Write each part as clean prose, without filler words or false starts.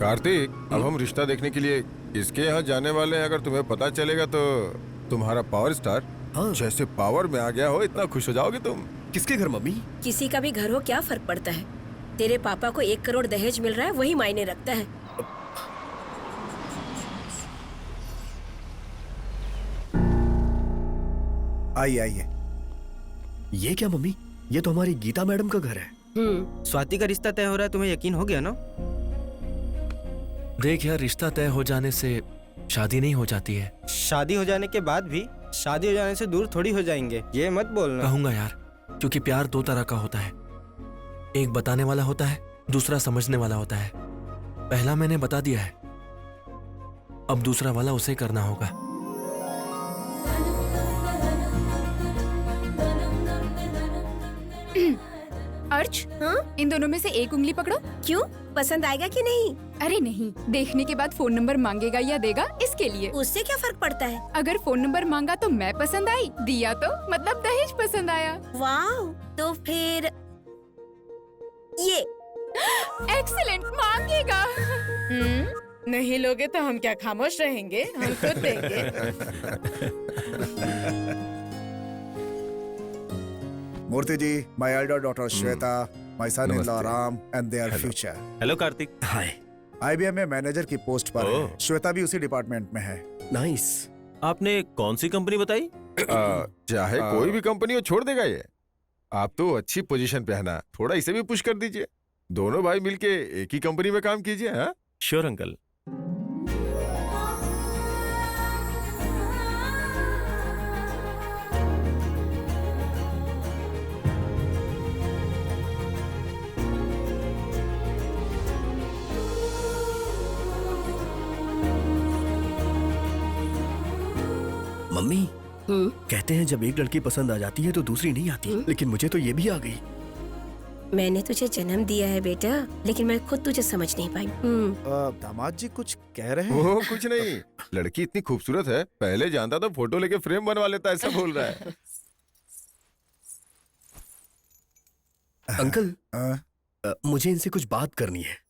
कार्तिक, अब हम रिश्ता देखने के लिए इसके यहाँ जाने वाले हैं। अगर तुम्हें पता चलेगा तो तुम्हारा पावर स्टार जैसे पावर में आ गया हो, इतना खुश हो जाओगे तुम। किसके घर मम्मी? किसी का भी घर हो, क्या फर्क पड़ता है। तेरे पापा को 1 करोड़ दहेज मिल रहा है, वही मायने रखता है। आइए आइए। ये क्या मम्मी? ये तो हमारी गीता मैडम का घर है। स्वाति का रिश्ता तय हो रहा है, तुम्हें यकीन हो गया ना? देख यार, रिश्ता तय हो जाने से शादी नहीं हो जाती है। शादी हो जाने के बाद भी शादी हो जाने से दूर थोड़ी हो जाएंगे, ये मत बोलना। कहूंगा यार, क्योंकि प्यार 2 तरह का होता है। एक बताने वाला होता है, दूसरा समझने वाला होता है। पहला मैंने बता दिया है, अब दूसरा वाला उसे करना होगा। अर्च, हाँ? इन दोनों में से एक उंगली पकड़ो। क्यों? पसंद आएगा कि नहीं? अरे नहीं, देखने के बाद फोन नंबर मांगेगा या देगा, इसके लिए। उससे क्या फर्क पड़ता है? अगर फोन नंबर मांगा तो मैं पसंद आई, दिया तो मतलब दहेज पसंद आया। वाह, तो फिर ये एक्सीलेंट, मांगेगा। नहीं लोगे तो हम क्या खामोश रहेंगे? हम खुद देंगे। Murthy ji, my elder daughter Shweta, my son-in-law Ram, and their future. Hello Kartik. Hi. IBM में मैनेजर की पोस्ट पर है। श्वेता भी उसी डिपार्टमेंट में है। नाइस। आपने कौन सी कंपनी बताई? चाहे कोई भी कंपनी हो, छोड़ देगा ये। आप तो अच्छी पोजीशन पे है ना, थोड़ा इसे भी पुश कर दीजिए। दोनों भाई मिलके एक ही कंपनी में काम कीजिए। हाँ, श्योर अंकल। मम्मी, कहते हैं जब एक लड़की पसंद आ जाती है तो दूसरी नहीं आती, लेकिन मुझे तो ये भी आ गई। मैंने तुझे जन्म दिया है बेटा, लेकिन मैं खुद तुझे समझ नहीं पाई। दामाद जी कुछ कह रहे हैं? वो कुछ नहीं, लड़की इतनी खूबसूरत है, पहले जानता तो फोटो लेके फ्रेम बनवा लेता, ऐसा बोल रहा है। अंकल, मुझे इनसे कुछ बात करनी है।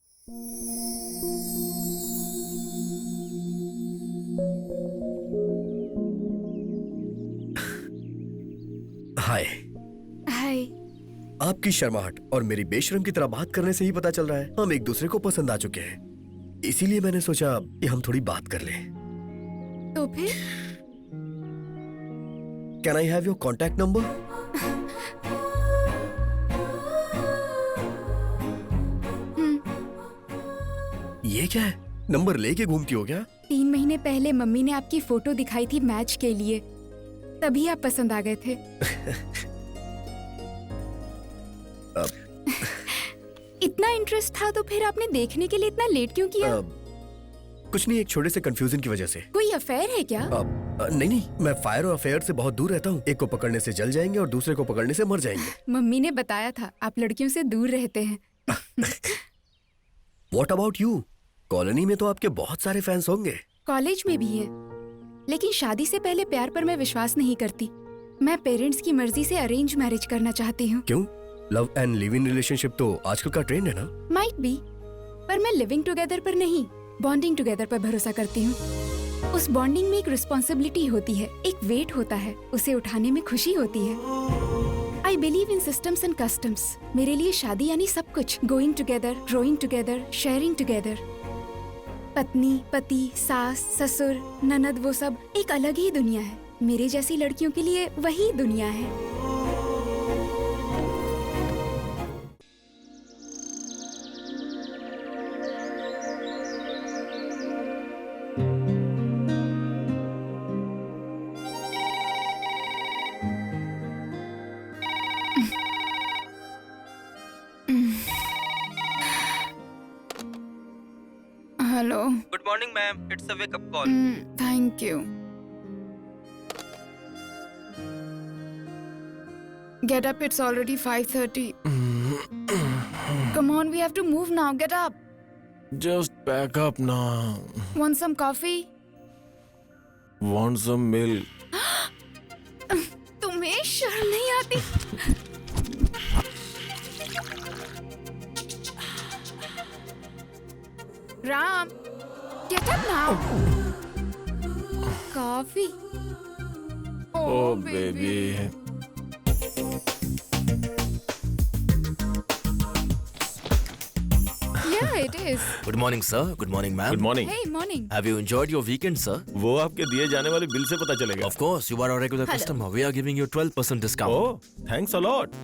हाय। हाय। आपकी शर्माहट और मेरी बेशरम की तरह बात करने से ही पता चल रहा है हम एक दूसरे को पसंद आ चुके हैं। इसीलिए मैंने सोचा कि हम थोड़ी बात कर लें। तो फिर? Can I have your contact number? ये क्या है? नंबर लेके घूमती हो क्या? 3 महीने पहले मम्मी ने आपकी फोटो दिखाई थी मैच के लिए, तभी आप पसंद आ गए थे। इतना इंटरेस्ट था तो फिर आपने देखने के लिए इतना लेट क्यों किया? कुछ नहीं, एक छोटे से कंफ्यूजन की वजह से। कोई अफेयर है क्या? नहीं, मैं फायर और अफेयर से बहुत दूर रहता हूँ। एक को पकड़ने से जल जाएंगे और दूसरे को पकड़ने से मर जाएंगे। मम्मी ने बताया था आप लड़कियों से दूर रहते हैं। What about you? कॉलोनी में तो आपके बहुत सारे फैंस होंगे। कॉलेज में भी है, लेकिन शादी से पहले प्यार पर मैं विश्वास नहीं करती। मैं पेरेंट्स की मर्जी से अरेंज मैरिज करना चाहती हूँ। क्यों? Love and live in relationship तो आजकल का ट्रेंड है ना? माइट बी, पर मैं लिविंग टुगेदर पर नहीं, बॉन्डिंग टुगेदर पर भरोसा करती हूँ। उस बॉन्डिंग में एक रिस्पॉन्सिबिलिटी होती है, एक वेट होता है, उसे उठाने में खुशी होती है। I believe in systems and customs. मेरे लिए शादी यानी सब कुछ, going together, growing together, sharing together. पत्नी, पति, सास, ससुर, ननद, वो सब एक अलग ही दुनिया है। मेरे जैसी लड़कियों के लिए वही दुनिया है। Hello. Good morning ma'am, it's a wake up call. Thank you. Get up, it's already 5:30. Come on, we have to move now. Get up. Just pack up now. Want some coffee? Want some milk? तुम्हें शर्म नहीं आती? Ram, get up now. Coffee. Oh, baby. Yeah, it is. Good morning, sir. Good morning, ma'am. Good morning. Hey, morning. Have you enjoyed your weekend, sir? वो आपके दिए जाने वाले bill से पता चलेगा। Of course, you are a regular customer. We are giving you 12% discount. Oh, thanks a lot.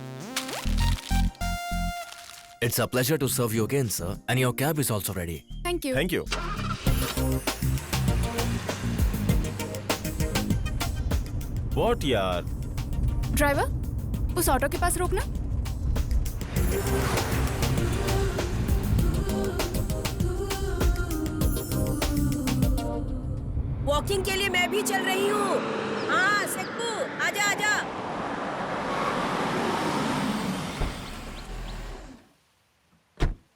It's a pleasure to serve you again, sir. And your cab is also ready. Thank you. Thank you. What यार? Driver, उस auto के पास रोकना। Walking के लिए मैं भी चल रही हूँ। हाँ सेक्बू, आजा आजा।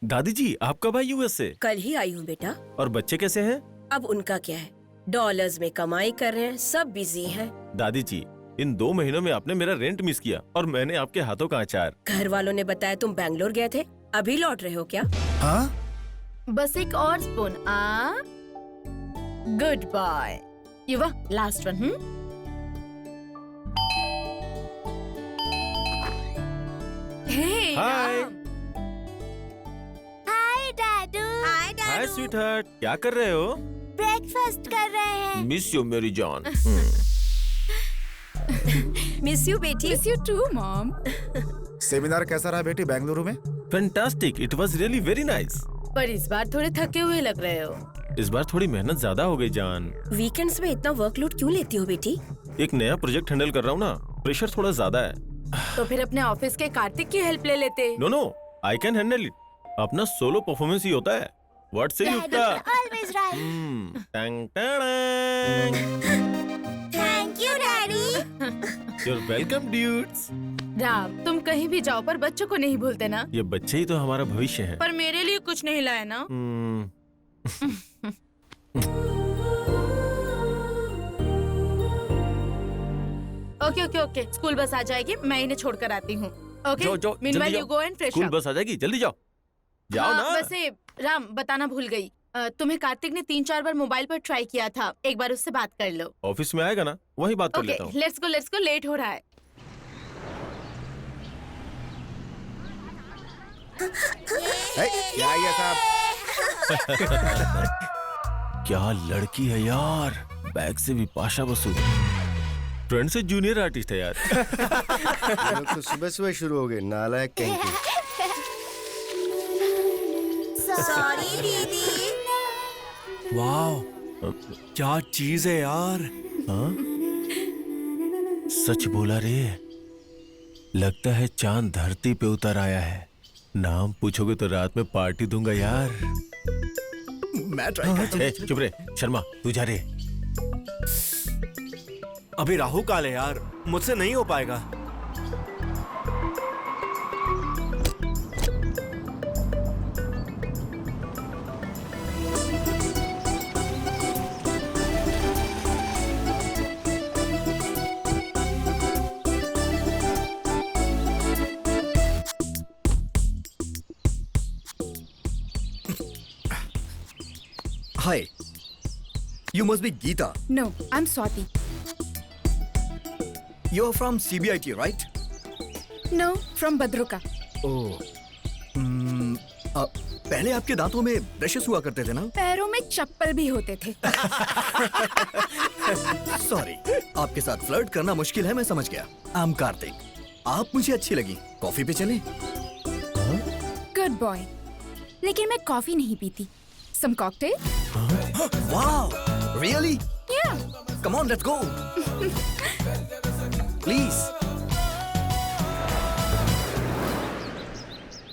दादी जी, आप कब आई यूएस से? कल ही आई हूँ बेटा। और बच्चे कैसे हैं? अब उनका क्या है, डॉलर्स में कमाई कर रहे हैं, सब बिजी हैं। दादी जी, इन 2 महीनों में आपने मेरा रेंट मिस किया और मैंने आपके हाथों का अचार। घर वालों ने बताया तुम बैंगलोर गए थे, अभी लौट रहे हो क्या? हाँ? बस एक और स्पून। Good boy. युवा, लास्ट वन। हे हाय। हाय दादू। हाय स्वीटहार्ट, क्या कर रहे हो? ब्रेकफास्ट कर रहे हैं। मिस यू मेरी जान। मिस यू बेटी। Miss you too, Mom. Seminar कैसा रहा बेटी बेंगलुरु में? Fantastic, it was really very nice. पर इस बार थोड़े थके हुए लग रहे हो। इस बार थोड़ी मेहनत ज्यादा हो गई जान। वीकेंड्स में इतना वर्कलोड क्यों लेती हो बेटी? एक नया प्रोजेक्ट हैंडल कर रहा हूँ ना, प्रेशर थोड़ा ज्यादा है। तो फिर अपने ऑफिस के कार्तिक की हेल्प ले लेते। No no, I can handle it. अपना सोलो परफॉर्मेंस ही होता है। व्हाट से युक्ता? Always right. Tongue tongue. Thank you, Daddy. You're welcome, dudes. Ram, तुम कहीं भी जाओ पर बच्चों को नहीं भूलते ना। ये बच्चे ही तो हमारा भविष्य है। पर मेरे लिए कुछ नहीं लाए ना। Okay okay okay, school bus आ जाएगी, मैं इन्हें छोड़कर आती हूँ। ओके, जाओ, मीनवाइल जल्दी you go and fresh school up. बस आ जाएगी, जल्दी जाओ। जाओ ना। वैसे राम, बताना भूल गई, तुम्हें कार्तिक ने 3-4 बार मोबाइल पर ट्राई किया था, एक बार उससे बात कर लो। ऑफिस में आएगा ना, वही बात कर ओके, लेता हूँ। लेट्स गो, लेट हो रहा है। क्या ये सब? क्या लड़की है यार, बैग से भी पाशा बसु। फ्रेंड से जूनियर आर्टिस्ट है यार। ये लोग तो सुबह सुबह शुरू हो गए, नालायक कहीं के। Sorry, दीदी। वाओ, क्या चीज है यार। हाँ? सच बोला रे, लगता है चांद धरती पे उतर आया है। नाम पूछोगे तो रात में पार्टी दूंगा यार। मैं ट्राई करता ए, चुप रे, शर्मा तू जा रे। अभी राहु काल है यार, मुझसे नहीं हो पाएगा। Hi. You must be Geeta. No, I'm Swati. You're from CBIT, right? No, from Badruka. Oh. पहले आपके दांतों में ब्रशेस हुआ करते थे ना? पैरों में चप्पल भी होते थे। सॉरी, आपके साथ फ्लर्ट करना मुश्किल है, मैं समझ गया। I'm कार्तिक। आप मुझे अच्छी लगी, कॉफी पे चलें? Good boy. लेकिन मैं कॉफी नहीं पीती। Some cocktail? Wow, really? Yeah. Come on, let's go. Please.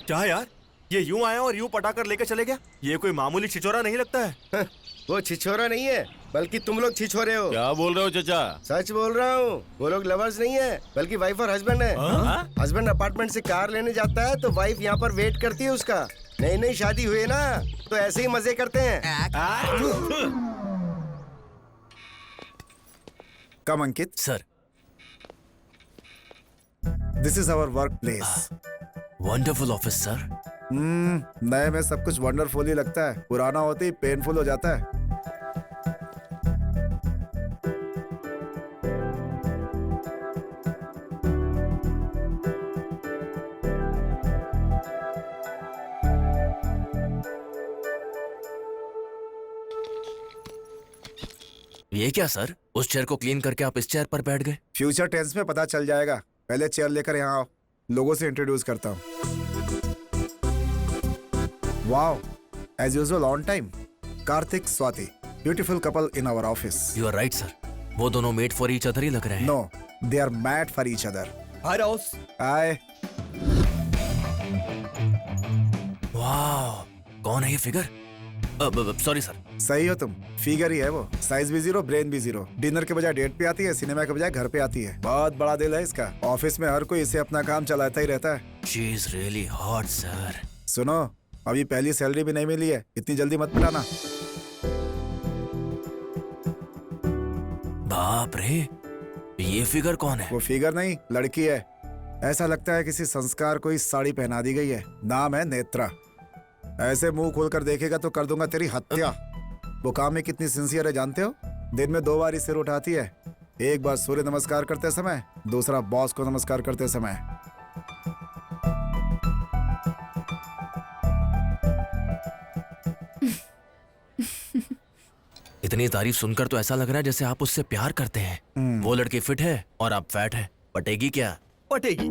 क्या यार, ये यूं आया और यूं पटाकर लेकर चले गया? ये कोई मामूली छिछोरा नहीं लगता है। वो छिछोरा नहीं है, बल्कि तुम लोग छिछोरे हो। क्या बोल रहे हो चाचा? सच बोल रहा हूँ, वो लोग लवर्स नहीं है, बल्कि वाइफ और हस्बैंड है। हस्बैंड अपार्टमेंट से कार लेने जाता है तो वाइफ यहाँ पर वेट करती है उसका। नई नई शादी हुई है ना, तो ऐसे ही मजे करते हैं। Come, Ankit. Sir, This is our workplace. Wonderful office sir. नए में सब कुछ वंडरफुल ही लगता है, पुराना होते ही पेनफुल हो जाता है। ये क्या सर, उस चेयर को क्लीन करके आप इस चेयर पर बैठ गए? फ्यूचर टेंस में पता चल जाएगा। पहले चेयर लेकर यहाँ आओ, लोगों से इंट्रोड्यूस करता हूँ। Wow, as usual on time. Kartik, Swati, beautiful couple in our office. You are right sir, वो दोनों मेड फॉर ईच अदर ही लग रहे हैं। No, they are mad for each other. Hi राउस। हाय। वाह, कौन है ये फिगर? Sorry sir. सही हो तुम, फिगर ही है वो। साइज भी जीरो, ब्रेन भी जीरो। डिनर के बजाय डेट पे आती है, सिनेमा के बजाय घर पे आती है। बहुत बड़ा दिल है इसका। ऑफिस में हर कोई इसे अपना काम चलाता ही रहता है। She is really hot sir. सुनो, अभी पहली सैलरी भी नहीं मिली है, इतनी जल्दी मत पिटाना। बाप रे, ये फिगर कौन है? वो फिगर नहीं, लड़की है। ऐसा लगता है किसी संस्कार को इस साड़ी पहना दी गई है। नाम है नेत्रा। ऐसे मुंह खोलकर देखेगा तो कर दूंगा तेरी हत्या। वो काम में कितनी सिंसियर है जानते हो? दिन में 2 बार सिर उठाती है। एक बार सूर्य नमस्कार करते समय, दूसरा बॉस को नमस्कार करते समय। इतनी तारीफ सुनकर तो ऐसा लग रहा है जैसे आप उससे प्यार करते हैं। वो लड़की फिट है और आप फैट है, पटेगी क्या? पटेगी।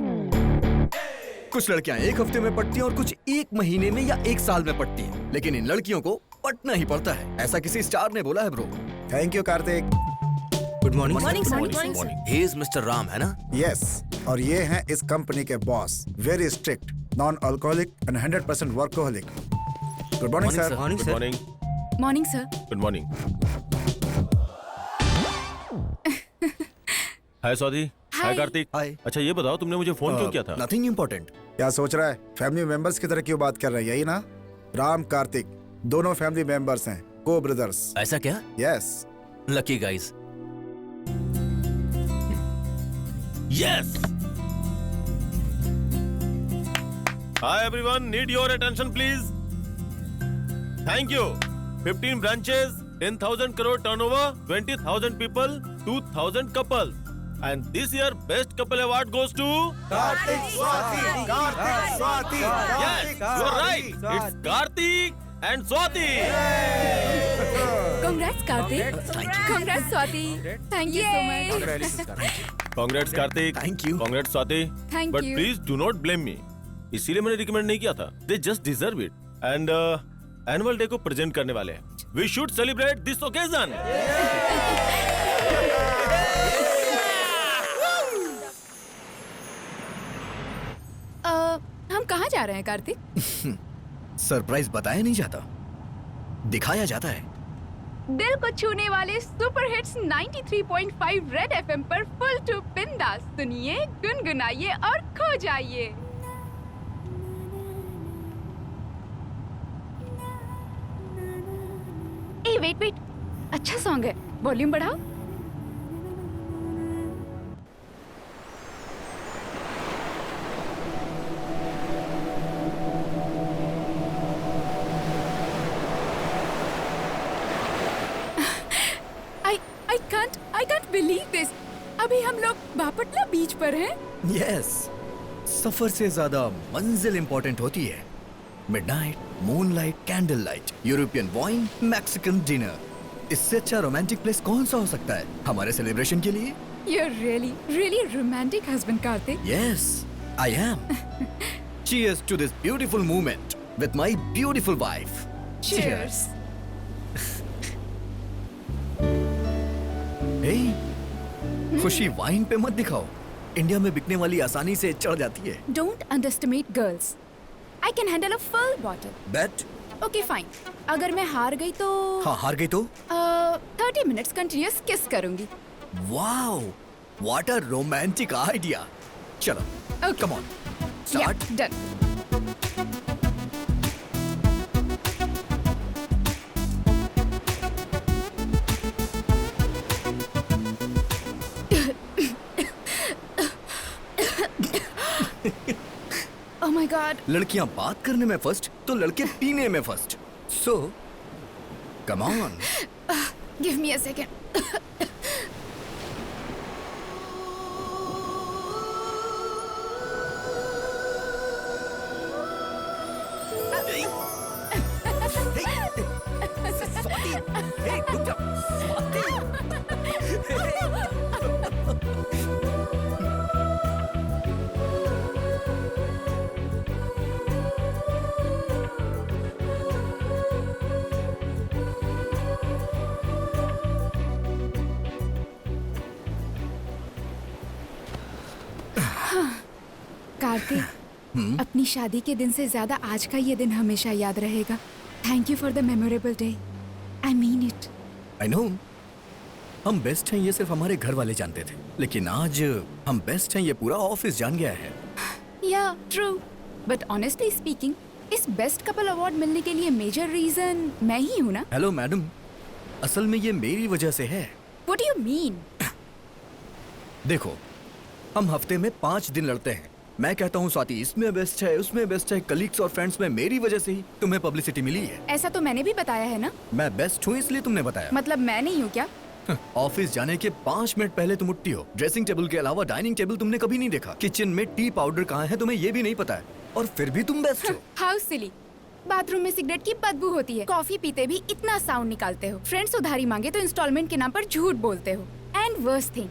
कुछ लड़कियां 1 हफ्ते में पटती हैं और कुछ 1 महीने में या 1 साल में पटती हैं, लेकिन इन लड़कियों को पटना ही पड़ता है। ऐसा किसी स्टार ने बोला है bro. Thank you Kartik. Good morning. He is mister Ram, है ना? यस, और ये हैं इस कंपनी के boss. Very strict, non alcoholic and 100% workaholic. Good morning sir. Good morning. Morning sir. Good morning. Hi Swati. Hi Kartik. Hi. अच्छा ये बताओ, तुमने मुझे फोन क्यों किया था? Nothing important. क्या सोच रहा है? फैमिली मेंबर्स की तरह क्यों बात कर रहे हैं, यही ना? राम कार्तिक दोनों फैमिली मेंबर्स हैं, को ब्रदर्स। ऐसा क्या? Yes. Lucky guys. Yes. Hi everyone, need your attention please. Thank you. 15 branches, 10,000 crore turnover, 20,000 people, 2,000 couples. And this year best couple award goes to Kartik Swati. Kartik Swati. Yes, you're right. It's Karthik and Swati. Congrats Kartik. Congrats Swati. Thank you so much। Congrats Karthik. Thank you. Congrats Swati. Thank But you. please do not blame me. इसीलिए मैंने recommend नहीं किया था। They just deserve it. And annual day को present करने वाले हैं। We should celebrate this occasion. हम कहाँ जा रहे हैं कार्तिक? सरप्राइज बताया नहीं जाता, दिखाया जाता है। दिल को छूने वाले सुपर हिट्स 93.5 रेड एफएम पर फुल टू बिंदास सुनिए, गुनगुनाइए और खो जाइए। ए वेट, अच्छा सॉन्ग है, वॉल्यूम बढ़ाओ। I can't believe this. अभी हम लोग बापटला बीच पर हैं। यस, सफर से ज्यादा मंजिल इंपॉर्टेंट होती है। Midnight, moonlight, candle light, European wine, Mexican dinner. इससे अच्छा रोमांटिक प्लेस कौन सा हो सकता है हमारे सेलिब्रेशन के लिए? You're really romantic husband, Karthik. Yes, I am. Cheers to this beautiful moment with my beautiful wife. Cheers. Hey, खुशी वाइन पे मत दिखाओ। इंडिया में बिकने वाली आसानी से चढ़ जाती है। Don't underestimate girls. I can handle a full bottle. Bet? Okay, fine. अगर मैं हार गई तो? हाँ, हार गई तो? 30 minutes continuous kiss करूंगी। Wow, what a romantic idea. चलो, Okay. come on, start. Yeah, done. Oh my God. लड़कियां बात करने में फर्स्ट तो लड़के पीने में first. So come on. Give me a second. Kartik, अपनी शादी के दिन से ज्यादा आज का ये दिन हमेशा याद रहेगा। Thank you for the memorable day. I mean it. I know हम बेस्ट हैं ये सिर्फ हमारे घर वाले जानते थे, लेकिन आज हम बेस्ट हैं ये पूरा ऑफिस जान गया है। या ट्रू, बट ऑनेस्टली स्पीकिंग इस बेस्ट कपल अवार्ड मिलने के लिए मेजर रीजन मैं ही हूँ ना। हेलो मैडम, असल में ये मेरी वजह से है। What do you mean? देखो, हम हफ्ते में 5 दिन लड़ते हैं। मैं कहता हूँ स्वाति इसमें बेस्ट है, उसमें बेस्ट है, कलीग्स और फ्रेंड्स में मेरी वजह से ही तुम्हें पब्लिसिटी मिली है। ऐसा तो मैंने भी बताया है ना। मैं बेस्ट हूँ इसलिए तुमने बताया। मतलब मैं नहीं हूँ क्या? ऑफिस जाने के 5 मिनट पहले तुम उठती हो। ड्रेसिंग टेबल के अलावा डाइनिंग टेबल तुमने कभी नहीं देखा। किचन में टी पाउडर कहाँ है तुम्हें ये भी नहीं पता है, और फिर भी तुम बेस्ट हो। How silly. बाथरूम में सिगरेट की बदबू होती है, कॉफी पीते भी इतना साउंड निकालते हो, फ्रेंड्स उधारी मांगे तो इंस्टॉलमेंट के नाम पर झूठ बोलते हो, एंड वर्स्ट थिंग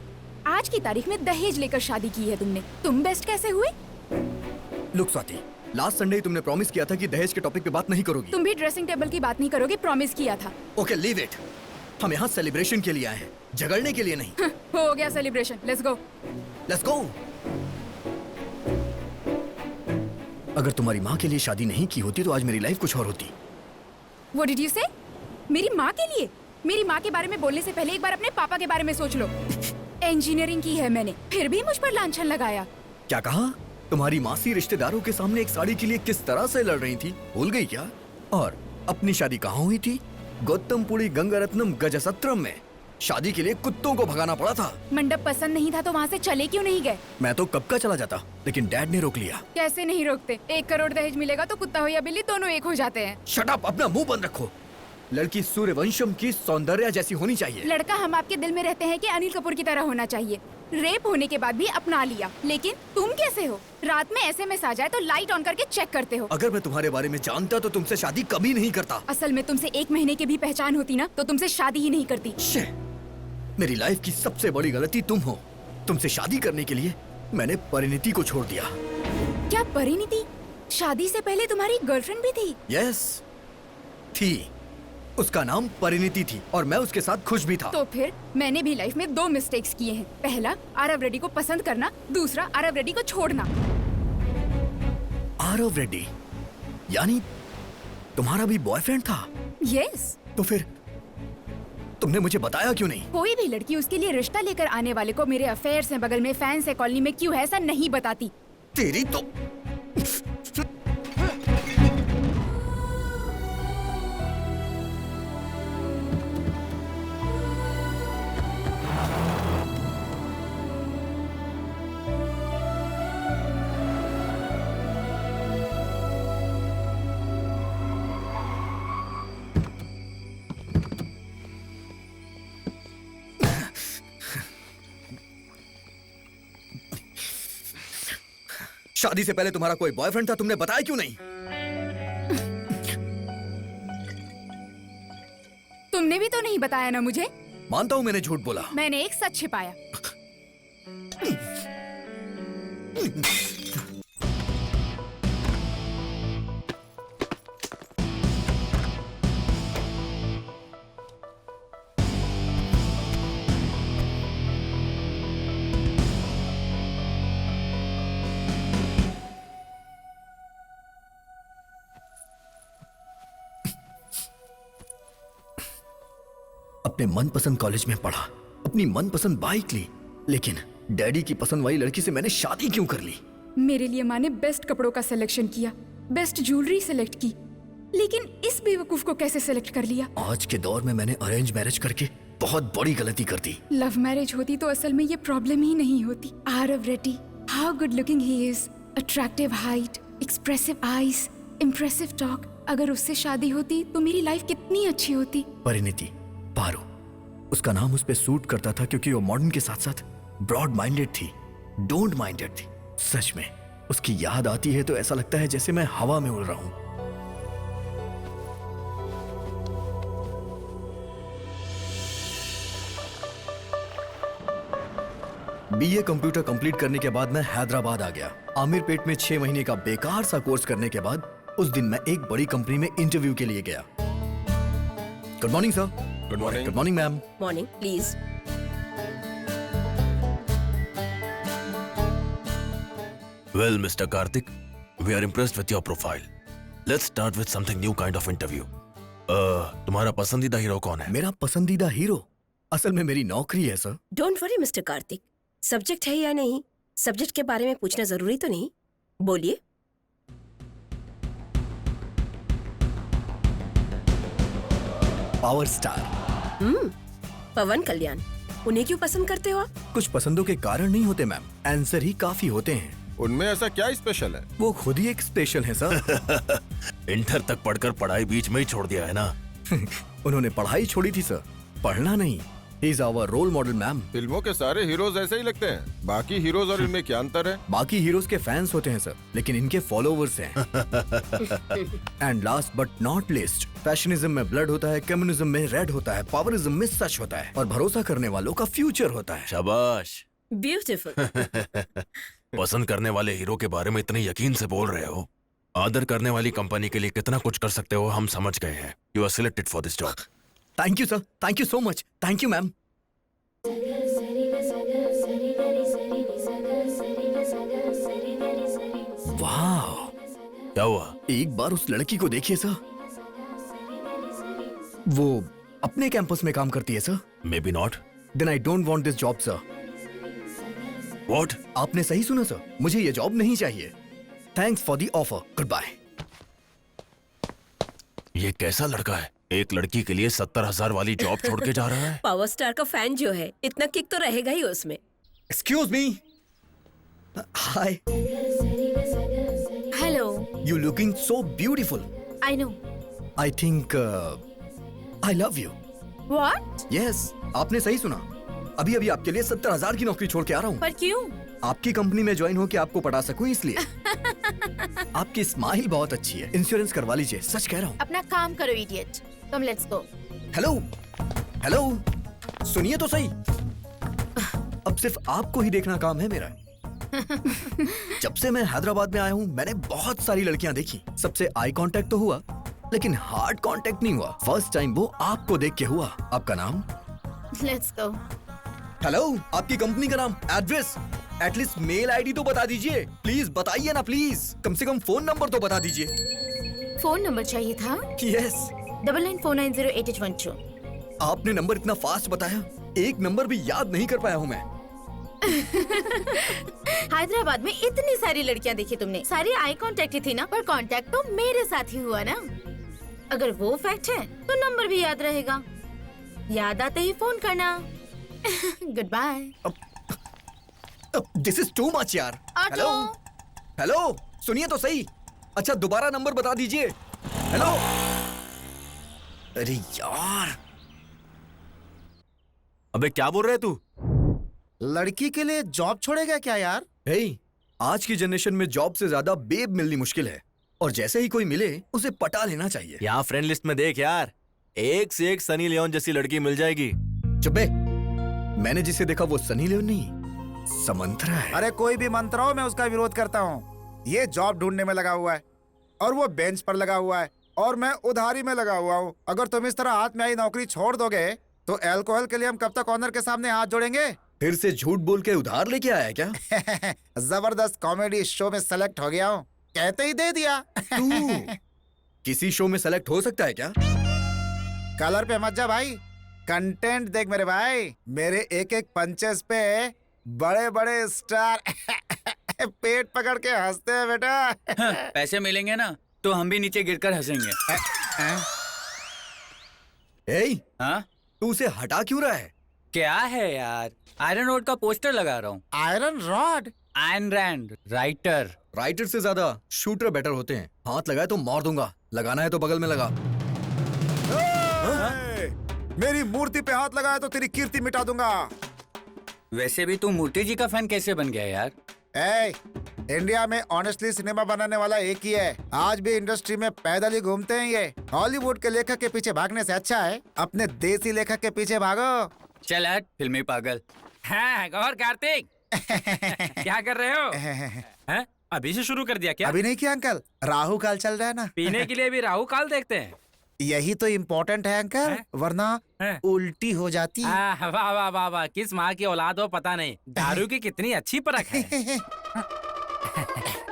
आज की तारीख में दहेज लेकर शादी की है तुमने। तुम बेस्ट कैसे हुए? लुक स्वाति, लास्ट संडे तुमने प्रॉमिस किया था कि दहेज के टॉपिक पे बात नहीं करोगी। तुम भी ड्रेसिंग टेबल की बात नहीं करोगे, प्रॉमिस किया था। Okay leave it. हम यहाँ सेलिब्रेशन के लिए आए हैं, झगड़ने के लिए नहीं। हो गया celebration, let's go. Let's go. अगर तुम्हारी माँ के लिए शादी नहीं की होती तो आज मेरी लाइफ कुछ और होती। What did you say? मेरी माँ के लिए? मेरी माँ के बारे में बोलने से पहले एक बार अपने पापा के बारे में सोच लो। इंजीनियरिंग की है मैंने, फिर भी मुझ पर लांछन लगाया। क्या कहा? तुम्हारी मासी रिश्तेदारों के सामने एक साड़ी के लिए किस तरह से लड़ रही थी, भूल गई क्या? और अपनी शादी कहाँ हुई थी? गौतमपुरी गंगारत्नम गजसत्रम में। शादी के लिए कुत्तों को भगाना पड़ा था। मंडप पसंद नहीं था तो वहाँ से चले क्यों नहीं गए? मैं तो कब का चला जाता, लेकिन डैड ने रोक लिया। कैसे नहीं रोकते? 1 करोड़ दहेज मिलेगा तो कुत्ता हो या बिल्ली दोनों एक हो जाते हैं। शट अप, अपना मुंह बंद रखो। लड़की सूर्यवंशम की सौंदर्य जैसी होनी चाहिए। लड़का हम आपके दिल में रहते हैं कि अनिल कपूर की तरह होना चाहिए। रेप होने के बाद भी अपना लिया, लेकिन तुम कैसे हो? रात में एसएमएस आ जाए तो लाइट ऑन करके चेक करते हो। अगर मैं तुम्हारे बारे में जानता तो तुमसे शादी कभी नहीं करता। असल में तुमसे 1 महीने की भी पहचान होती ना तो तुमसे शादी ही नहीं करती। मेरी लाइफ की सबसे बड़ी गलती तुम हो। तुमसे शादी करने के लिए मैंने परिणीति को छोड़ दिया। क्या परिणीति? शादी से पहले तुम्हारी गर्लफ्रेंड भी थी? यस थी। उसका नाम परिणीति थी और मैं उसके साथ खुश भी था। तो फिर मैंने भी लाइफ में 2 मिस्टेक्स किए हैं। पहला, आरव रेड्डी को पसंद करना, दूसरा आरव रेड्डी को छोड़ना। आरव रेड्डी यानी तुम्हारा भी बॉयफ्रेंड था? यस। तो फिर तुमने मुझे बताया क्यों नहीं? कोई भी लड़की उसके लिए रिश्ता लेकर आने वाले को मेरे अफेयर्स हैं, बगल में फैंस है, कॉलोनी में क्यों है, ऐसा नहीं बताती। तेरी तो शादी से पहले तुम्हारा कोई बॉयफ्रेंड था, तुमने बताया क्यों नहीं? तुमने भी तो नहीं बताया ना मुझे। मानता हूं मैंने झूठ बोला। मैंने एक सच छिपाया। अपने मनपसंद कॉलेज में पढ़ा, अपनी मनपसंद बाइक ली, लेकिन डैडी की पसंद वाली लड़की से मैंने शादी क्यों कर ली? मेरे लिए माँ ने बेस्ट कपड़ों का सिलेक्शन किया, बेस्ट ज्वेलरी सिलेक्ट की, लेकिन इस बेवकूफ को कैसे सिलेक्ट कर लिया? आज के दौर में मैंने अरेंज मैरिज करके बहुत बड़ी गलती कर दी। लव मैरिज होती तो असल में ये प्रॉब्लम ही नहीं होती। Aarav Reddy, how good looking he is, attractive height, expressive eyes, impressive talk. अगर उससे शादी होती तो मेरी लाइफ कितनी अच्छी होती। परिणीति, पारो, उसका नाम उस पे सूट करता था क्योंकि वो मॉडर्न के साथ साथ ब्रॉड माइंडेड थी, डोंट माइंडेड थी। सच में उसकी याद आती है तो ऐसा लगता है जैसे मैं हवा में उड़ रहा हूं। बीए कंप्यूटर कंप्लीट करने के बाद मैं हैदराबाद आ गया। आमिर पेट में 6 महीने का बेकार सा कोर्स करने के बाद उस दिन मैं एक बड़ी कंपनी में इंटरव्यू के लिए गया। Good morning sir. Good morning. Good morning ma'am. Morning please. Well, Mr. Karthik, we are impressed with your profile. Let's start with something new kind of interview. तुम्हारा पसंदीदा हीरो कौन है? मेरा पसंदीदा हीरो असल में मेरी नौकरी है sir. Don't worry mister Kartik, subject है या नहीं, सब्जेक्ट के बारे में पूछना जरूरी तो नहीं। बोलिए। पावर स्टार पवन कल्याण, उन्हें क्यों पसंद करते हो आप? कुछ पसंदों के कारण नहीं होते मैम, आंसर ही काफी होते हैं। उनमें ऐसा क्या स्पेशल है? वो खुद ही एक स्पेशल है सर। इंटर तक पढ़कर पढ़ाई बीच में ही छोड़ दिया है ना? उन्होंने पढ़ाई छोड़ी थी सर, पढ़ना नहीं। He is our role model ma'am. फिल्मों के सारे हीरोज ऐसे ही लगते हैं, बाकी हीरोज और इनमें क्या अंतर है? बाकी हीरोज के फैंस होते हैं सर, लेकिन इनके फॉलोवर्स हैं। And last but not least, फैशनिज्म में ब्लड होता है, कम्युनिज्म में रेड होता है, पावरिज्म में सच होता है, और भरोसा करने वालों का फ्यूचर होता है। शाबाश। ब्यूटीफुल। पसंद करने वाले हीरो के बारे में इतने यकीन से बोल रहे हो। आदर करने वाली कंपनी के लिए कितना कुछ कर सकते हो हम समझ गए हैं। You are selected for this job. Thank you sir, thank you so much. Thank you ma'am. वाह, क्या हुआ? एक बार उस लड़की को देखिए सर, वो अपने कैंपस में काम करती है sir. Maybe not. Then I don't want this job sir. What? आपने सही सुना सर, मुझे ये जॉब नहीं चाहिए। Thanks for the offer, good bye. ये कैसा लड़का है? एक लड़की के लिए 70,000 वाली जॉब छोड़ के जा रहा है। पावर स्टार का फैन जो है, इतना किक तो रहेगा ही उसमें। Excuse me. Hi. Hello. You looking so beautiful. I know. I think I love you. What? Yes, आपने सही सुना। अभी अभी आपके लिए 70,000 की नौकरी छोड़ के आ रहा हूँ। पर क्यों? आपकी कंपनी में ज्वाइन होके आपको पढ़ा सकूं इसलिए। आपकी स्माइल बहुत अच्छी है, इंश्योरेंस करवा लीजिए, सच कह रहा हूँ। अपना काम करो idiot. Come let's go. Hello hello, सुनिए तो सही। अब सिर्फ आपको ही देखना काम है मेरा। जब से मैं हैदराबाद में आया हूँ मैंने बहुत सारी लड़कियां देखी। सबसे आई कांटेक्ट तो हुआ, लेकिन हार्ड कांटेक्ट नहीं हुआ। फर्स्ट टाइम वो आपको देख के हुआ। आपका नाम? Let's go. हेलो, आपकी कंपनी का नाम, एड्रेस, एटलीस्ट मेल आईडी तो बता दीजिए। प्लीज बताइए ना, प्लीज। कम से कम फोन नंबर तो बता दीजिए। फोन नंबर चाहिए था? यस। 99490812। आपने नंबर इतना फास्ट बताया, एक नंबर भी याद नहीं कर पाया हूँ मैं। हैदराबाद में इतनी सारी लड़कियां देखी तुमने, सारी आई कांटेक्ट ही थी ना, पर कांटेक्ट तो मेरे साथ ही हुआ ना। अगर वो फैक्ट है तो नंबर भी याद रहेगा। याद आते ही फोन करना। Good bye. This is too much यार। हेलो हेलो, सुनिए तो सही। अच्छा दोबारा नंबर बता दीजिए। हेलो। अरे यार, अबे क्या बोल रहे तू? लड़की के लिए जॉब छोड़ेगा क्या यार? हे, आज की जनरेशन में जॉब से ज्यादा बेब मिलनी मुश्किल है, और जैसे ही कोई मिले उसे पटा लेना चाहिए। यहाँ फ्रेंड लिस्ट में देख यार, एक से एक सनी लियोन जैसी लड़की मिल जाएगी। चुप बे, मैंने जिसे देखा वो सनी लियोन नहीं, समंत्रा है। अरे कोई भी मंत्र हो, मैं उसका विरोध करता हूँ। ये जॉब ढूंढने में लगा हुआ है और वो बेंच पर लगा हुआ है और मैं उधारी में लगा हुआ हूँ। अगर तुम इस तरह हाथ में आई नौकरी छोड़ दोगे तो अल्कोहल के लिए हम कब तक ऑनर के सामने हाथ जोड़ेंगे? फिर से झूठ बोल के उधार लेके आया क्या? जबरदस्त कॉमेडी शो में सेलेक्ट हो गया हूँ, कहते ही दे दिया। तू किसी शो में सेलेक्ट हो सकता है क्या? कलर पे मत जा भाई, कंटेंट देख मेरे भाई। मेरे एक एक पंचेस पे बड़े बड़े स्टार पेट पकड़ के हंसते हैं बेटा। पैसे मिलेंगे ना तो हम भी नीचे गिरकर हंसेंगे। हाँ? तू उसे हटा क्यों रहा है? क्या है यार, आयरन रोड का पोस्टर लगा रहा हूँ। Iron rod? Ayn Rand writer. Writer से ज्यादा शूटर बेटर होते हैं। हाथ लगाए तो मार दूंगा, लगाना है तो बगल में लगा। मेरी मूर्ति पे हाथ लगाया तो तेरी कीर्ति मिटा दूंगा। वैसे भी तू मूर्ति जी का फैन कैसे बन गया यार? इंडिया में ऑनेस्टली सिनेमा बनाने वाला एक ही है। आज भी इंडस्ट्री में पैदल ही घूमते हैं ये। हॉलीवुड के लेखक के पीछे भागने से अच्छा है अपने देसी लेखक के पीछे भागो। चल हट फिल्मी पागल। हाँ गौर कार्तिक क्या कर रहे हो? हैं? अभी से शुरू कर दिया क्या? अभी नहीं किया अंकल, राहु काल चल रहा है ना। पीने के लिए भी राहु काल देखते हैं? यही तो इम्पोर्टेंट है अंकल, वरना उल्टी हो जाती। वाह वाह वाह वाह, किस माँ की औलाद हो पता नहीं, दारू की कितनी अच्छी परख है।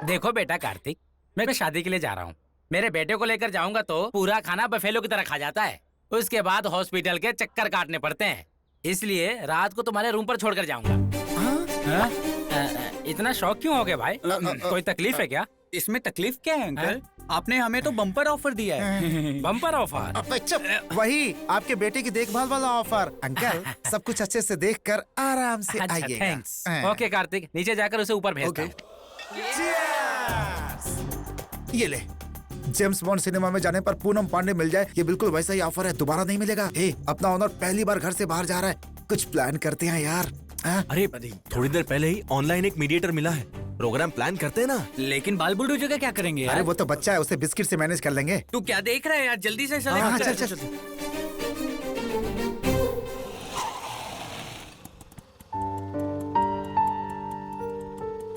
देखो बेटा कार्तिक, मैं शादी के लिए जा रहा हूँ। मेरे बेटे को लेकर जाऊंगा तो पूरा खाना बफेलो की तरह खा जाता है। उसके बाद हॉस्पिटल के चक्कर काटने पड़ते हैं, इसलिए रात को तुम्हारे रूम पर छोड़कर जाऊंगा। इतना शौक क्यों हो गया भाई? कोई तकलीफ है क्या? इसमें तकलीफ क्या है अंकल? आपने हमें तो बम्पर ऑफर दिया है। Bumper offer? वही आपके बेटे की देखभाल वाला ऑफर। अंकल सब कुछ अच्छे से देखकर आराम से आइएगा। थैंक्स। ओके कार्तिक, नीचे जाकर उसे ऊपर भेजता हूं। ये ले, जेम्स बॉन्ड सिनेमा में जाने पर पूनम पांडे मिल जाए, ये बिल्कुल वैसा ही ऑफर है, दोबारा नहीं मिलेगा। अपना ओनर पहली बार घर से बाहर जा रहा है, कुछ प्लान करते हैं यार। अरे थोड़ी देर पहले ही ऑनलाइन एक मीडिएटर मिला है, प्रोग्राम प्लान करते हैं ना। लेकिन बाल बुल्डू जगह क्या करेंगे यार? अरे वो तो बच्चा है, उसे बिस्किट से मैनेज कर लेंगे। तू क्या देख रहा है यार, जल्दी से चल चल चल।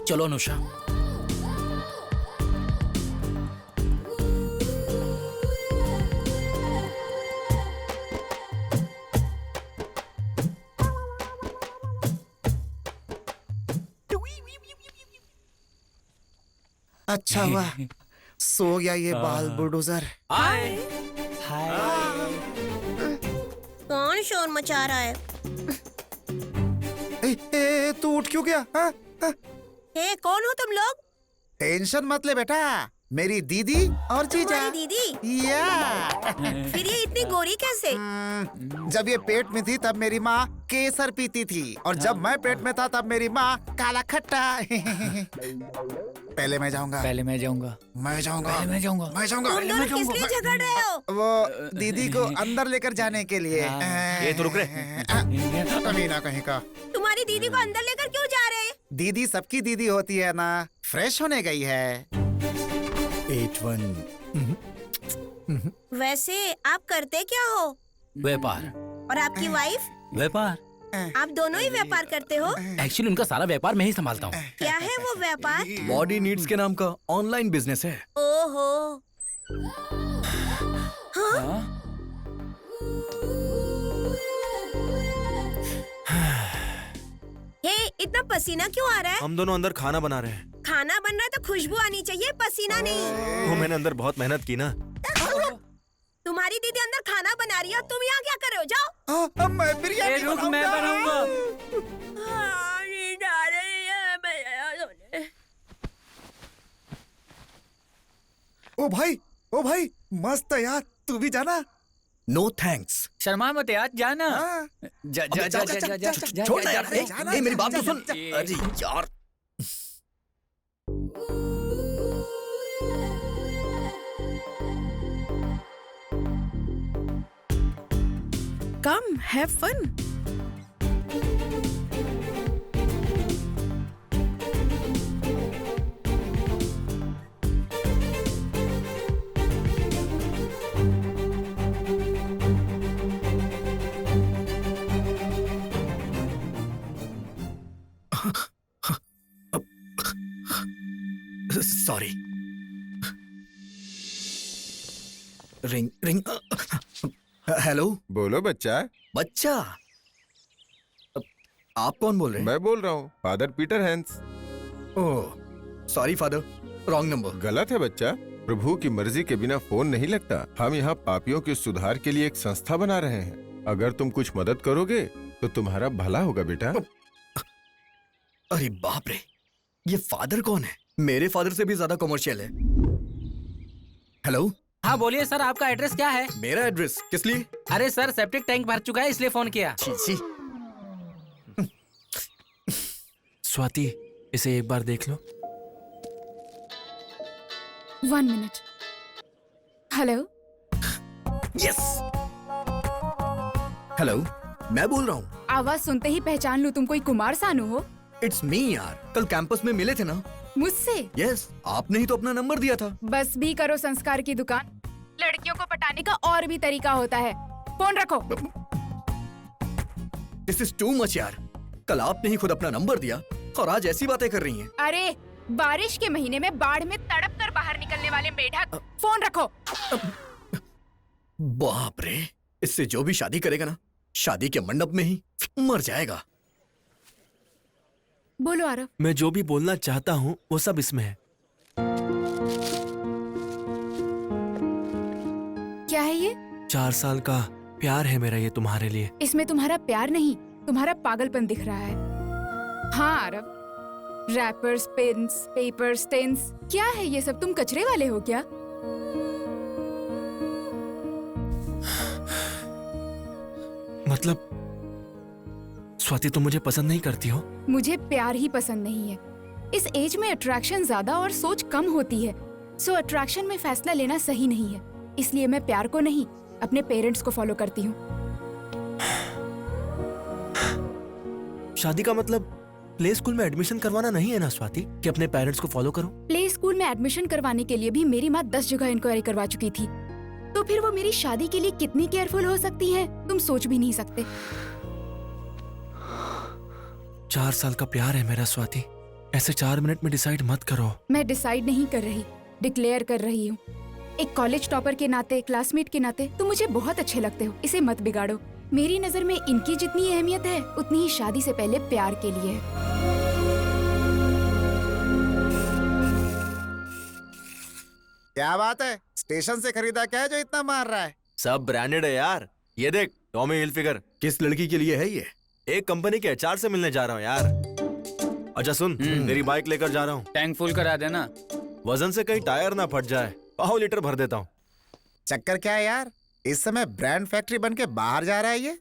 चलो अनुषा। अच्छा हुआ सो गया ये बाल बुलडोजर। हाय कौन शोर मचा रहा है? तू उठ क्यों गया? कौन हो तुम लोग? टेंशन मत ले बेटा, मेरी दीदी और जीजा। तुम्हारी दीदी? या फिर ये इतनी गोरी कैसे? जब ये पेट में थी तब मेरी माँ केसर पीती थी, और जब मैं पेट में था तब मेरी माँ काला खट्टा। पहले मैं जाऊंगा। पहले मैं जाऊंगा। मैं जाऊंगा। पहले मैं जाऊंगा। मैं जाऊंगा। तुम दोनों किस लिए झगड़ रहे हो? वो दीदी को अंदर लेकर जाने के लिए। ये तो रुक रहे। कमीना कहीं का। तुम्हारी दीदी को अंदर लेकर क्यों जा रहे हैं? दीदी सबकी दीदी होती है ना, फ्रेश होने गई है। 81। वैसे आप करते क्या हो? व्यापार। और आपकी वाइफ? व्यापार। आप दोनों ही व्यापार करते हो? एक्चुअली उनका सारा व्यापार मैं ही संभालता हूँ। क्या है वो व्यापार? बॉडी नीड्स के नाम का ऑनलाइन बिजनेस है। ओहो। हे, इतना पसीना क्यों आ रहा है? हम दोनों अंदर खाना बना रहे हैं। खाना बन रहा है तो खुशबू आनी चाहिए, पसीना नहीं। वो मैंने अंदर बहुत मेहनत की ना। तुम्हारी दीदी अंदर खाना बना रही है, तुम यहाँ क्या कर रहे हो? जाओ। मैं बिरयानी रुक, मैं बनाऊंगा। ओ भाई मस्त है यार, तू भी जाना। No thanks. शर्मा मत यार, जाना। जा जा जा जा जा जा जा। छोड़ ना यार, ए, मेरी बात तो सुन। अरे यार। Come, have fun. Sorry. Ring ring. Hello. बोलो बच्चा। बच्चा? आप कौन बोल रहे हैं? मैं बोल रहा हूँ, father Peter Hans. Oh sorry father, wrong number. गलत है बच्चा, प्रभु की मर्जी के बिना फोन नहीं लगता। हम यहाँ पापियों के सुधार के लिए एक संस्था बना रहे हैं। अगर तुम कुछ मदद करोगे तो तुम्हारा भला होगा बेटा। अरे बाप रे, ये फादर कौन है? मेरे फादर से भी ज्यादा कमर्शियल है। हेलो। हाँ बोलिए सर, आपका एड्रेस क्या है? मेरा एड्रेस किस लिए? अरे सर, सेप्टिक टैंक भर चुका है इसलिए फोन किया। स्वाति, इसे एक बार देख लो। 1 मिनट। हेलो। यस। हेलो, मैं बोल रहा हूँ। आवाज सुनते ही पहचान लूं तुम कोई कुमार सानू हो? इट्स मी यार, कल कैंपस में मिले थे ना। मुझसे? यस, आपने ही तो अपना नंबर दिया था। बस भी करो संस्कार की दुकान। लड़कियों को पटाने का और भी तरीका होता है। फोन रखो। दिस इज टू मच यार। कल आपने ही खुद अपना नंबर दिया और आज ऐसी बातें कर रही हैं। अरे बारिश के महीने में बाढ़ में तड़प कर बाहर निकलने वाले मेढक, फोन रखो। बाप रे, इससे जो भी शादी करेगा ना, शादी के मंडप में ही मर जाएगा। बोलो आरव। मैं जो भी बोलना चाहता हूँ वो सब इसमें है। क्या है ये? 4 साल का प्यार है मेरा ये तुम्हारे लिए। इसमें तुम्हारा प्यार नहीं, तुम्हारा पागलपन दिख रहा है। हाँ Aarav, wrappers, pens, paper, stains, क्या है ये सब? तुम कचरे वाले हो क्या? मतलब स्वाति तुम मुझे पसंद नहीं करती हो? मुझे प्यार ही पसंद नहीं है। इस एज में अट्रैक्शन ज्यादा और सोच कम होती है। सो अट्रैक्शन में फैसला लेना सही नहीं है। इसलिए मैं प्यार को नहीं, अपने पेरेंट्स को फॉलो करती हूँ। शादी का मतलब प्ले स्कूल में एडमिशन करवाना नहीं है ना स्वाति, कि अपने पेरेंट्स को फॉलो करो। प्ले स्कूल में एडमिशन करवाने के लिए भी मेरी माँ 10 जगह इंक्वायरी करवा चुकी थी। तो फिर वो मेरी शादी के लिए कितनी केयरफुल हो सकती है, तुम सोच भी नहीं सकते। 4 साल का प्यार है मेरा स्वाति, ऐसे 4 मिनट में डिसाइड मत करो। मैं डिसाइड नहीं कर रही, डिक्लेयर कर रही हूँ। एक कॉलेज टॉपर के नाते, क्लासमेट के नाते तुम मुझे बहुत अच्छे लगते हो। इसे मत बिगाड़ो। मेरी नजर में इनकी जितनी अहमियत है उतनी ही शादी से पहले प्यार के लिए है। क्या बात है, स्टेशन से खरीदा क्या है जो इतना मार रहा है? सब ब्रांडेड है यार। ये देख, टॉमी हिलफिगर। किस लड़की के लिए है ये? एक कंपनी के एचआर से मिलने जा रहा हूँ यार। अच्छा सुन, तेरी बाइक लेकर जा रहा हूँ। टैंक फुल करा देना। वजन से कहीं टायर ना फट जाए। 5 लीटर भर देता हूँ। चक्कर क्या है यार, इस समय ब्रांड फैक्ट्री बन के बाहर जा रहा है ये?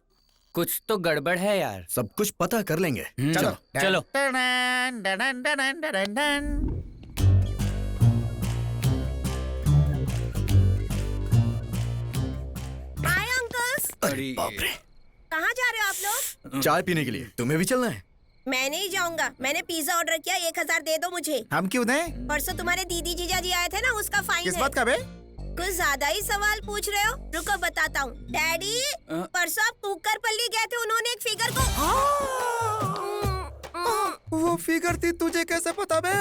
कुछ तो गड़बड़ है यार। सब कुछ पता कर लेंगे। चलो चलो। हाय अंकल्स। अरे बाप रे, कहाँ जा रहे हो आप लोग? चाय पीने के लिए। तुम्हें भी चलना है? मैं नहीं जाऊंगा। मैंने पिज्जा ऑर्डर किया, 1000 दे दो मुझे। हम क्यों दें? परसों तुम्हारे दीदी जीजा जी आए थे ना, उसका फाइन किस है। बात का बे? कुछ ज्यादा ही सवाल पूछ रहे हो। रुको बताता हूँ। डैडी, परसों आप कुकरपल्ली गए थे, उन्होंने एक फिगर को वो फिगर थी, तुझे कैसे पता बे?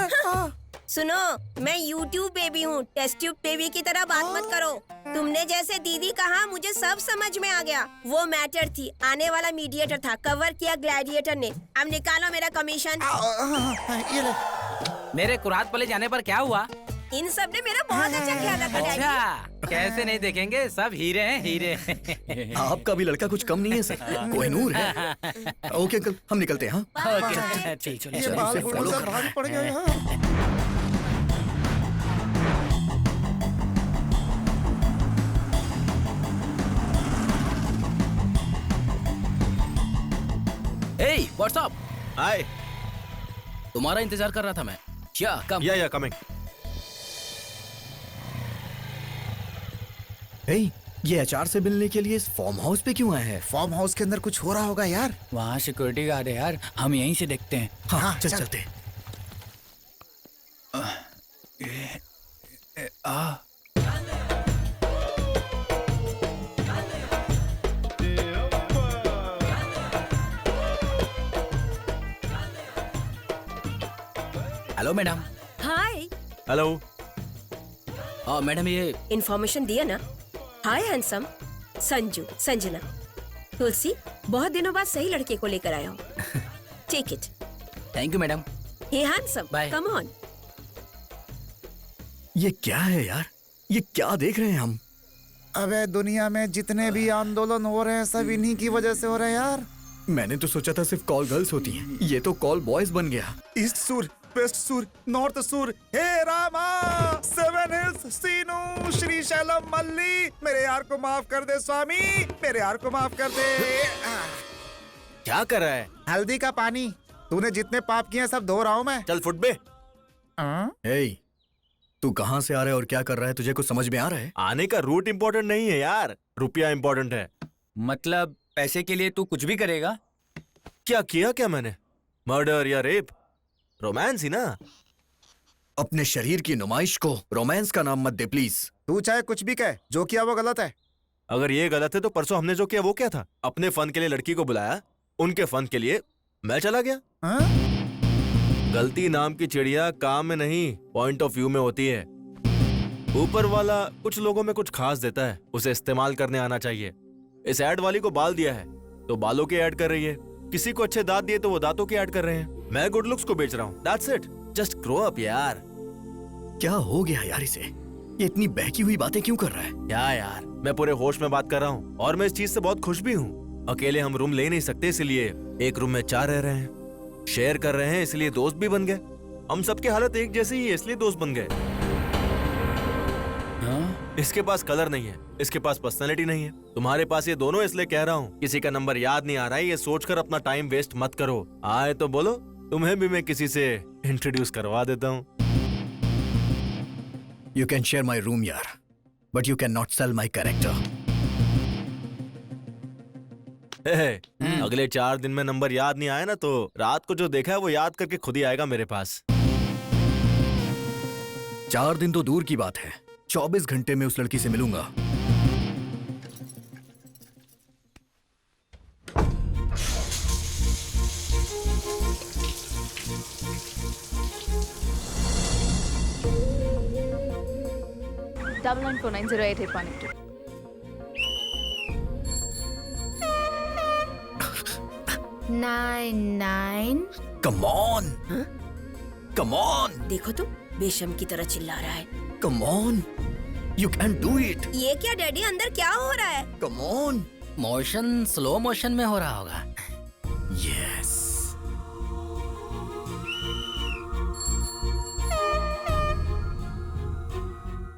सुनो, मैं YouTube बेबी हूँ, टेस्ट ट्यूब बेबी की तरह बात मत करो। तुमने जैसे दीदी कहा, मुझे सब समझ में आ गया। वो मैटर थी, आने वाला मीडिएटर था, कवर किया ग्लैडिएटर ने। अब निकालो मेरा कमीशन। मेरे कुरात पले जाने पर क्या हुआ? इन सब ने मेरा बहुत अच्छा ख्याल रखा डैडी। अच्छा, कैसे नहीं देखेंगे, सब हीरे हैं हीरे। आपका भी लड़का कुछ कम नहीं है सर, कोहिनूर है। ओके अंकल, हम निकलते हैं। हाँ ओके, चलो ये बाल follow से कर भारी पड़ गया यहाँ। Hey, what's up? हाय। तुम्हारा इंतजार कर रहा था मैं। क्या कम? या कमिंग। ये एचआर से मिलने के लिए इस फार्म हाउस पे क्यों आए हैं? फार्म हाउस के अंदर कुछ हो रहा होगा यार। वहाँ सिक्योरिटी गार्ड है यार, हम यहीं से देखते हैं। हाँ, चलते। Hello madam. हाय। हेलो। हाँ मैडम, ये इन्फॉर्मेशन दिया ना। Hi handsome, Sanju, Sanjana, Tulsi. बहुत दिनों बाद सही लड़के को लेकर आया हूँ। Take it. Thank you madam. Hey handsome, Bye. Come on. ये क्या है यार? ये क्या देख रहे हैं हम? अबे दुनिया में जितने भी आंदोलन हो रहे हैं सब इन्हीं की वजह से हो रहे हैं यार। मैंने तो सोचा था सिर्फ कॉल गर्ल्स होती हैं, ये तो कॉल बॉयज बन गया। ईस्ट सुर, वेस्ट सुर, नॉर्थ सुर, हे रामा, 7 हिल्स, सीनू, श्रीशैलम, मल्ली। मेरे यार को माफ कर दे स्वामी, मेरे यार को माफ कर दे। क्या कर रहा है? हल्दी का पानी। तूने जितने पाप किए हैं सब धो रहा हूँ मैं। चल फुट बे। हे, तू कहाँ से आ रहा है और क्या कर रहा है, तुझे कुछ समझ में आ रहा है? आने का रूट इंपॉर्टेंट नहीं है यार, रुपया इंपॉर्टेंट है। मतलब पैसे के लिए तू कुछ भी करेगा? क्या किया क्या मैंने? मर्डर या रेप? रोमांस ही ना। अपने शरीर की नुमाइश को रोमांस का नाम मत दे प्लीज। तू चाहे कुछ भी कह, जो किया वो गलत है। अगर ये गलत है तो परसों हमने जो किया वो क्या था? अपने फन के लिए लड़की को बुलाया, उनके फन के लिए मैं चला गया। गलती नाम की चिड़िया काम में नहीं, पॉइंट ऑफ व्यू में होती है। ऊपर वाला कुछ लोगों में कुछ खास देता है, उसे इस्तेमाल करने आना चाहिए। इस ऐड वाली को बाल दिया है तो बालों के ऐड कर रही है, किसी को अच्छे दांत दिए तो वो दांतों के ऐड कर रहे हैं। मैं गुड लुक्स को बेच रहा हूँ। That's it, just grow up यार। क्या हो गया यार इसे? ये इतनी बहकी हुई बातें क्यों कर रहा है? क्या यार, मैं पूरे होश में बात कर रहा हूँ और मैं इस चीज से बहुत खुश भी हूँ। अकेले हम रूम ले नहीं सकते, इसलिए एक रूम में 4 रह रहे हैं। शेयर कर रहे हैं इसलिए दोस्त भी बन गए। हम सबकी हालत एक जैसी ही है इसलिए दोस्त बन गए। इसके पास कलर नहीं है, इसके पास पर्सनालिटी नहीं है, तुम्हारे पास ये दोनों, इसलिए कह रहा हूँ किसी का नंबर याद नहीं आ रहा है ये सोचकर अपना टाइम वेस्ट मत करो। आए तो बोलो, तुम्हें भी मैं किसी से इंट्रोड्यूस करवा देता हूँ। You can share my room यार, but you cannot sell my character. अगले 4 दिन में नंबर याद नहीं आया ना तो रात को जो देखा है वो याद करके खुद ही आएगा मेरे पास। 4 दिन तो दूर की बात है, 24 घंटे में उस लड़की से मिलूंगा। Double 94908812. Come on, come on, देखो तो बेशम की तरह चिल्ला रहा है। come on, you can do it. ये क्या डैडी, अंदर क्या हो रहा है? Come on. Motion slow motion में हो रहा होगा। Yes.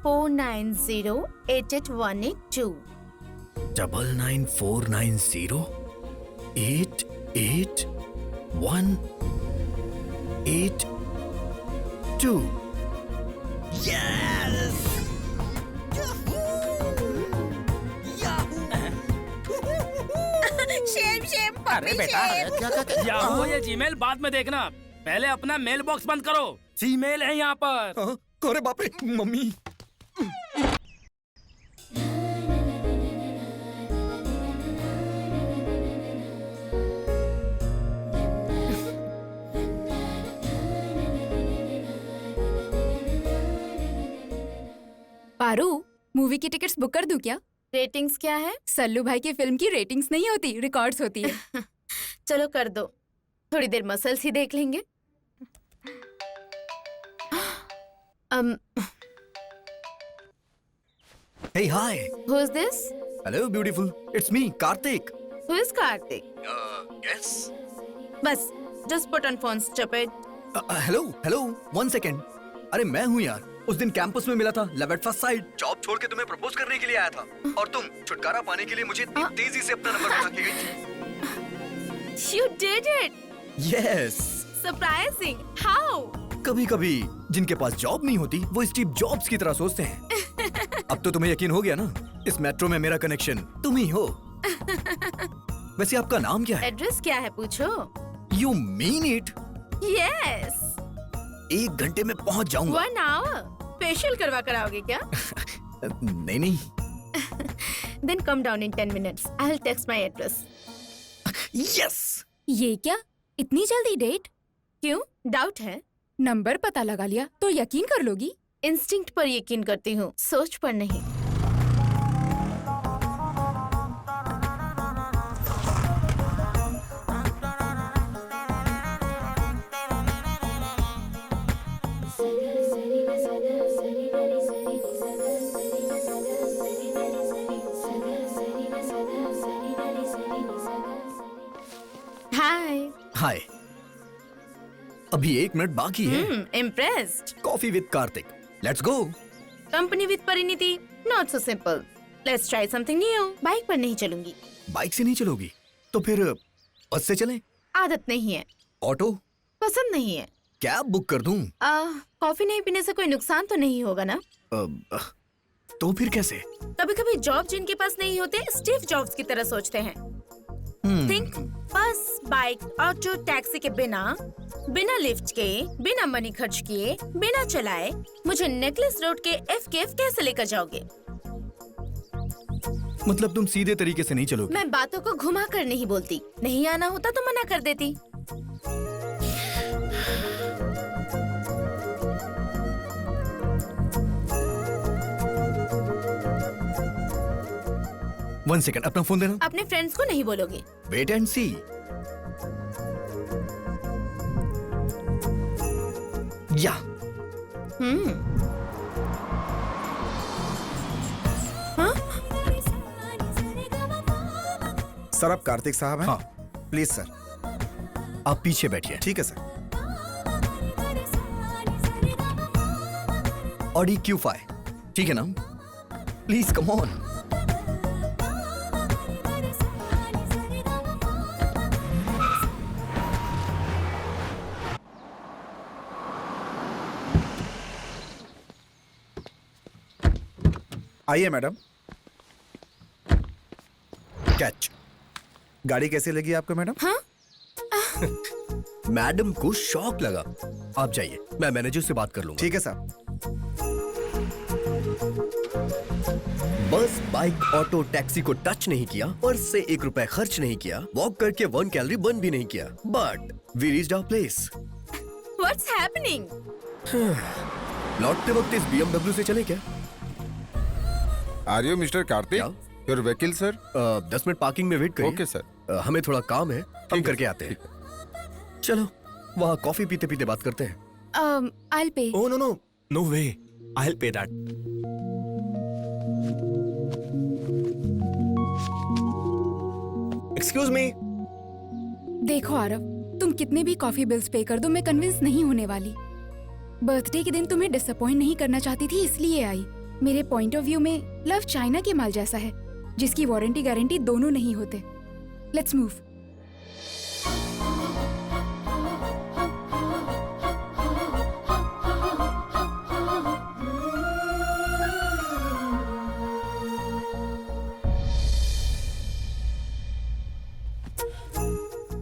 Four 9908812. 99490881882. Yes. Shem Shem अरे बेटा, याहू ये जीमेल बाद में देखना, पहले अपना मेल बॉक्स बंद करो। जीमेल है यहाँ पर। अरे बाप रे, मम्मी। पारू, मूवी की टिकट्स बुक कर दूं क्या? रेटिंग्स क्या है? सल्लू भाई की फिल्म की रेटिंग्स नहीं होती, रिकॉर्ड्स होती है। चलो कर दो, थोड़ी देर मसल्स ही देख लेंगे। Hey, hi. Who is this? Hello, beautiful. It's me, Karthik. Who is Karthik? Yes. बस, just put on phone, stupid. Hello. 1 second. अरे मैं हूँ यार, उस दिन कैंपस में मिला था, love at first sight. Job छोड़ के तुम्हें प्रपोज करने के लिए आया था और तुम छुटकारा पाने के लिए मुझे इतनी तेजी से अपना नंबर बता के गई थी। You did it. Yes. Surprising. How? कभी-कभी जिनके पास जॉब नहीं होती वो स्टीव जॉब्स की तरह सोचते हैं। अब तो तुम्हें यकीन हो गया ना, इस मेट्रो में मेरा कनेक्शन तुम ही हो। वैसे आपका नाम क्या है? एड्रेस क्या है पूछो? You mean it? Yes. 1 घंटे में पहुंच जाऊंगा। 1 hour. फेशियल करवा कर आओगे क्या? नहीं। Then come down in 10 minutes. I'll text my address. Yes. ये क्या, इतनी जल्दी डेट? क्यों? डाउट है? नंबर पता लगा लिया तो यकीन कर लोगी? इंस्टिंक्ट पर यकीन करती हूँ, सोच पर नहीं। हाय। अभी 1 मिनट बाकी है। Impressed. Coffee with Kartik, let's go. Company with Parineeti, not so simple. Let's try something new. Bike पर नहीं चलूंगी। बाइक से नहीं चलोगी तो फिर बस से चलें? आदत नहीं है। ऑटो? पसंद नहीं है। कैब बुक कर दूं? कॉफी नहीं पीने से कोई नुकसान तो नहीं होगा ना? तो फिर कैसे? कभी कभी जॉब जिनके पास नहीं होते स्टीव जॉब्स की तरह सोचते हैं। थिंक बस, बाइक, ऑटो, टैक्सी के बिना लिफ्ट के, बिना मनी खर्च किए, बिना चलाए मुझे नेकलेस रोड के FKF कैसे लेकर जाओगे? मतलब तुम सीधे तरीके से नहीं चलोगे? मैं बातों को घुमा कर नहीं बोलती। नहीं आना होता तो मना कर देती। वन सेकंड, अपना फोन देना। अपने फ्रेंड्स को नहीं बोलोगे? वेट एंड सी। या सर आप कार्तिक साहब हैं? हाँ। Please sir. आप पीछे बैठिए। ठीक है सर। ऑडी Q5, ठीक है ना? Please come on. आइए मैडम। कैच। गाड़ी कैसी लगी आपको मैडम? हाँ? मैडम को शॉक लगा। आप जाइए, मैं मैनेजर से बात कर लूंगा। ठीक है साहब। बस, बाइक, ऑटो, टैक्सी को टच नहीं किया, पर्स से 1 रुपए खर्च नहीं किया, वॉक करके 1 कैलोरी बर्न भी नहीं किया, but we reached our place. What's happening? लौटते वक्त इस BMW से चले क्या? Are you Mr Kartik? Your वकील सर? 10 मिनट पार्किंग में वेट करिए। Okay sir. हमें थोड़ा काम है, हम करके आते हैं। चलो, वहाँ कॉफी पीते पीते बात करते हैं। I'll pay. Oh no way. I'll pay that. Excuse me. देखो आरव, तुम कितने भी कॉफी बिल्स पे कर दो, मैं कन्विंस नहीं होने वाली। बर्थडे के दिन तुम्हें डिसअपॉइंट नहीं करना चाहती थी, इसलिए आई। मेरे पॉइंट ऑफ व्यू में लव चाइना के माल जैसा है, जिसकी वारंटी गारंटी दोनों नहीं होते। Let's move.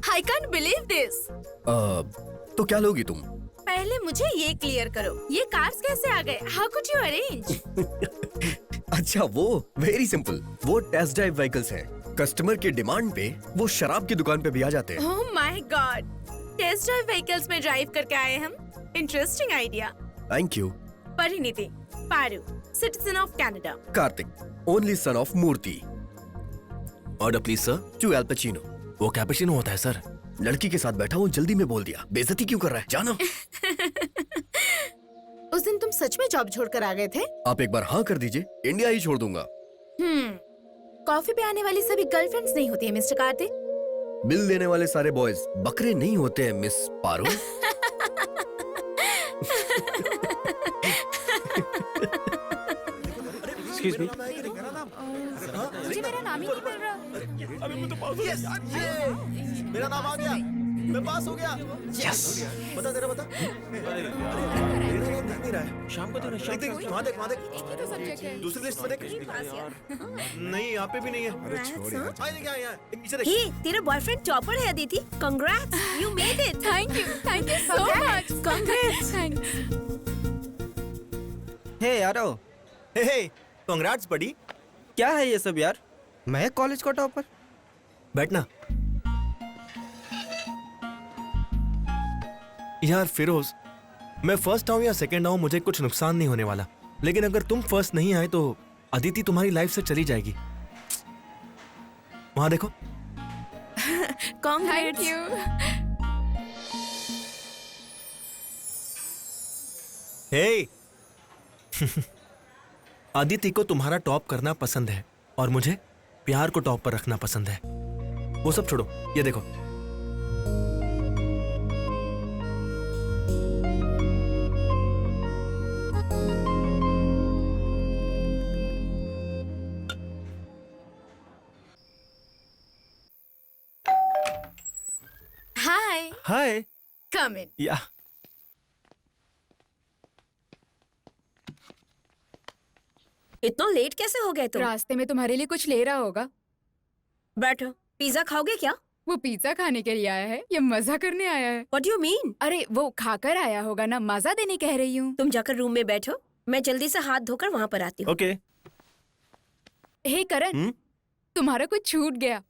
I can't believe this. तो क्या लोगी तुम? पहले मुझे ये क्लियर करो, ये कार्स कैसे आ गए? How could you arrange? अच्छा, वो वेरी सिंपल। वो टेस्ट ड्राइव व्हीकल्स हैं। कस्टमर के डिमांड पे वो शराब की दुकान पे भी आ जाते हैं। Oh my God! Test drive vehicles में ड्राइव करके आए हम। Interesting idea. Thank you. Parineeti, Paru, citizen of Canada. Kartik, only son of Murthy. Order please sir. 2 Al Pacino. वो कैपेचिनो होता है सर। लड़की के साथ बैठा हूँ, जल्दी में बोल दिया। बेइज्जती क्यों कर रहा है? जाना। उस दिन तुम सच में जॉब छोड़कर आ गए थे? आप एक बार हाँ कर दीजिए, इंडिया ही छोड़ दूंगा। कॉफी पे आने वाली सभी गर्लफ्रेंड्स नहीं होती है मिस्टर कार्तिक। बिल देने वाले सारे बॉयज बकरे नहीं होते हैं मिस पारो। Excuse me. मुझे मेरा नाम ही नहीं मिल रहा। अभी मैं तो पास हो गया। मेरा नाम आ गया। मैं पास हो गया। यस। बता तेरा बता। नहीं रहा है। शाम को तो देख वहाँ देख एक ही तो सब्जेक्ट है। दूसरी लिस्ट में देख। नहीं यहाँ पे भी नहीं है। अरे छोड़ यार। यहाँ नीचे देख। हे, तेरा बॉयफ्रेंड टॉपर है Aditi. Congrats, you made it. Thank you so much. Congrats. Thanks. हे यारो, हे कांग्रेट्स बड़ी। क्या है ये सब यार? मैं कॉलेज का टॉपर। बैठना। यार फिरोज, मैं फर्स्ट आऊं या सेकंड आऊं मुझे कुछ नुकसान नहीं होने वाला, लेकिन अगर तुम फर्स्ट नहीं आए तो अदिति तुम्हारी लाइफ से चली जाएगी। वहां देखो। Thank you. हे अदिति को तुम्हारा टॉप करना पसंद है और मुझे प्यार को टॉप पर रखना पसंद है। वो सब छोड़ो, ये देखो। हाय, हाय। कम इन। या इतना लेट कैसे हो गए तुम? रास्ते में तुम्हारे लिए कुछ ले रहा होगा। बैठो, पिज्जा खाओगे क्या? वो पिज्जा खाने के लिए आया है या मजा करने आया है? What do you mean? अरे वो खाकर आया होगा ना, मजा देने कह रही हूँ। तुम जाकर रूम में बैठो, मैं जल्दी से हाथ धोकर वहाँ पर आती हूँ। ओके। हे करण, तुम्हारा कुछ छूट गया।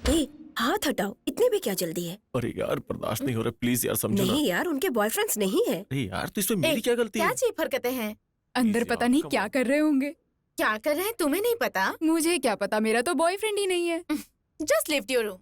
ए, हाथ हटाओ, इतनी भी क्या जल्दी है? अरे यार बर्दाश्त नहीं हो रहा, प्लीज यार समझो ना। नहीं यार, उनके बॉयफ्रेंड्स नहीं है। अरे यार तो इसमें मेरी क्या गलती है? क्या चीप हरकतें हैं? अंदर पता नहीं क्या कर रहे होंगे। क्या कर रहे हैं तुम्हें नहीं पता? मुझे क्या पता, मेरा तो बॉयफ्रेंड ही नहीं है। Just lift your room.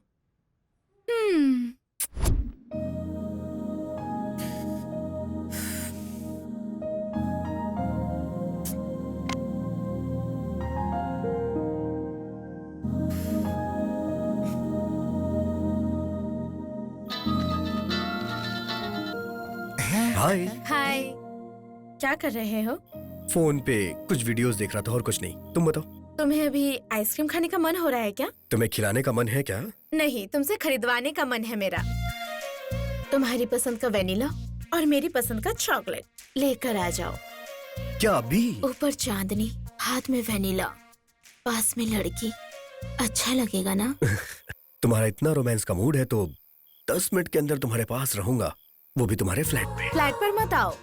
Hi. Hi, क्या कर रहे हो? फोन पे कुछ वीडियोस देख रहा था और कुछ नहीं। तुम बताओ। तुम्हें अभी आइसक्रीम खाने का मन हो रहा है क्या? तुम्हें खिलाने का मन है क्या? नहीं, तुमसे खरीदवाने का मन है मेरा। तुम्हारी पसंद का वेनिला और मेरी पसंद का चॉकलेट लेकर आ जाओ। क्या अभी? ऊपर चांदनी, हाथ में वेनिला, पास में लड़की। अच्छा लगेगा ना? तुम्हारा इतना रोमांस का मूड है तो 10 मिनट के अंदर तुम्हारे पास रहूंगा, वो भी तुम्हारे फ्लैट पे। फ्लैट पर मत आओ,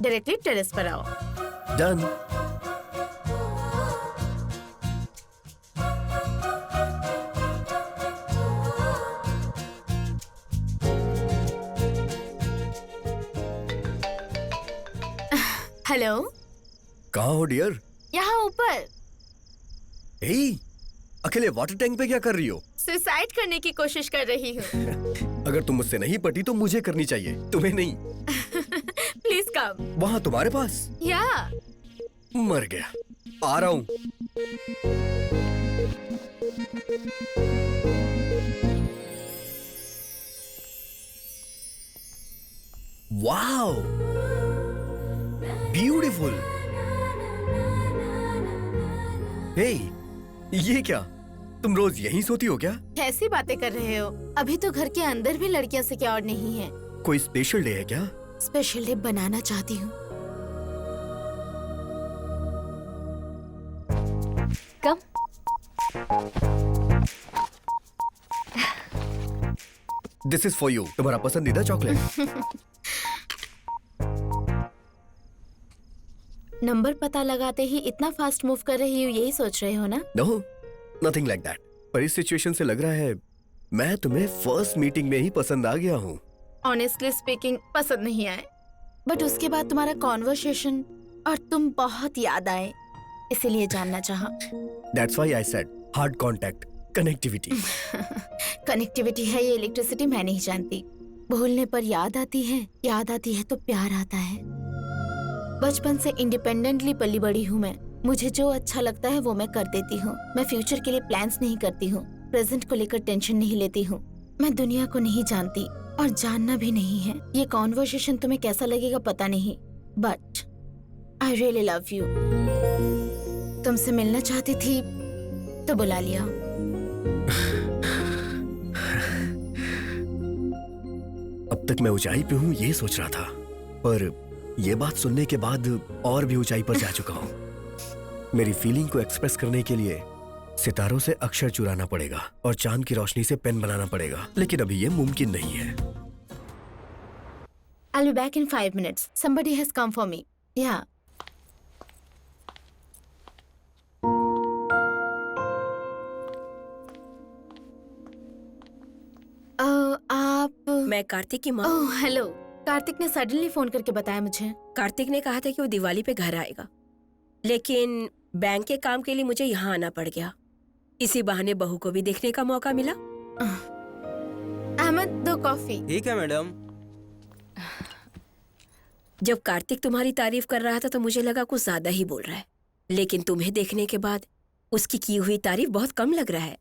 डायरेक्टली टेरेस पर आओ। डन। हेलो, कहाँ हो डियर? यहाँ ऊपर। हे, अकेले वाटर टैंक पे क्या कर रही हो? सुसाइड करने की कोशिश कर रही हूँ। अगर तुम मुझसे नहीं पटी तो मुझे करनी चाहिए, तुम्हें नहीं। Please come. वहाँ तुम्हारे पास? या। मर गया, आ रहा हूँ। Wow, beautiful. हे, ये क्या? तुम रोज यहीं सोती हो क्या? कैसी बातें कर रहे हो? अभी तो घर के अंदर भी लड़कियां सिक्योर नहीं है। कोई स्पेशल डे है क्या? स्पेशल डे बनाना चाहती हूँ। कम। दिस इज फॉर यू, तुम्हारा पसंदीदा चॉकलेट। नंबर पता लगाते ही इतना फास्ट मूव कर रही हूँ, यही सोच रहे हो ना? No, nothing like that. पर इस सिचुएशन से लग रहा है मैं तुम्हें फर्स्ट मीटिंग में ही पसंद आ गया हूँ। ऑनेस्टली स्पीकिंग पसंद नहीं आए, बट उसके बाद तुम्हारा कॉन्वर्सेशन और तुम बहुत याद आए, इसीलिए जानना चाहा। That's why I said hard contact, connectivity. Connectivity है ये इलेक्ट्रिसिटी मैं नहीं जानती। भूलने पर याद आती है तो प्यार आता है। बचपन से इंडिपेंडेंटली पली बड़ी हूँ मैं। मुझे जो अच्छा लगता है वो मैं कर देती हूँ। मैं फ्यूचर के लिए प्लान्स नहीं करती हूँ, प्रेजेंट को लेकर टेंशन नहीं लेती हूँ। मैं दुनिया को नहीं जानती और जानना भी नहीं है। ये कॉन्वर्सेशन तुम्हें कैसा लगेगा पता नहीं, but I really love you. तुमसे मिलना चाहती थी तो बुला लिया। अब तक मैं ऊंचाई पे हूँ ये सोच रहा था, पर ये बात सुनने के बाद और भी ऊंचाई पर जा चुका हूँ। मेरी फीलिंग को एक्सप्रेस करने के लिए सितारों से अक्षर चुराना पड़ेगा और चांद की रोशनी से पेन बनाना पड़ेगा, लेकिन अभी ये मुमकिन नहीं है। I'll be back in 5 minutes. Somebody has come for me. Yeah. आप? मैं कार्तिक की माँ। Oh hello. कार्तिक ने सडनली फोन करके बताया मुझे। कार्तिक ने कहा था कि वो दिवाली पे घर आएगा, लेकिन बैंक के काम के लिए मुझे यहाँ आना पड़ गया। इसी बहाने बहू को भी देखने का मौका मिला। अहमद, 2 कॉफी। ठीक है मैडम। जब कार्तिक तुम्हारी तारीफ कर रहा था तो मुझे लगा कुछ ज्यादा ही बोल रहा है, लेकिन तुम्हें देखने के बाद उसकी की हुई तारीफ बहुत कम लग रहा है।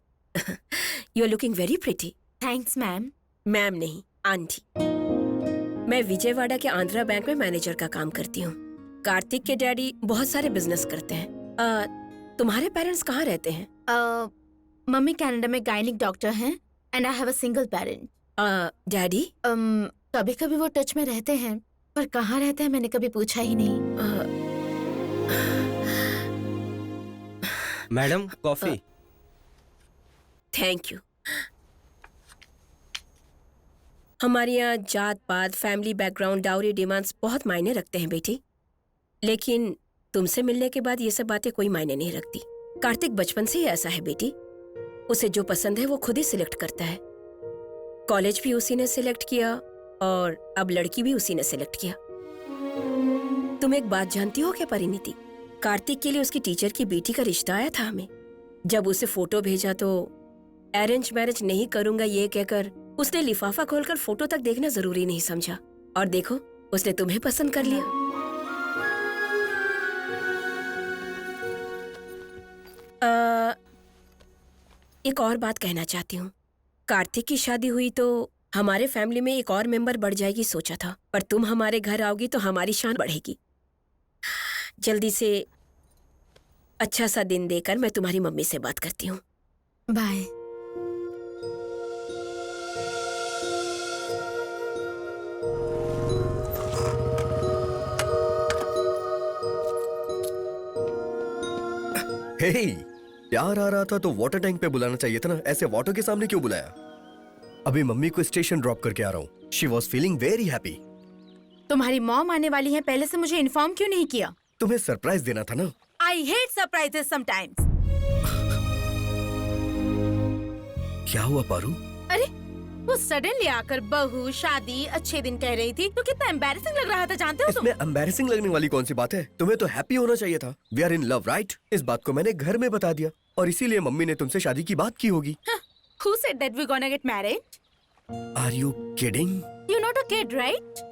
You are looking very pretty. Thanks ma'am. Ma'am नहीं, आंटी। मैं विजयवाड़ा के आंध्रा बैंक में मैनेजर का काम करती हूँ। कार्तिक के डैडी बहुत सारे बिजनेस करते हैं। तुम्हारे पेरेंट्स कहाँ रहते हैं? मम्मी कनाडा में गायनिक डॉक्टर हैं and I have a single parent. Daddy? कभी कभी वो टच में रहते हैं, पर कहाँ रहता है मैंने कभी पूछा ही नहीं। Madam coffee. Thank you. हमारे यहाँ जात पात, फैमिली बैकग्राउंड, डाउरी डिमांड्स बहुत मायने रखते हैं बेटी, लेकिन तुमसे मिलने के बाद ये सब बातें कोई मायने नहीं रखती। कार्तिक बचपन से ही ऐसा है बेटी, उसे जो पसंद है वो खुद ही सिलेक्ट करता है। कॉलेज भी उसी ने सिलेक्ट किया और अब लड़की भी उसी ने सिलेक्ट किया। तुम एक बात जानती हो क्या परिणीति? कार्तिक के लिए उसकी टीचर की बेटी का रिश्ता आया था हमें। जब उसे फोटो भेजा तो अरेंज मैरिज नहीं करूंगा ये कहकर उसने लिफाफा खोलकर फोटो तक देखना जरूरी नहीं समझा, और देखो उसने तुम्हें पसंद कर लिया। एक और बात कहना चाहती हूँ। कार्तिक की शादी हुई तो हमारे फैमिली में एक और मेंबर बढ़ जाएगी सोचा था, पर तुम हमारे घर आओगी तो हमारी शान बढ़ेगी। जल्दी से अच्छा सा दिन देकर मैं तुम्हारी मम्मी से बात करती हूँ। बाय। हे, प्यार आ रहा था तो वाटर टैंक पे बुलाना चाहिए था ना, ऐसे वाटर के सामने क्यों बुलाया? अभी मम्मी को स्टेशन ड्रॉप करके आ रहा हूँ। She was feeling very happy. तुम्हारी मॉम आने वाली है, पहले से मुझे इन्फॉर्म क्यों नहीं किया? तुम्हें सरप्राइज देना था ना। I hate surprises sometimes. क्या हुआ पारू? अरे वो सडनली आकर बहू, शादी, अच्छे दिन कह रही थी तो कितना एम्बैरेसिंग लग रहा था, जानते हो तुम? इसमें एम्बैरेसिंग लगने वाली कौन सी बात है? तुम्हें तो हैप्पी होना चाहिए था। We are in love, right? इस बात को मैंने घर में बता दिया और इसीलिए मम्मी ने तुमसे शादी की बात की होगी। Who said that we're gonna get married? Are you kidding? You're not a kid, right?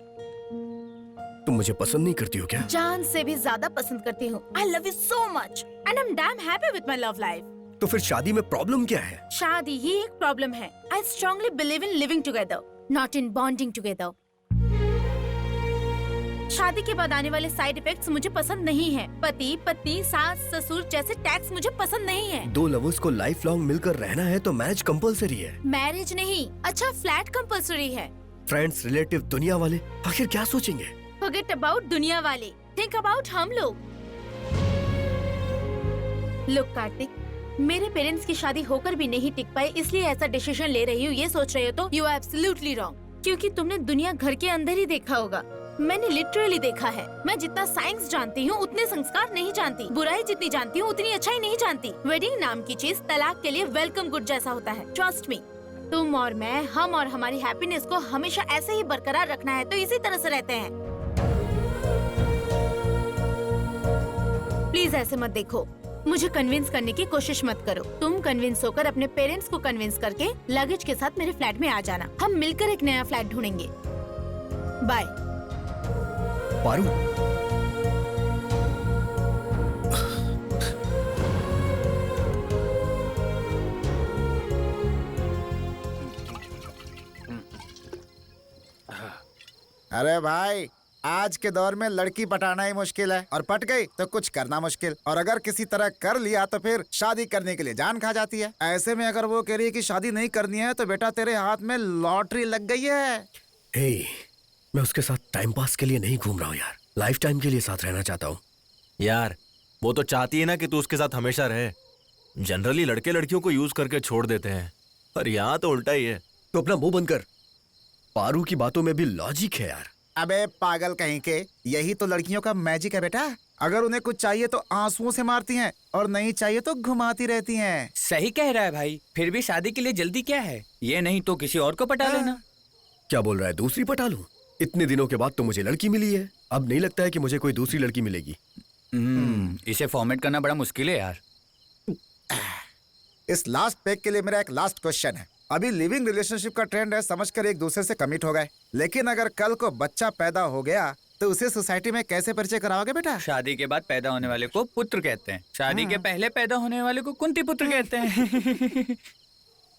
तुम मुझे पसंद नहीं करती हो क्या? जान से भी ज्यादा पसंद करती हूँ। I love you so much and I'm damn happy with my love life. तो फिर शादी में प्रॉब्लम क्या है? शादी ही एक प्रॉब्लम है। I strongly believe in living together, not in bonding together. शादी के बाद आने वाले साइड इफेक्ट्स मुझे पसंद नहीं है। पति, पत्नी, सास, ससुर जैसे टैक्स मुझे पसंद नहीं है। दो लवर्स को लाइफ लॉन्ग मिलकर रहना है तो मैरिज कंपलसरी है। मैरिज नहीं, अच्छा फ्लैट कंपलसरी है। फ्रेंड्स, रिलेटिव, दुनिया वाले आखिर क्या सोचेंगे? Forget about दुनिया वाले, think about हम लोग। Look कार्तिक, मेरे पेरेंट्स की शादी होकर भी नहीं टिक पाए, इसलिए ऐसा डिसीजन ले रही हूँ। ये सोच रहे हो तो you are absolutely wrong, क्योंकि तुमने दुनिया घर के अंदर ही देखा होगा। मैंने लिटरली देखा है। मैं जितना साइंस जानती हूँ उतने संस्कार नहीं जानती, बुराई जितनी जानती हूँ उतनी अच्छाई नहीं जानती। वेडिंग नाम की चीज तलाक के लिए वेलकम गुड जैसा होता है। ट्रस्ट मी, तुम और मैं, हम और हमारी हैप्पीनेस को हमेशा ऐसे ही बरकरार रखना है तो इसी तरह से रहते हैं। प्लीज ऐसे मत देखो, मुझे कन्विंस करने की कोशिश मत करो। तुम कन्विंस होकर अपने पेरेंट्स को कन्विंस करके लगेज के साथ मेरे फ्लैट में आ जाना। हम मिलकर एक नया फ्लैट ढूंढेंगे। बाय। पारू, अरे भाई, आज के दौर में लड़की पटाना ही मुश्किल है, और पट गई तो कुछ करना मुश्किल, और अगर किसी तरह कर लिया तो फिर शादी करने के लिए जान खा जाती है। ऐसे में अगर वो कह रही है कि शादी नहीं करनी है तो बेटा तेरे हाथ में लॉटरी लग गई है। हे, मैं उसके साथ टाइम पास के लिए नहीं घूम रहा हूँ यार, लाइफ टाइम के लिए साथ रहना चाहता हूँ। यार वो तो चाहती है ना कि तू उसके साथ हमेशा रहे। जनरली लड़के लड़कियों को यूज करके छोड़ देते हैं, पर यहाँ तो उल्टा ही है। तो अपना मुंह बंद कर। पारू की बातों में भी लॉजिक है यार। अबे पागल कहीं के, यही तो लड़कियों का मैजिक है बेटा। अगर उन्हें कुछ चाहिए तो आंसुओं से मारती हैं, और नहीं चाहिए तो घुमाती रहती हैं। सही कह रहा है भाई, फिर भी शादी के लिए जल्दी क्या है? ये नहीं तो किसी और को पटा लेना। क्या बोल रहा है, दूसरी पटा लूं? इतने दिनों के बाद तो मुझे लड़की मिली है, अब नहीं लगता है कि मुझे कोई दूसरी लड़की मिलेगी। इसे फॉर्मेट करना बड़ा मुश्किल है यार। इस लास्ट पेग के लिए मेरा एक लास्ट क्वेश्चन है। अभी लिविंग रिलेशनशिप का ट्रेंड है, समझकर एक दूसरे से कमिट हो गए, लेकिन अगर कल को बच्चा पैदा हो गया तो उसे सोसाइटी में कैसे परिचय कराओगे बेटा? शादी के बाद पैदा होने वाले को पुत्र कहते हैं, शादी के पहले पैदा होने वाले को कुंती पुत्र कहते हैं।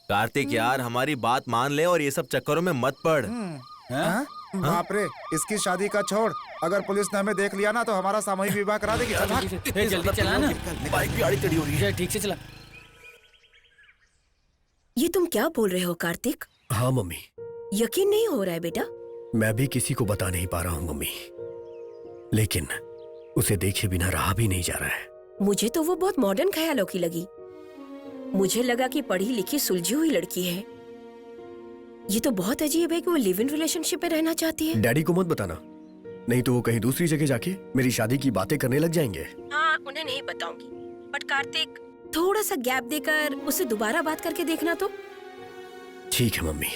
कार्तिक यार, हमारी बात मान ले और ये सब चक्करों में मत पड़। बाप रे, इसकी शादी का छोड़, अगर पुलिस ने हमें देख लिया ना तो हमारा सामूहिक विवाह करा देगी। चल भाग। जल्दी चला ना, बाइक भी आड़ी टेढ़ी हो रही है। ठीक से चला। ये तुम क्या बोल रहे हो कार्तिक? हाँ मम्मी। यकीन नहीं हो रहा है बेटा। मैं भी किसी को बता नहीं पा रहा हूँ मम्मी, लेकिन उसे देखे बिना रहा भी नहीं जा रहा है। मुझे तो वो बहुत मॉडर्न ख्यालों की लगी। मुझे लगा कि पढ़ी लिखी सुलझी हुई लड़की है। ये तो बहुत अजीब है कि वो लिव इन रिलेशनशिप में रहना चाहती है। डैडी को मत बताना, नहीं तो वो कहीं दूसरी जगह जाके मेरी शादी की बातें करने लग जाएंगे। हाँ, उन्हें नहीं बताऊंगी, बट कार्तिक थोड़ा सा गैप देकर उससे दोबारा बात करके देखना तो। ठीक है मम्मी।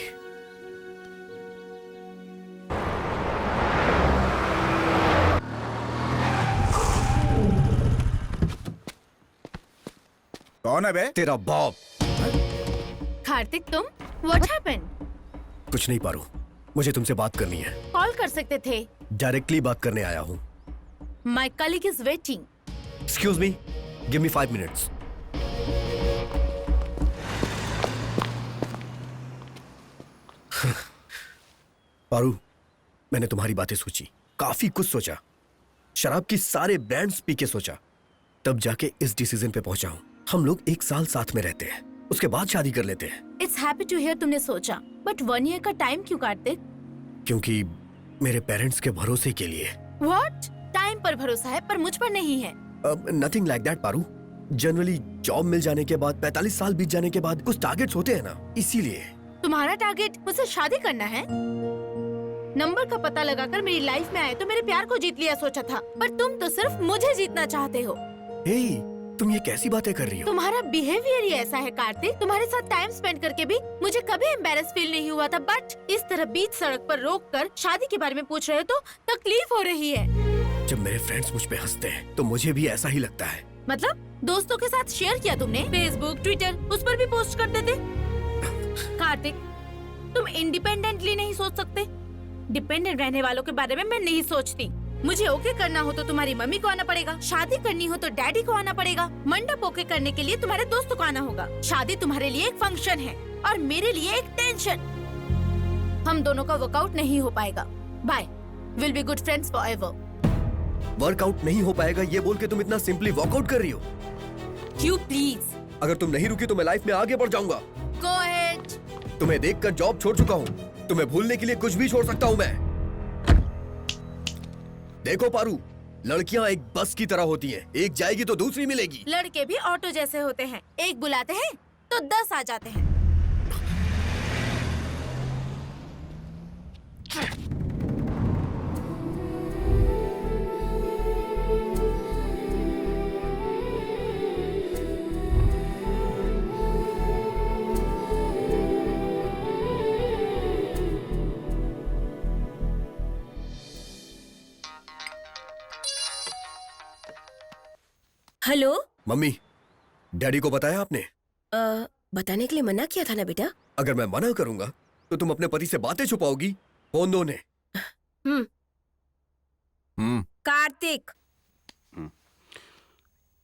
कौन है बे? तेरा बाप। कार्तिक तुम? What happened? कुछ नहीं पारू, मुझे तुमसे बात करनी है। कॉल कर सकते थे। डायरेक्टली बात करने आया हूँ। My colleague is waiting. Excuse me, give me 5 minutes. Paru, मैंने तुम्हारी बातें सोची, काफी कुछ सोचा, शराब की सारे ब्रांड्स पी के सोचा, तब जाके इस डिसीजन पे पहुंचा हूं। हम लोग 1 साल साथ में रहते हैं, उसके बाद शादी कर लेते हैं। It's happy to hear तुमने सोचा, but 1 year का टाइम क्यों कार्तिक? क्योंकि मेरे पेरेंट्स के भरोसे के लिए। What? टाइम पर भरोसा है पर मुझ पर नहीं है। Nothing like that Paru. Generally job मिल जाने के बाद 45 साल बीत जाने के बाद कुछ टारगेट्स होते हैं ना, इसीलिए। तुम्हारा टारगेट मुझसे शादी करना है? नंबर का पता लगाकर मेरी लाइफ में आए तो मेरे प्यार को जीत लिया सोचा था, पर तुम तो सिर्फ मुझे जीतना चाहते हो। तुम ये कैसी बातें कर रही हो? तुम्हारा बिहेवियर ही ऐसा है कार्तिक। तुम्हारे साथ टाइम स्पेंड करके भी मुझे कभी एम्बैरेस फील नहीं हुआ था, बट इस तरह बीच सड़क पर रोककर शादी के बारे में पूछ रहे हो तो तकलीफ हो रही है। जब मेरे फ्रेंड्स मुझ पे हंसते हैं तो मुझे भी ऐसा ही लगता है। मतलब दोस्तों के साथ शेयर किया तुमने, फेसबुक, ट्विटर, उस पर भी पोस्ट कर देते। कार्तिक, तुम इंडिपेंडेंटली नहीं सोच सकते? डिपेंडेंट रहने वालों के बारे में मैं नहीं सोचती। मुझे ओके करना हो तो तुम्हारी मम्मी को आना पड़ेगा, शादी करनी हो तो डैडी को आना पड़ेगा, मंडप ओके करने के लिए तुम्हारे दोस्तों को आना होगा। शादी तुम्हारे लिए एक फंक्शन है और मेरे लिए एक टेंशन। हम दोनों का वर्कआउट नहीं हो पाएगा। Bye, will be good friends forever. Workout नहीं हो पाएगा ये बोल के तुम इतना सिंपली वॉकआउट कर रही हो? क्यों प्लीज? अगर तुम नहीं रुकी तो मैं लाइफ में आगे बढ़ जाऊंगा। Go ahead. तुम्हें देखकर जॉब छोड़ चुका हूँ, तुम्हें भूलने के लिए कुछ भी छोड़ सकता हूँ मैं। देखो पारू, लड़कियाँ एक बस की तरह होती हैं, एक जाएगी तो दूसरी मिलेगी। लड़के भी ऑटो जैसे होते हैं, एक बुलाते हैं तो 10 आ जाते हैं। हेलो मम्मी, डैडी को बताया आपने? बताने के लिए मना किया था ना बेटा। अगर मैं मना करूंगा तो तुम अपने पति से बातें छुपाओगी। फोन दो ने। कार्तिक।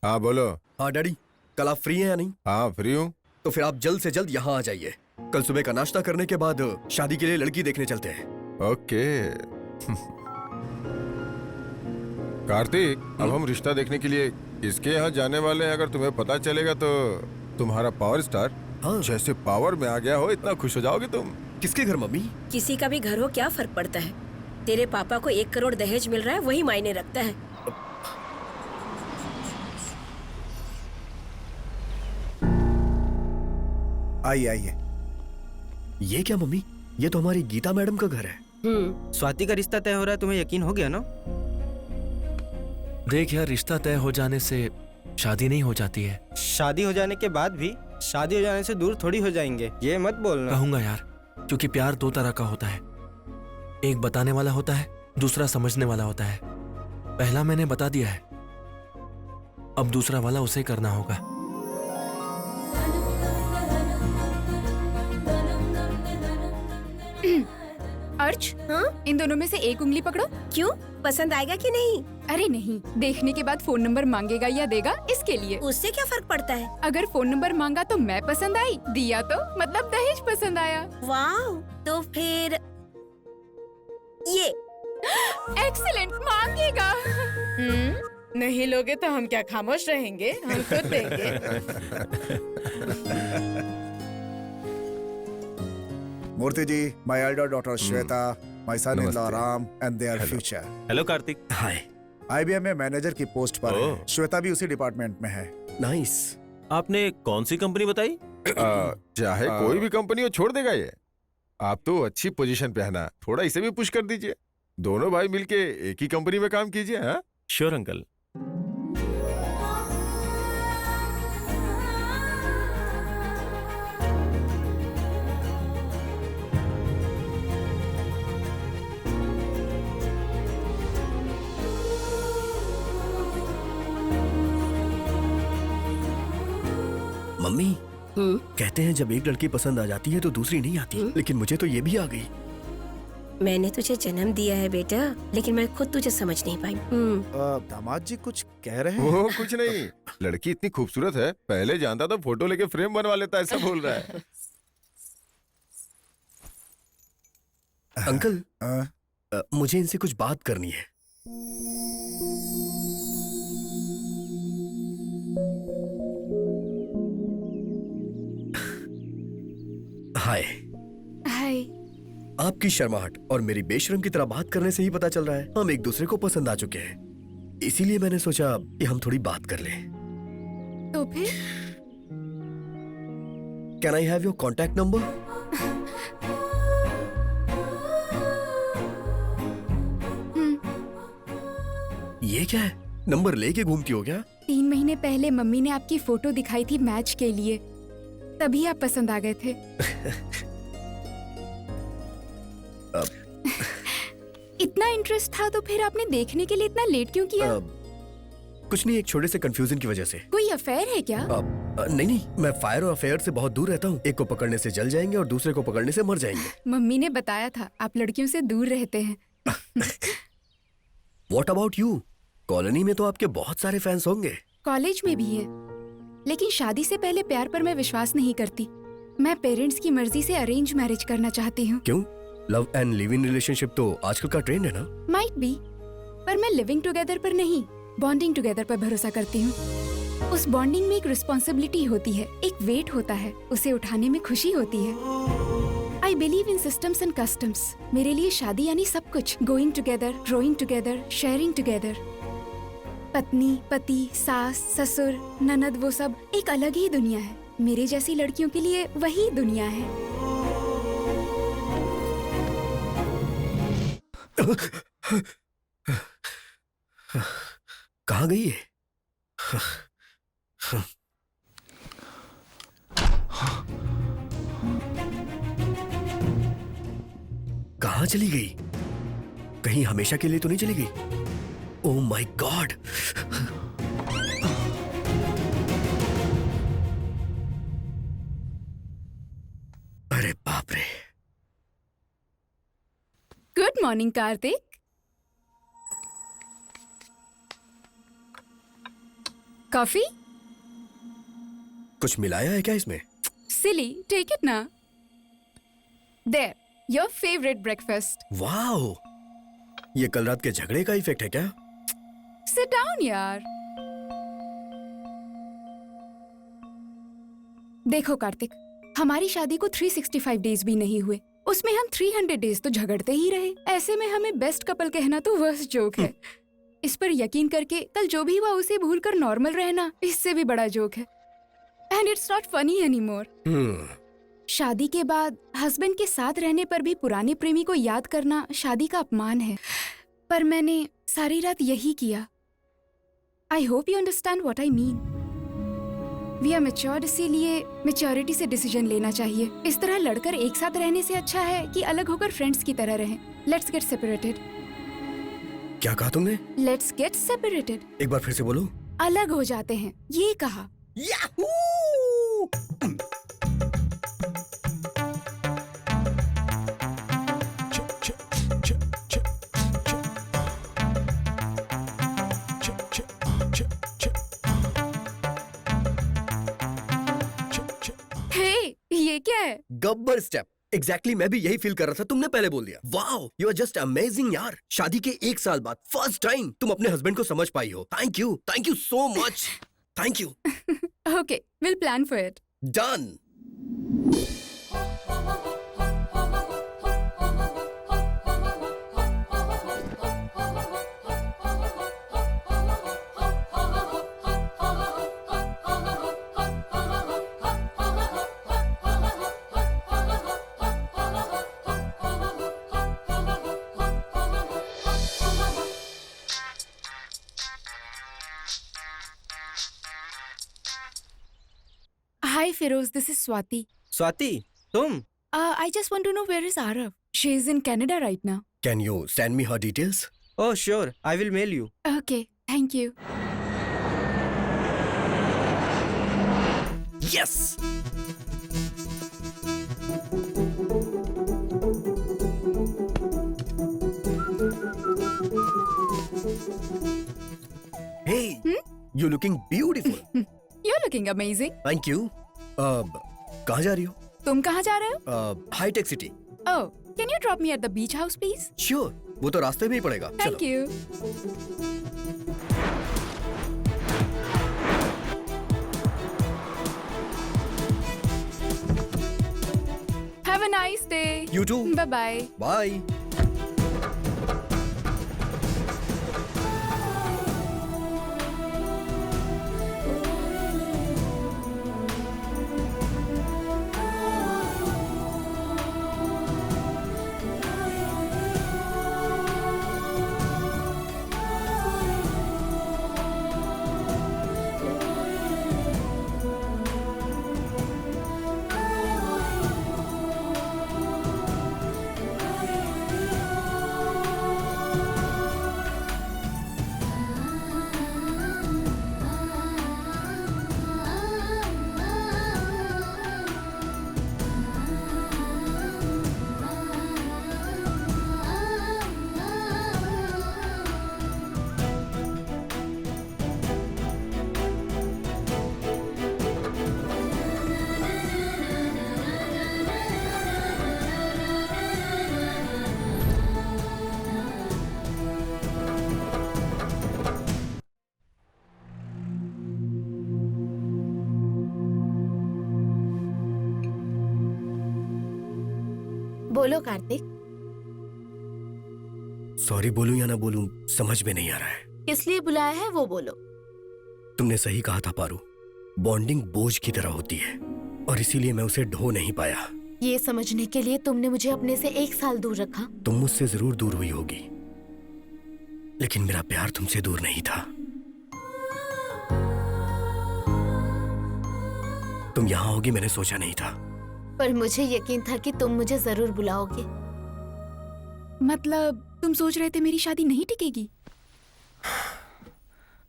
हाँ बोलो। हाँ डैडी, कल आप फ्री हैं या नहीं? हाँ फ्री हूँ। तो फिर आप जल्द से जल्द यहाँ आ जाइए। कल सुबह का नाश्ता करने के बाद शादी के लिए लड़की देखने चलते हैं। ओके। कार्तिक, अब हम रिश्ता देखने के लिए इसके यहाँ जाने वाले हैं। अगर तुम्हें पता चलेगा तो तुम्हारा पावर स्टार जैसे पावर में आ गया हो, इतना खुश हो जाओगे तुम। किसके घर मम्मी? किसी का भी घर हो, क्या फर्क पड़ता है? तेरे पापा को 1 करोड़ दहेज मिल रहा है, वही मायने रखता है। आइए आइए। ये क्या मम्मी? ये तो हमारी गीता मैडम का घर है। स्वाति का रिश्ता तय हो रहा है, तुम्हें यकीन हो गया ना? देख यार, रिश्ता तय हो जाने से शादी नहीं हो जाती है। शादी हो जाने के बाद भी शादी हो जाने से दूर थोड़ी हो जाएंगे, ये मत बोलना। कहूंगा यार, क्योंकि प्यार 2 तरह का होता है। एक बताने वाला होता है, दूसरा समझने वाला होता है। पहला मैंने बता दिया है, अब दूसरा वाला उसे करना होगा। अर्च, इन दोनों में से एक उंगली पकड़ो। क्यों? पसंद आएगा कि नहीं? अरे नहीं, देखने के बाद फोन नंबर मांगेगा या देगा इसके लिए। उससे क्या फर्क पड़ता है? अगर फोन नंबर मांगा तो मैं पसंद आई, दिया तो मतलब दहेज पसंद आया। वाह, तो फिर ये एक्सीलेंट, मांगेगा। नहीं लोगे तो हम क्या खामोश रहेंगे? हम खुद देंगे। Murthy ji, my elder daughter Shweta, my son in law नमस्ते। Ram and there Hello. Future. Hello Kartik. Hi. IBM में मैनेजर की पोस्ट पर है। ओह। श्वेता भी उसी डिपार्टमेंट में है। नाइस। आपने कौन सी कंपनी बताई? चाहे कोई भी कंपनी हो छोड़ देगा ये। आप तो अच्छी पोजीशन पे है ना, थोड़ा इसे भी पुश कर दीजिए। दोनों भाई मिलके एक ही कंपनी में काम कीजिए। हाँ श्योर अंकल। मम्मी कहते हैं जब एक लड़की पसंद आ जाती है तो दूसरी नहीं आती, लेकिन मुझे तो ये भी आ गई। मैंने तुझे जन्म दिया है बेटा, लेकिन मैं खुद तुझे समझ नहीं पाई। दामाद जी कुछ कह रहे हैं? वो कुछ नहीं, लड़की इतनी खूबसूरत है, पहले जानता था फोटो लेके फ्रेम बनवा लेता, ऐसा बोल रहा है। अंकल मुझे इनसे कुछ बात करनी है। हाय। हाय। आपकी शर्माहट और मेरी बेशरम की तरह बात करने से ही पता चल रहा है हम एक दूसरे को पसंद आ चुके हैं। इसीलिए मैंने सोचा कि हम थोड़ी बात कर लें। तो फिर can I have your contact number? ये क्या है? नंबर लेके घूमती हो क्या? 3 महीने पहले मम्मी ने आपकी फोटो दिखाई थी मैच के लिए, तभी आप पसंद आ गए थे। इतना इंटरेस्ट था तो फिर आपने देखने के लिए इतना लेट क्यों किया? कुछ नहीं, एक छोटे से कंफ्यूजन की वजह से। कोई अफेयर है क्या? नहीं नहीं, मैं फायर और अफेयर से बहुत दूर रहता हूँ। एक को पकड़ने से जल जाएंगे और दूसरे को पकड़ने से मर जाएंगे। मम्मी ने बताया था आप लड़कियों से दूर रहते हैं। What about you? कॉलोनी में तो आपके बहुत सारे फैंस होंगे। कॉलेज में भी है, लेकिन शादी से पहले प्यार पर मैं विश्वास नहीं करती। मैं पेरेंट्स की मर्जी से अरेंज मैरिज करना चाहती हूँ। क्यों? Love and live in relationship तो आजकल का ट्रेंड है ना? माइट बी, पर मैं लिविंग टुगेदर पर नहीं, बॉन्डिंग टुगेदर पर भरोसा करती हूँ। उस बॉन्डिंग में एक रिस्पॉन्सिबिलिटी होती है, एक वेट होता है, उसे उठाने में खुशी होती है। I believe in systems and customs. मेरे लिए शादी यानी सब कुछ, going together, growing together, sharing together. पत्नी, पति, सास, ससुर, ननद, वो सब एक अलग ही दुनिया है। मेरे जैसी लड़कियों के लिए वही दुनिया है। कहाँ गई है? कहाँ चली गई? कहीं हमेशा के लिए तो नहीं चली गई? Oh my God! अरे बाप रे! Good morning Kartik. कॉफी? कुछ मिलाया है क्या इसमें? सिली, टेक इट ना। There, your favourite breakfast. Wow! ये कल रात के झगड़े का इफेक्ट है क्या? सिट डाउन यार। देखो कार्तिक, हमारी शादी को 365 डेज भी नहीं हुए, उसमें हम 300 डेज तो झगड़ते ही रहे। ऐसे में हमें बेस्ट कपल कहना तो वर्स्ट जोक है। इस पर यकीन करके कल जो भी हुआ उसे भूलकर नॉर्मल रहना इससे भी बड़ा जोक है। And it's not funny anymore. शादी के बाद हस्बैंड के साथ रहने पर भी पुराने प्रेमी को याद करना शादी का अपमान है, पर मैंने सारी रात यही किया। I hope you understand what I mean. We are matured, इसीलिए मैच्योरिटी से डिसीजन लेना चाहिए। इस तरह लड़कर एक साथ रहने से अच्छा है कि अलग होकर फ्रेंड्स की तरह रहें। Let's get separated. क्या कहा तुमने? Let's get separated. एक बार फिर से बोलो। अलग हो जाते हैं, ये कहा। ये क्या है? गब्बर स्टेप। एग्जैक्टली मैं भी यही फील कर रहा था, तुमने पहले बोल दिया। Wow, you are just amazing यार। शादी के 1 साल बाद फर्स्ट टाइम तुम अपने हस्बैंड को समझ पाई हो। Thank you so much. Thank you. Okay, will plan for it. Done. Hi Feroz, this is Swati. Swati, तुम? I just want to know where is Arav? She is in Canada right now. Can you send me her details? Oh sure, I will mail you. Okay, thank you. Yes. Hey, you're looking beautiful. You're looking amazing. Thank you. कहाँ जा रही हो? तुम कहाँ जा रहे हो? High tech city. Oh, can you drop me at the beach house, please? Sure. वो तो रास्ते में ही पड़ेगा. Thank you. Have a nice day. You too. Bye bye. Bye. बोलो कार्तिक, सॉरी बोलूं या ना बोलूं समझ में नहीं आ रहा है. किस लिए बुलाया है वो बोलो। तुमने सही कहा था पारू. बॉन्डिंग बोझ की तरह होती है और इसीलिए मैं उसे ढो नहीं पाया. ये समझने के लिए तुमने मुझे अपने से 1 साल दूर रखा। तुम मुझसे जरूर दूर हुई होगी, लेकिन मेरा प्यार तुमसे दूर नहीं था. तुम यहाँ होगी मैंने सोचा नहीं था. पर मुझे यकीन था कि तुम मुझे जरूर बुलाओगे। मतलब तुम सोच रहे थे मेरी शादी नहीं टिकेगी?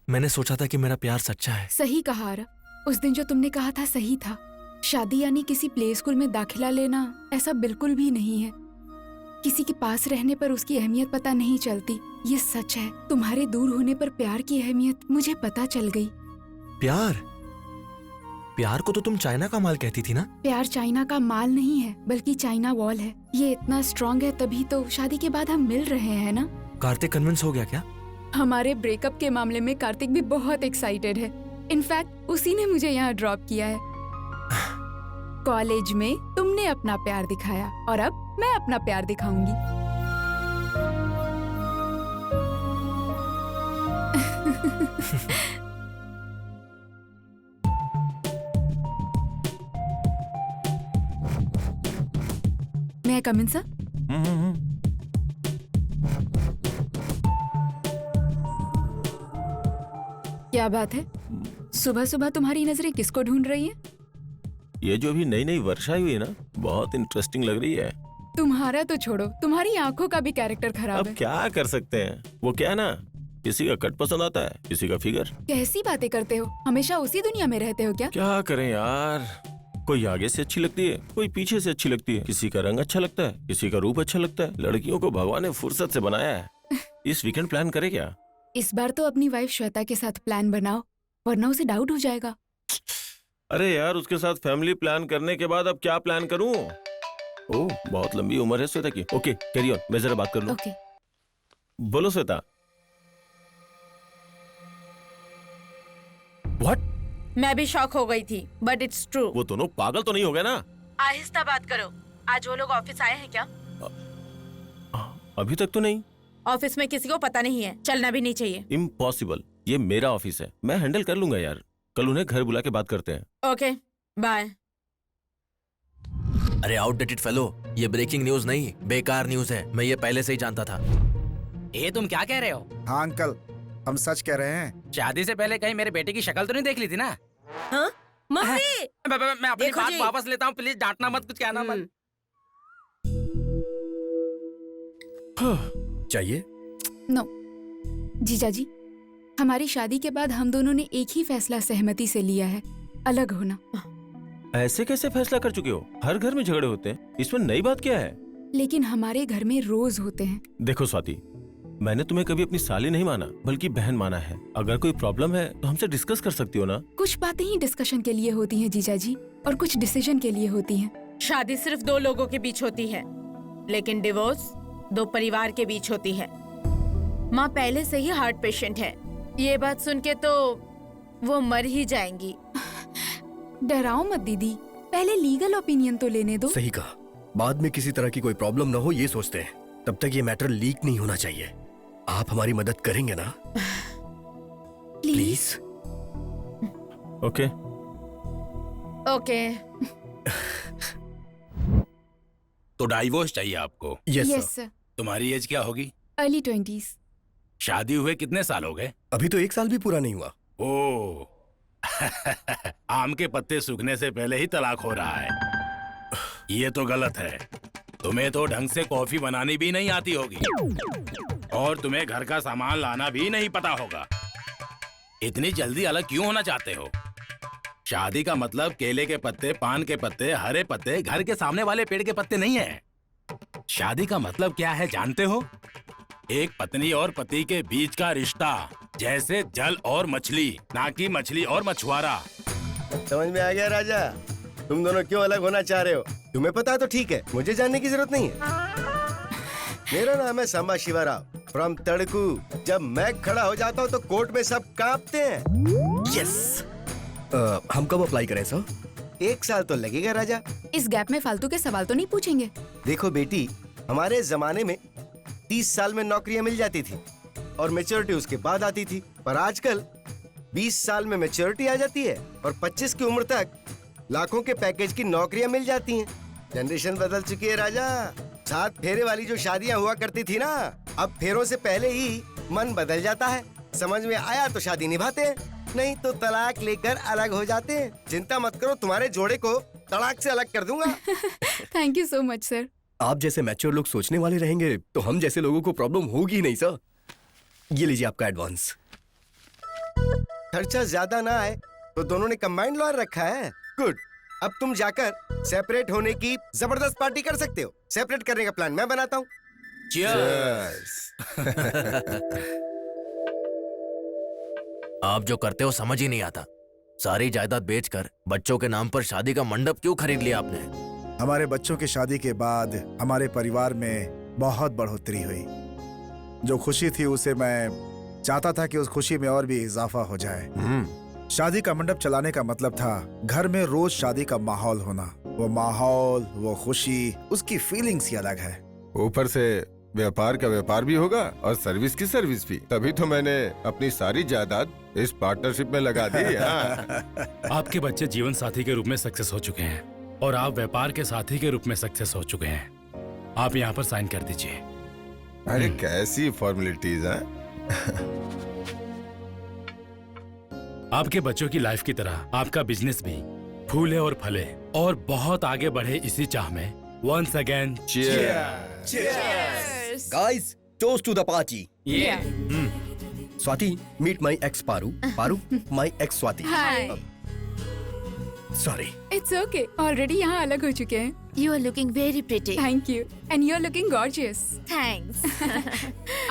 मैंने सोचा था कि मेरा प्यार सच्चा है. सही कहा आरव, उस दिन जो तुमने कहा था सही था. शादी यानी किसी प्ले स्कूल में दाखिला लेना, ऐसा बिल्कुल भी नहीं है. किसी के पास रहने पर उसकी अहमियत पता नहीं चलती, ये सच है. तुम्हारे दूर होने पर प्यार की अहमियत मुझे पता चल गई. प्यार? प्यार को तो तुम चाइना का माल कहती थी ना? प्यार चाइना का माल नहीं है, बल्कि चाइना वॉल है. ये इतना स्ट्रॉन्ग है तभी तो शादी के बाद हम मिल रहे हैं ना. कार्तिक कन्विंस हो गया क्या? हमारे ब्रेकअप के मामले में कार्तिक भी बहुत एक्साइटेड है. इनफैक्ट उसी ने मुझे यहाँ ड्रॉप किया है. कॉलेज में तुमने अपना प्यार दिखाया और अब मैं अपना प्यार दिखाऊंगी. May I come in, sir? क्या बात है? सुबह सुबह तुम्हारी नजरें किसको ढूंढ रही हैं? ये जो अभी नई नई वर्षा हुई है ना, बहुत इंटरेस्टिंग लग रही है. तुम्हारा तो छोड़ो, तुम्हारी आंखों का भी कैरेक्टर खराब अब है. क्या कर सकते हैं, वो क्या है ना, किसी का कट पसंद आता है, किसी का फिगर. कैसी बातें करते हो? हमेशा उसी दुनिया में रहते हो क्या? क्या करें यार, कोई आगे से अच्छी लगती है, कोई पीछे से अच्छी लगती है. किसी का रंग अच्छा लगता है, किसी का रूप अच्छा लगता है. लड़कियों को भगवान ने फुर्सत से बनाया है. इस वीकेंड प्लान करे क्या? इस बार तो अपनी वाइफ श्वेता के साथ प्लान बनाओ, वरना उसे डाउट हो जाएगा. अरे यार, उसके साथ फैमिली प्लान करने के बाद अब क्या प्लान करूं? ओह, बहुत लंबी उम्र है श्वेता की. ओके, कैरी ऑन, मैं जरा बात कर लूं. ओके. बोलो श्वेता. व्हाट? मैं भी शॉक हो गई थी, बट इट्स ट्रू. वो दोनों पागल तो नहीं हो गए ना? आहिस्ता बात करो. आज वो लोग ऑफिस आए हैं क्या? अभी तक तो नहीं. ऑफिस में किसी को पता नहीं है, चलना भी नहीं चाहिए. इम्पॉसिबल, ये मेरा ऑफिस है, मैं हैंडल कर लूंगा यार. कल उन्हें घर बुला के बात करते हैं. Okay, bye. अरे आउटडेटेड फेलो, ये ब्रेकिंग न्यूज नहीं, बेकार न्यूज है. मैं ये पहले से ही जानता था. ये तुम क्या कह रहे हो? हाँ अंकल, हम सच कह रहे हैं. शादी से पहले कहीं मेरे बेटे की शक्ल तो नहीं देख ली थी ना? हाँ? मम्मी मैं अपनी देखो बात जी। वापस लेता हूँ, प्लीज डांटना मत, कुछ कहना मत। चाहिए? नो जीजा जी, हमारी शादी के बाद हम दोनों ने एक ही फैसला सहमति से लिया है, अलग होना। ऐसे कैसे फैसला कर चुके हो? हर घर में झगड़े होते हैं, इसमें नई बात क्या है? लेकिन हमारे घर में रोज होते हैं। देखो स्वाति, मैंने तुम्हें कभी अपनी साली नहीं माना, बल्कि बहन माना है। अगर कोई प्रॉब्लम है तो हमसे डिस्कस कर सकती हो ना। कुछ बातें ही डिस्कशन के लिए होती हैं जीजा जी, और कुछ डिसीजन के लिए होती हैं। शादी सिर्फ दो लोगों के बीच होती है, लेकिन डिवोर्स दो परिवार के बीच होती है। माँ पहले से ही हार्ट पेशेंट है, ये बात सुन के तो वो मर ही जाएंगी। डराओ मत दीदी, पहले लीगल ओपिनियन तो लेने दो। सही कहा, बाद में किसी तरह की कोई प्रॉब्लम ना हो ये सोचते हैं। तब तक ये मैटर लीक नहीं होना चाहिए। आप हमारी मदद करेंगे ना? प्लीज। ओके। ओके। तो डाइवोर्स चाहिए आपको? Yes sir. तुम्हारी एज क्या होगी? Early 20s। शादी हुए कितने साल हो गए? अभी तो 1 साल भी पूरा नहीं हुआ। ओह आम के पत्ते सूखने से पहले ही तलाक हो रहा है, ये तो गलत है। तुम्हें तो ढंग से कॉफी बनानी भी नहीं आती होगी, और तुम्हें घर का सामान लाना भी नहीं पता होगा। इतनी जल्दी अलग क्यों होना चाहते हो? शादी का मतलब केले के पत्ते, पान के पत्ते, हरे पत्ते, घर के सामने वाले पेड़ के पत्ते नहीं है। शादी का मतलब क्या है जानते हो? एक पत्नी और पति के बीच का रिश्ता, जैसे जल और मछली, ना कि मछली और मछुआरा। समझ में आ गया राजा? तुम दोनों क्यों अलग होना चाह रहे हो? तुम्हें पता है तो ठीक है, मुझे जानने की जरूरत नहीं है। मेरा नाम है सांबा शिवाराव फ्रॉम तड़कू। जब मैं खड़ा हो जाता हूँ तो कोर्ट में सब कांपते हैं। यस। हम कब अप्लाई करें सर? 1 साल तो लगेगा राजा। इस गैप में फालतू के सवाल तो नहीं पूछेंगे? देखो बेटी, हमारे जमाने में 30 साल में नौकरियां मिल जाती थी और मैच्योरिटी उसके बाद आती थी, पर आजकल 20 साल में मैच्योरिटी आ जाती है और 25 की उम्र तक लाखों के पैकेज की नौकरियां मिल जाती हैं। जनरेशन बदल चुकी है राजा। 7 फेरे वाली जो शादियां हुआ करती थी ना, अब फेरों से पहले ही मन बदल जाता है। समझ में आया तो शादी निभाते हैं, नहीं तो तलाक लेकर अलग हो जाते हैं। चिंता मत करो, तुम्हारे जोड़े को तलाक से अलग कर दूंगा। Thank you so much sir. आप जैसे मैच्योर लोग सोचने वाले रहेंगे तो हम जैसे लोगों को प्रॉब्लम होगी नहीं सर। ये लीजिए आपका एडवांस। खर्चा ज्यादा ना आए तो दोनों ने कंबाइंड लॉयर रखा है। गुड। अब तुम जाकर सेपरेट होने की जबरदस्त पार्टी कर सकते हो। सेपरेट करने का प्लान मैं बनाता हूँ। आप जो करते हो समझ ही नहीं आता। सारी जायदाद बेचकर बच्चों के नाम पर शादी का मंडप क्यों खरीद लिया आपने? हमारे बच्चों की शादी के बाद हमारे परिवार में बहुत बढ़ोतरी हुई। जो खुशी थी उसे मैं चाहता था कि उस खुशी में और भी इजाफा हो जाए। शादी का मंडप चलाने का मतलब था घर में रोज शादी का माहौल होना। वो माहौल, वो खुशी, उसकी फीलिंग्स ही अलग है। ऊपर से व्यापार का व्यापार भी होगा और सर्विस की सर्विस भी। तभी तो मैंने अपनी सारी जायदाद इस पार्टनरशिप में लगा दी। आपके बच्चे जीवन साथी के रूप में सक्सेस हो चुके हैं और आप व्यापार के साथी के रूप में सक्सेस हो चुके हैं। आप यहाँ पर साइन कर दीजिए। अरे कैसी फॉर्मेलिटीज हैं? आपके बच्चों की लाइफ की तरह आपका बिजनेस भी फूले और फले और बहुत आगे बढ़े, इसी चाह में once again guys, toast to the party. Swati, meet my ex Paru, Paru my ex Swati. Hi. Sorry. It's okay, already यहाँ अलग हो चुके हैं। You are looking very pretty. Thank you, and you are looking gorgeous. Thanks.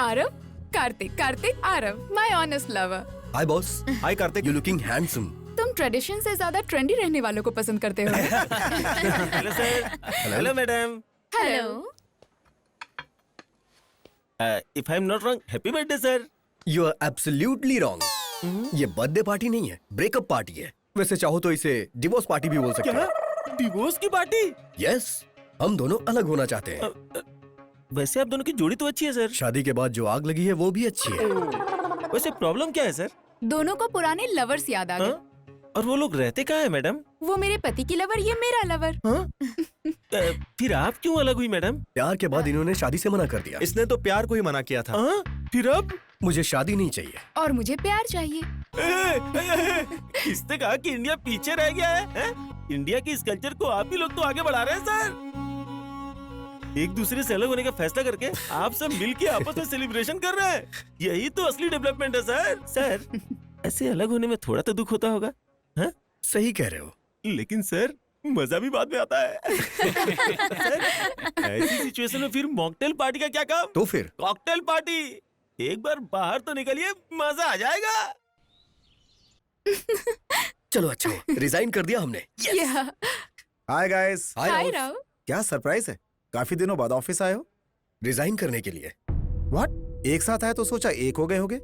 Aarav, Kartik, Aarav, my honest lover. Hi boss. Hi Kartik, you looking handsome. तुम tradition से ज्यादा trendy रहने वालों को पसंद करते हो। Hello sir. Hello madam. Hello. If I am not wrong, happy birthday sir. You are absolutely wrong. ये बर्थडे पार्टी नहीं है, ब्रेकअप पार्टी है। वैसे चाहो तो इसे डिवोर्स पार्टी भी बोल सकते हैं। डिवोर्स की पार्टी? यस, हम दोनों अलग होना चाहते हैं। वैसे आप दोनों की जोड़ी तो अच्छी है सर। शादी के बाद जो आग लगी है वो भी अच्छी है। वैसे प्रॉब्लम क्या है सर? दोनों को पुराने लवर्स याद आ गए। और वो लोग रहते कहाँ है मैडम? वो मेरे पति की लवर, ये मेरा लवर। फिर आप क्यों अलग हुई मैडम? प्यार के बाद इन्होंने शादी से मना कर दिया। इसने तो प्यार को ही मना किया था। फिर अब? मुझे शादी नहीं चाहिए। और मुझे प्यार चाहिए। किसने कहा कि इंडिया पीछे रह गया है? इंडिया की इस कल्चर को आप ही लोग तो आगे बढ़ा रहे हैं सर। एक दूसरे से अलग होने का फैसला करके आप सब मिलके आपस में सेलिब्रेशन कर रहे हैं। यही तो असली डेवलपमेंट है सर। सर ऐसे अलग होने में थोड़ा तो दुख होता होगा, हाँ? सही कह रहे हो, लेकिन सर मजा भी बाद में आता है। सर, ऐसी सिचुएशन में फिर मॉकटेल पार्टी का क्या काम? तो फिर कॉकटेल पार्टी। एक बार बाहर तो निकलिए, मजा आ जाएगा। चलो अच्छा हुआ रिजाइन कर दिया हमने। Hi guys. हाय राव। क्या सरप्राइज है, काफी दिनों बाद ऑफिस आए हो? रिजाइन करने के लिए। व्हाट? एक साथ आए तो सोचा एक हो गए होगे।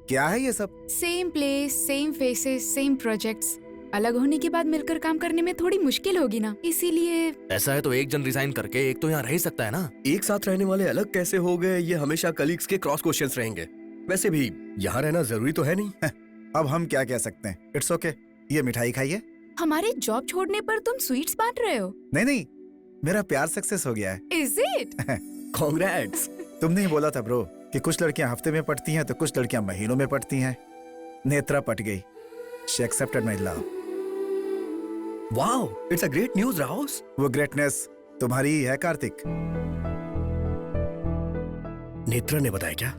क्या है ये सब? Same place, same faces, same projects. अलग होने के बाद मिलकर काम करने में थोड़ी मुश्किल होगी ना, इसीलिए। ऐसा है तो एक जन रिजाइन करके एक तो यहाँ रह ही सकता है ना। एक साथ रहने वाले अलग कैसे हो गए, ये हमेशा कलीग्स के क्रॉस क्वेश्चंस रहेंगे। वैसे भी यहाँ रहना जरूरी तो है नहीं। अब हम क्या कह सकते हैं। इट्स ओके, ये मिठाई खाइए। हमारे जॉब छोड़ने पर तुम स्वीट्स बांट रहे हो? नहीं, मेरा प्यार सक्सेस हो गया है। Is it? कांग्रेट्स। तुमने ही बोला था ब्रो कि कुछ लड़कियां हफ्ते में पढ़ती हैं तो कुछ लड़कियां महीनों में पढ़ती हैं। नेत्रा पट गई। She accepted my love. Wow, it's a great news Rouse. वो ग्रेटनेस तुम्हारी ही है कार्तिक। नेत्रा ने बताया क्या?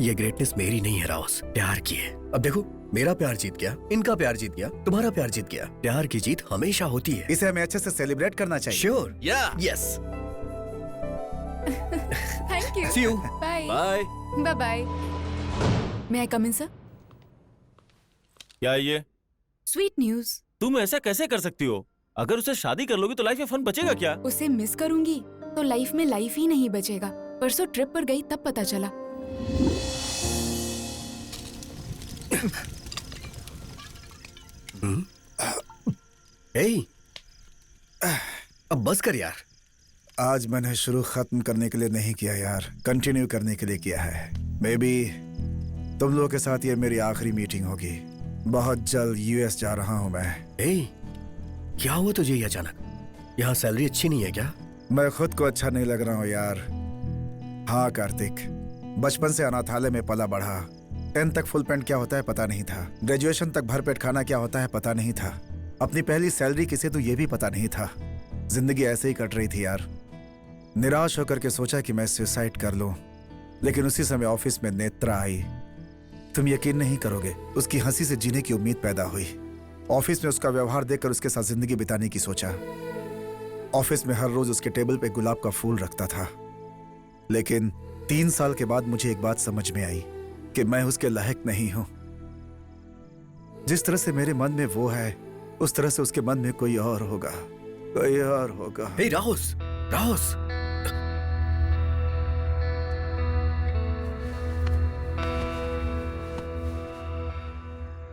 ये ग्रेटनेस मेरी नहीं है राउस, प्यार की है। अब देखो, मेरा प्यार जीत गया, इनका प्यार जीत गया, तुम्हारा प्यार जीत गया। प्यार की जीत हमेशा होती है। इसे हमें अच्छे से सेलिब्रेट करना चाहिए। Sure. Yes. Thank you. See you. Bye bye bye. May I come in sir? क्या ये? Sweet news. तुम ऐसा कैसे कर सकती हो? अगर उसे शादी कर लोगी तो लाइफ में फन बचेगा क्या? उसे मिस करूंगी तो लाइफ में लाइफ ही नहीं बचेगा। परसों ट्रिप पर गई तब पता चला। अब बस कर यार। आज मैंने शुरू खत्म करने के लिए नहीं किया यार, कंटिन्यू करने के लिए किया है। मे बी तुम लोगों के साथ ये मेरी आखिरी मीटिंग होगी। बहुत जल्द यूएस जा रहा हूँ मैं। क्या हुआ तुझे ये अचानक? यहाँ सैलरी अच्छी नहीं है क्या? मैं खुद को अच्छा नहीं लग रहा हूँ यार। हाँ कार्तिक, बचपन से अनाथालय में पला बढ़ा। 10 तक फुल पैंट क्या होता है पता नहीं था। ग्रेजुएशन तक भरपेट खाना क्या होता है पता नहीं था। अपनी पहली सैलरी किसे तो ये भी पता नहीं था। जिंदगी ऐसे ही कट रही थी यार। निराश होकर के सोचा कि मैं सुसाइड कर लूं, लेकिन उसी समय ऑफिस में नेत्रा आई। तुम यकीन नहीं करोगे, उसकी हंसी से जीने की उम्मीद पैदा हुई। ऑफिस में उसका व्यवहार देखकर उसके साथ जिंदगी बिताने की सोचा। ऑफिस में हर रोज उसके टेबल पे गुलाब का फूल रखता था। लेकिन 3 साल के बाद मुझे एक बात समझ में आई कि मैं उसके लायक नहीं हूं। जिस तरह से मेरे मन में वो है, उस तरह से उसके मन में कोई और होगा, कोई और होगा। हे राहुस, राहुस।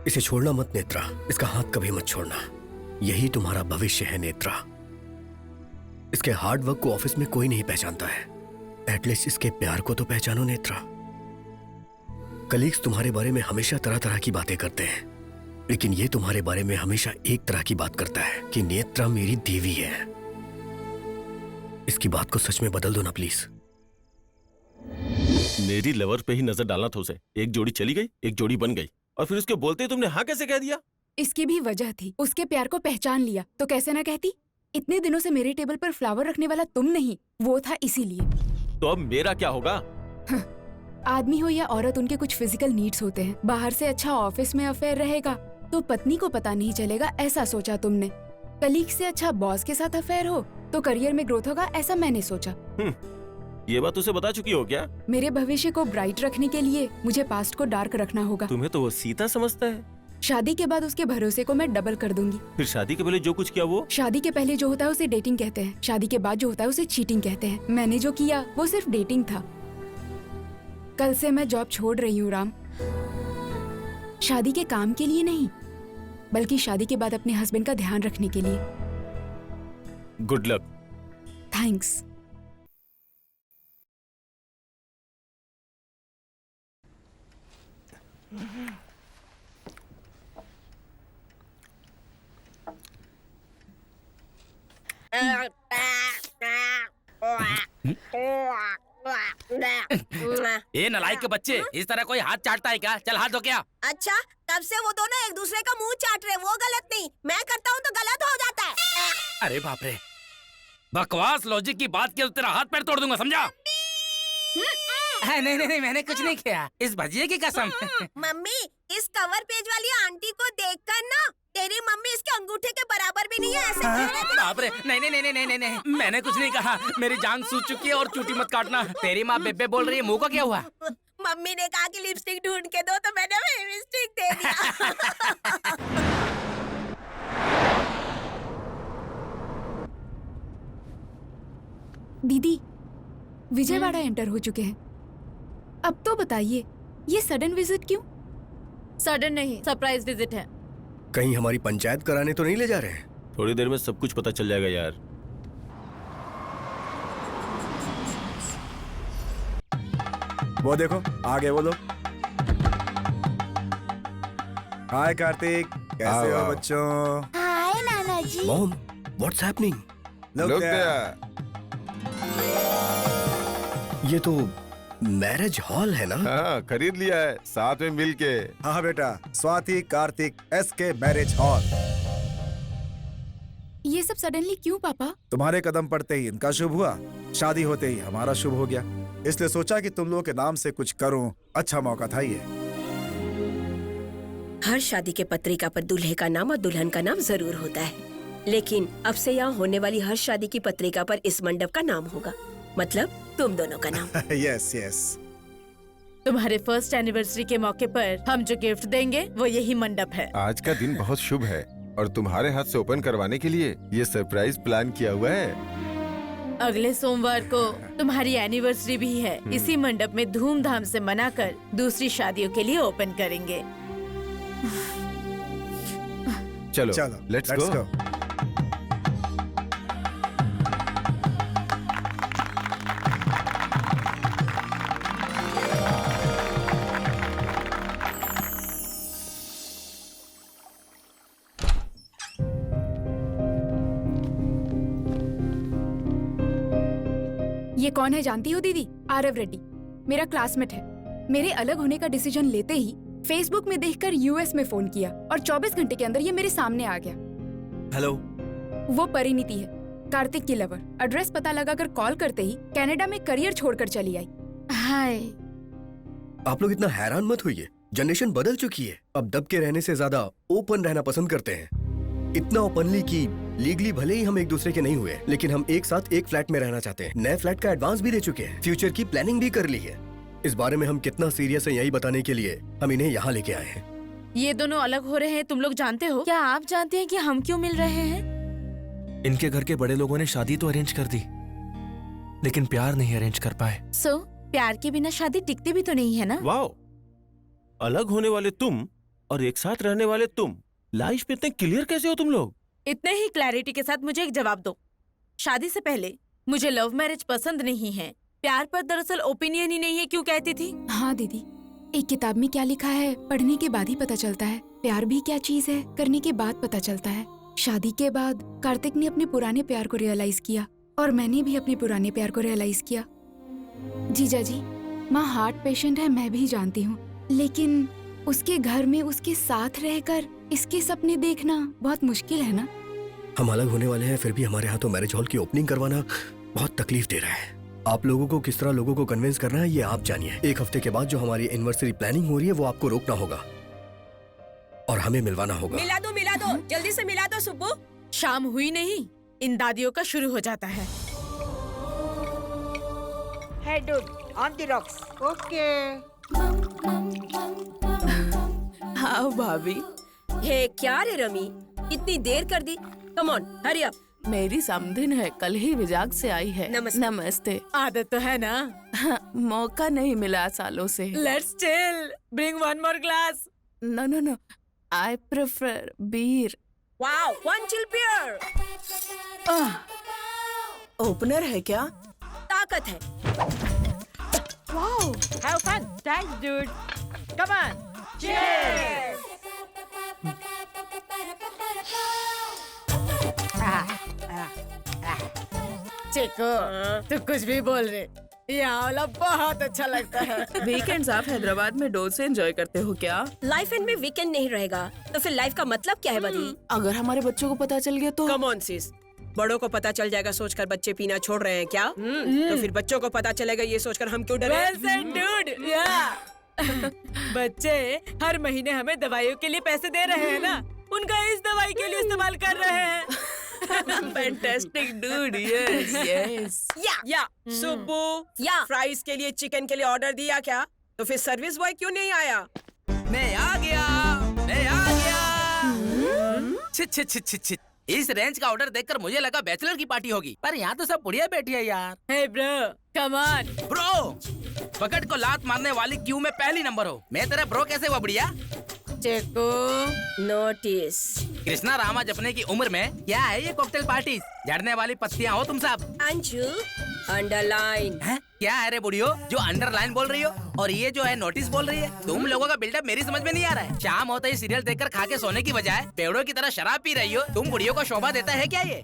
इसे छोड़ना मत नेत्रा, इसका हाथ कभी मत छोड़ना। यही तुम्हारा भविष्य है नेत्रा। इसके हार्ड वर्क को ऑफिस में कोई नहीं पहचानता है। एटलीस्ट इसके प्यार को तो पहचानो नेत्रा। कलीग्स तुम्हारे बारे में हमेशा तरह तरह की बातें करते हैं, लेकिन ये तुम्हारे बारे में हमेशा एक तरह की बात करता है कि नेत्रा मेरी देवी है। इसकी बात को सच में बदल दो ना प्लीज। मेरी लवर पे ही नजर डालना था उसे। एक जोड़ी चली गई, एक जोड़ी बन गई, और फिर उसके बोलते ही तुमने हाँ कैसे कह दिया? इसकी भी वजह थी। उसके प्यार को पहचान लिया तो कैसे ना कहती। इतने दिनों से मेरे टेबल पर फ्लावर रखने वाला तुम नहीं, वो था, इसीलिए। तो अब मेरा क्या होगा? आदमी हो या औरत, उनके कुछ फिजिकल नीड्स होते हैं। बाहर से अच्छा ऑफिस में अफेयर रहेगा तो पत्नी को पता नहीं चलेगा, ऐसा सोचा तुमने। कलीग से अच्छा बॉस के साथ अफेयर हो तो करियर में ग्रोथ होगा, ऐसा मैंने सोचा। ये बात उसे बता चुकी हो क्या? मेरे भविष्य को ब्राइट रखने के लिए मुझे पास्ट को डार्क रखना होगा। तुम्हें तो वो सीता समझता है। शादी के बाद उसके भरोसे को मैं डबल कर दूंगी। फिर शादी के पहले जो कुछ किया वो? शादी के पहले जो होता है उसे डेटिंग कहते हैं, शादी के बाद जो होता है उसे चीटिंग कहते हैं। मैंने जो किया वो सिर्फ डेटिंग था। कल से मैं जॉब छोड़ रही हूँ राम। शादी के काम के लिए नहीं, बल्कि शादी के बाद अपने हस्बैंड का ध्यान रखने के लिए। Good luck. थैंक्स। ये नालायक के बच्चे, इस तरह कोई हाथ चाटता है क्या? चल हाथ धो क्या? अच्छा, तब से वो दोनों एक दूसरे का मुंह चाट रहे, वो गलत नहीं, मैं करता हूँ तो गलत हो जाता है। अरे बाप रे, बकवास लॉजिक की बात की तो तेरा हाथ पैर तोड़ दूंगा, समझा? नहीं नहीं नहीं, मैंने कुछ नहीं किया, इस भजिए की कसम। मम्मी, इस कवर पेज वाली आंटी को देखकर ना तेरी मम्मी इसके अंगूठे के बराबर भी नहीं है, ऐसे कह रहे थे। बाप रे, नहीं नहीं नहीं नहीं नहीं नहीं, मैंने कुछ नहीं कहा, मेरी जान सूज चुकी है और चूटी मत काटना। तेरी माँ बेबे बोल रही है, मुंह को क्या हुआ? मम्मी ने कहा कि लिपस्टिक ढूंढ के दो, तो मैंने लिपस्टिक दे दिया। दीदी, विजयवाड़ा एंटर हो चुके हैं। अब तो बताइए, ये सडन विजिट क्यों? सडन नहीं, सरप्राइज विजिट है। कहीं हमारी पंचायत कराने तो नहीं ले जा रहे हैं? थोड़ी देर में सब कुछ पता चल जाएगा यार। वो देखो आगे वो लोग। हाय कार्तिक, कैसे हो बच्चों? हाय नाना जी। Mom, what's happening? Look there. ये तो मैरिज हॉल है ना? हाँ, खरीद लिया है साथ में मिलके। हाँ बेटा, Swati Kartik SK marriage hall. ये सब सडनली क्यों पापा? तुम्हारे कदम पड़ते ही इनका शुभ हुआ, शादी होते ही हमारा शुभ हो गया, इसलिए सोचा कि तुम लोगों के नाम से कुछ करूं। अच्छा मौका था ये। हर शादी के पत्रिका पर दूल्हे का नाम और दुल्हन का नाम जरूर होता है, लेकिन अब से यहाँ होने वाली हर शादी की पत्रिका पर इस मंडप का नाम होगा, मतलब तुम दोनों का नाम। Yes yes. तुम्हारे फर्स्ट एनिवर्सरी के मौके पर हम जो गिफ्ट देंगे वो यही मंडप है। आज का दिन बहुत शुभ है और तुम्हारे हाथ से ओपन करवाने के लिए ये सरप्राइज प्लान किया हुआ है। अगले सोमवार को तुम्हारी एनिवर्सरी भी है, इसी मंडप में धूमधाम से मनाकर दूसरी शादियों के लिए ओपन करेंगे। चलो लेट्स गो। ये कौन है जानती हो दीदी? आरव रेड्डी, मेरा क्लासमेट है। मेरे अलग होने का डिसीजन लेते ही फेसबुक में देखकर यूएस में फोन किया और 24 घंटे के अंदर ये मेरे सामने आ गया। हेलो। वो परिणीति है, कार्तिक की लवर। एड्रेस पता लगाकर कॉल करते ही कनाडा में करियर छोड़कर चली आई। हाय। आप लोग इतना हैरान मत होइए, जनरेशन बदल चुकी है। अब दब के रहने से ज्यादा ओपन रहना पसंद करते हैं। इतना ओपनली कि लीगली भले ही हम एक दूसरे के नहीं हुए, लेकिन हम एक साथ एक फ्लैट में रहना चाहते हैं। नए फ्लैट का एडवांस भी दे चुके हैं, फ्यूचर की प्लानिंग भी कर ली है। इस बारे में हम कितना सीरियस है यही बताने के लिए हम इन्हें यहाँ लेके आए हैं। ये दोनों अलग हो रहे हैं, तुम लोग जानते हो? क्या आप जानते हैं कि हम क्यों मिल रहे हैं? इनके घर के बड़े लोगों ने शादी तो अरेंज कर दी, लेकिन प्यार नहीं अरेंज कर पाए। सो प्यार के बिना शादी टिकती भी तो नहीं है ना? वाओ, अलग होने वाले तुम और एक साथ रहने वाले तुम, लाइफ में इतने क्लियर कैसे हो तुम लोग? इतने ही क्लैरिटी के साथ मुझे एक जवाब दो। शादी से पहले मुझे लव मैरिज पसंद नहीं है, प्यार पर दरअसल ओपिनियन ही नहीं है, क्यों कहती थी? हाँ दीदी, एक किताब में क्या लिखा है पढ़ने के बाद ही पता चलता है। प्यार भी क्या चीज है करने के बाद पता चलता है। शादी के बाद कार्तिक ने अपने पुराने प्यार को रियलाइज किया और मैंने भी अपने पुराने प्यार को रियलाइज किया। जीजा जी, माँ हार्ट पेशेंट है, मैं भी जानती हूँ, लेकिन उसके घर में उसके साथ रहकर इसके सपने देखना बहुत मुश्किल है ना। हम अलग होने वाले हैं, फिर भी हमारे हाथों मैरिज हॉल की ओपनिंग करवाना बहुत तकलीफ दे रहा है। आप लोगों को किस तरह लोगों को कन्विंस करना है ये आप जानिए। एक हफ्ते के बाद जो हमारी एनिवर्सरी प्लानिंग हो रही है वो आपको रोकना होगा और हमें मिलवाना होगा। मिला दो, जल्दी से मिला दो सुब्बू। शाम हुई नहीं, इन दादियों का शुरू हो जाता है। Hey dude, on the rocks. Okay. हाँ भाभी। हे क्या रे रमी, इतनी देर कर दी। Come on, hurry up. मेरी समधिन है, कल ही विजाग से आई है। नमस्ते। नमस्ते। आदत तो है ना? मौका नहीं मिला सालों से। Let's chill. Bring one more glass. No. I prefer beer. Wow, one chill beer. Opener है क्या? ताकत है। Wow. Have fun. Thanks, dude. Come on. Cheers. Chiko, तू कुछ भी बोल रहे। यहाँ वाला बहुत अच्छा लगता है। वीकेंड्स आप हैदराबाद में डोल से एंजॉय करते हो क्या? लाइफ एंड में वीकेंड नहीं रहेगा तो फिर लाइफ का मतलब क्या है बदी? अगर हमारे बच्चों को पता चल गया तो? कम ऑन सिस, बड़ों को पता चल जाएगा सोचकर बच्चे पीना छोड़ रहे हैं क्या? तो फिर बच्चों को पता चलेगा ये सोचकर हम क्यों डरे? Well said, dude. Yeah. बच्चे हर महीने हमें दवाइयों के लिए पैसे दे रहे हैं ना, उनका इस दवाई के लिए इस्तेमाल कर रहे हैं। Fantastic dude, yes yes. या सुब्बू, या फ्राइज के लिए चिकन के लिए ऑर्डर दिया क्या? तो फिर सर्विस बॉय क्यों नहीं आया? मैं आ गया, मैं आ गया। छिट छिट छिट छिट छिट। इस रेंज का ऑर्डर देखकर मुझे लगा बैचलर की पार्टी होगी, पर यहाँ तो सब बुढ़िया बैठी है यार। Hey bro, come on. Bro, पकड़ को लात मारने वाली क्यू में पहली नंबर हो। मैं तेरा ब्रो कैसे हुआ बुढ़िया? चेको नोटिस। कृष्णा रामा जपने की उम्र में क्या है ये कॉकटेल पार्टी? झड़ने वाली पत्तियां हो तुम सब। अंशु, अंडरलाइन। क्या है रे बुढ़ियो जो अंडरलाइन बोल रही हो और ये जो है नोटिस बोल रही है? तुम लोगों का बिल्डअप मेरी समझ में नहीं आ रहा है। शाम होते ही सीरियल देखकर खा के सोने की बजाय पेड़ों की तरह शराब पी रही हो। तुम बुढ़ियों को शोभा देता है क्या ये?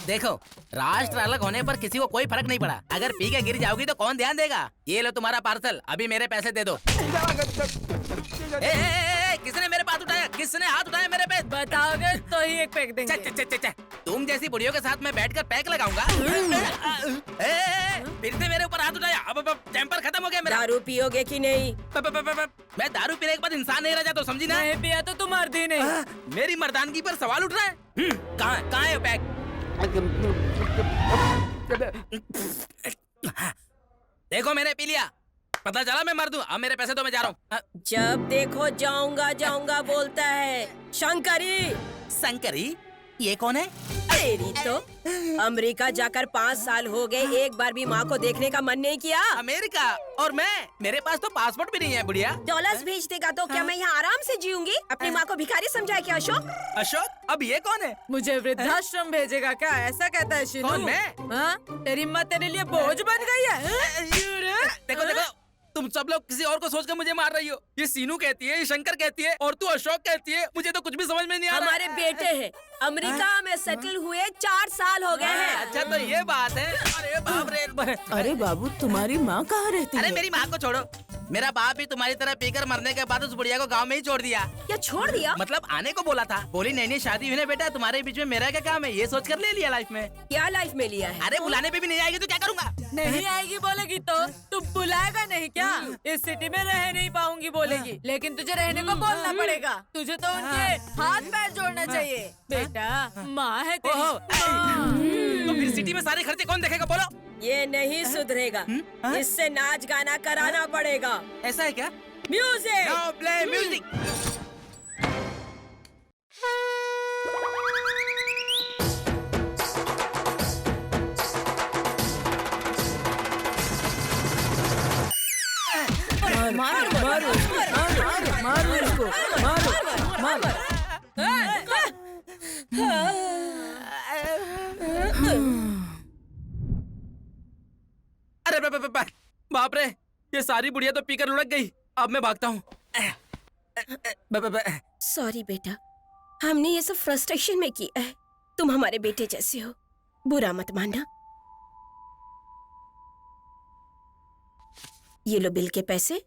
देखो, राष्ट्र अलग होने पर किसी को कोई फर्क नहीं पड़ा। अगर पी के गिर जाओगी तो कौन ध्यान देगा? ये लो तुम्हारा पार्सल, अभी मेरे पैसे दे दो। किसने मेरे पास उठाया? किसने हाथ उठाया मेरे पे? बताओगे तो ही एक पैक देंगे। तुम जैसी बुढ़ियों के साथ मैं बैठकर पैक लगाऊंगा। फिर से मेरे ऊपर हाथ उठाया। अब टेम्पर खत्म हो गया मेरा। दारू पियोगे कि नहीं? मैं दारू पीने के बाद इंसान नहीं रह जाता, समझी ना? नहीं पिया तो तुम मर्दी नहीं। मेरी मर्दानगी पर सवाल उठ रहा है। कहाँ है पैक? देखो मैंने पी लिया, पता चला मैं मर दूं। अब मेरे पैसे तो मैं जा रहा हूँ। जब देखो जाऊंगा जाऊंगा बोलता है। शंकरी। शंकरी? ये कौन है? तेरी तो अमेरिका जाकर 5 साल हो गए, एक बार भी माँ को देखने का मन नहीं किया। अमेरिका? और मैं? मेरे पास तो पासपोर्ट भी नहीं है बुढ़िया। डॉलर्स भेज देगा तो क्या मैं यहाँ आराम से जीऊंगी? अपनी माँ को भिखारी समझा क्या अशोक? अशोक? अब ये कौन है? मुझे वृद्धाश्रम भेजेगा क्या? ऐसा कहता है शीनू। कौन मैं? हाँ? तेरी माँ तेरे लिए बोझ बन गई है। देखो देखो, तुम सब लोग किसी और को सोचकर मुझे मार रही हो। ये सीनू कहती है, ये शंकर कहती है और तू अशोक कहती है। मुझे तो कुछ भी समझ में नहीं आ रहा। हमारे बेटे हैं, अमेरिका में सेटल हुए 4 साल हो गए हैं। अच्छा तो ये बात है। अरे बाप रे। अरे बाबू, तुम्हारी माँ कहाँ रहती है? अरे मेरी माँ को छोड़ो, मेरा बाप भी तुम्हारी तरह पीकर मरने के बाद उस बुढ़िया को गांव में ही छोड़ दिया। क्या छोड़ दिया? मतलब आने को बोला था। बोली नई नई शादी हुई ना बेटा, तुम्हारे बीच में मेरा क्या काम है? ये सोच कर ले लिया लाइफ में। क्या लाइफ में लिया है? अरे बुलाने पे भी नहीं आएगी तो क्या करूँगा? नहीं आएगी बोलेगी तो तू बुलाएगा नहीं क्या? इस सिटी में रह नहीं पाऊंगी बोलेगी, लेकिन तुझे रहने को बोलना पड़ेगा। तुझे तो उनके हाथ पैर जोड़ना चाहिए। बेटा माँ है तेरी। तो फिर सिटी में सारे खर्चे कौन देखेगा बोलो? ये नहीं सुधरेगा, इससे नाच गाना कराना पड़ेगा। ऐसा है क्या? म्यूजिक! Now play music! मारो इसको, मारो। अरे बाप रे, ये सारी बुढ़िया तो पीकर लुढ़क गई। अब मैं भागता हूँ। सॉरी बेटा, हमने ये सब फ्रस्ट्रेशन में किया है। तुम हमारे बेटे जैसे हो, बुरा मत मानना। ये लो बिल के पैसे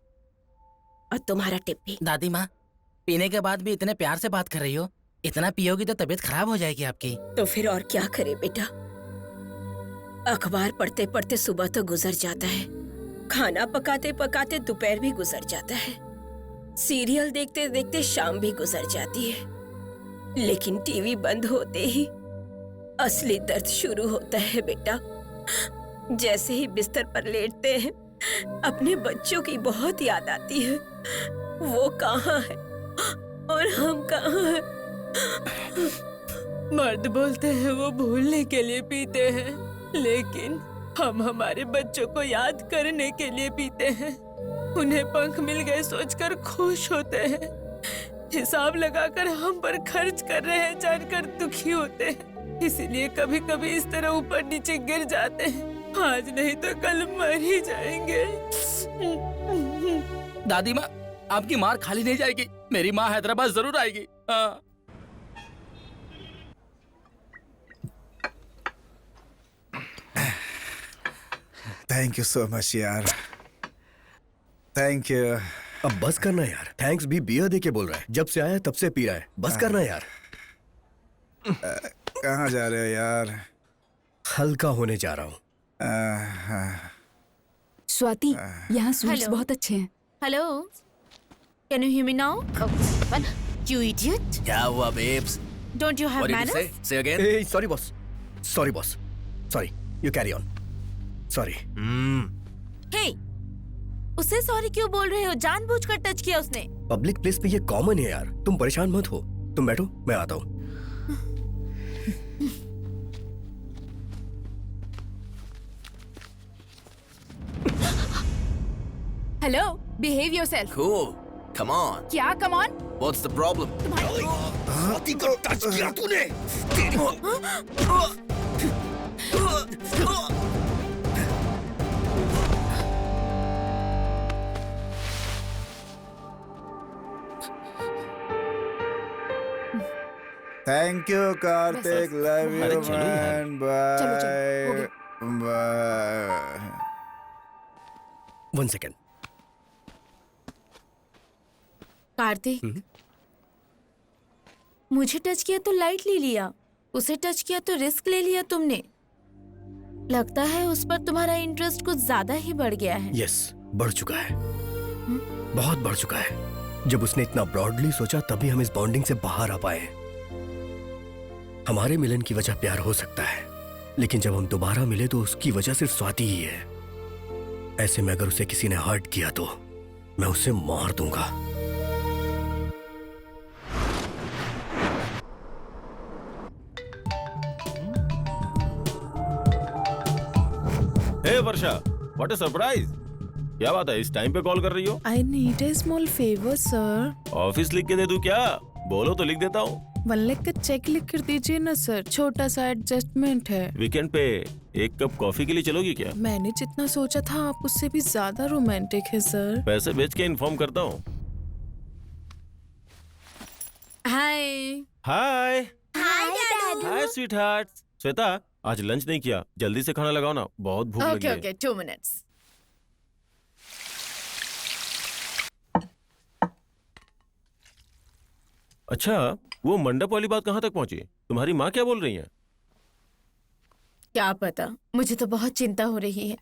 और तुम्हारा टिप भी। दादी माँ, पीने के बाद भी इतने प्यार से बात कर रही हो। इतना पियोगी तो तबीयत खराब हो जाएगी आपकी। तो फिर और क्या करे बेटा, अखबार पढ़ते पढ़ते सुबह तो गुजर जाता है, खाना पकाते पकाते दोपहर भी गुजर जाता है, सीरियल देखते देखते शाम भी गुजर जाती है, लेकिन टीवी बंद होते ही असली दर्द शुरू होता है बेटा। जैसे ही बिस्तर पर लेटते हैं, अपने बच्चों की बहुत याद आती है। वो कहाँ है और हम कहाँ हैं? मर्द बोलते हैं वो भूलने के लिए पीते हैं, लेकिन हम हमारे बच्चों को याद करने के लिए पीते हैं। उन्हें पंख मिल गए सोचकर खुश होते हैं। हिसाब लगाकर हम पर खर्च कर रहे हैं जानकर दुखी होते हैं। इसीलिए कभी कभी इस तरह ऊपर नीचे गिर जाते हैं। आज नहीं तो कल मर ही जाएंगे। दादी माँ, आपकी मार खाली नहीं जाएगी। मेरी माँ हैदराबाद जरूर आएगी। थैंक यू सो मच यार, थैंक यू। अब बस करना यार, थैंक्स भी बियर दे के बोल रहा है, जब से आया तब से पी रहा है, बस करना यार। कहाँ जा रहे हो यार? हल्का होने जा रहा हूँ। स्वाति, यहाँ स्वीट्स Hello. बहुत अच्छे हैं। Hello, can you hear me now? You idiot! क्या हुआ babes? Don't you have manners? Say again. Hey, sorry boss. Sorry boss. Sorry. You carry on. Sorry. Hey, उसे सॉरी क्यों बोल रहे हो? जानबूझकर टच किया उसने। पब्लिक प्लेस पे ये कॉमन है यार, तुम परेशान मत हो। तुम बैठो, मैं आता हूँ। Hello, behave yourself. Cool. Come on. क्या come on? What's the problem? Swati को टच किया तूने? Thank you Kartik, love you man, bye bye. 1 second. Kartik, मुझे टच किया तो लाइटली लिया, उसे टच किया तो रिस्क ले लिया तुमने। लगता है उस पर तुम्हारा इंटरेस्ट कुछ ज्यादा ही बढ़ गया है। Yes, बढ़ चुका है। बहुत बढ़ चुका है। जब उसने इतना ब्रॉडली सोचा तभी हम इस बॉन्डिंग से बाहर आ पाए। हमारे मिलन की वजह प्यार हो सकता है, लेकिन जब हम दोबारा मिले तो उसकी वजह सिर्फ स्वाति ही है। ऐसे में अगर उसे किसी ने हर्ट किया तो मैं उसे मार दूंगा। हे वर्षा, व्हाट अ सरप्राइज! क्या बात है, इस टाइम पे कॉल कर रही हो? I need a small favor, sir. Office लिख के दे दूं क्या? बोलो तो लिख देता हूँ। 1 लाख का चेक लिख कर दीजिए ना सर, छोटा सा एडजस्टमेंट है। वीकेंड पे 1 कप कॉफी के लिए चलोगी क्या? मैंने जितना सोचा था आप उससे भी ज्यादा रोमांटिक है सर। पैसे भेज के इन्फॉर्म करता हूँ। हाय। हाय हाय हाय स्वीट हार्ट। श्वेता, आज लंच नहीं किया, जल्दी से खाना लगाओ ना, बहुत भूख लगी है। Okay, 2 minutes। अच्छा, वो मंडप वाली बात कहाँ तक पहुँची? तुम्हारी माँ क्या बोल रही है? क्या पता, मुझे तो बहुत चिंता हो रही है।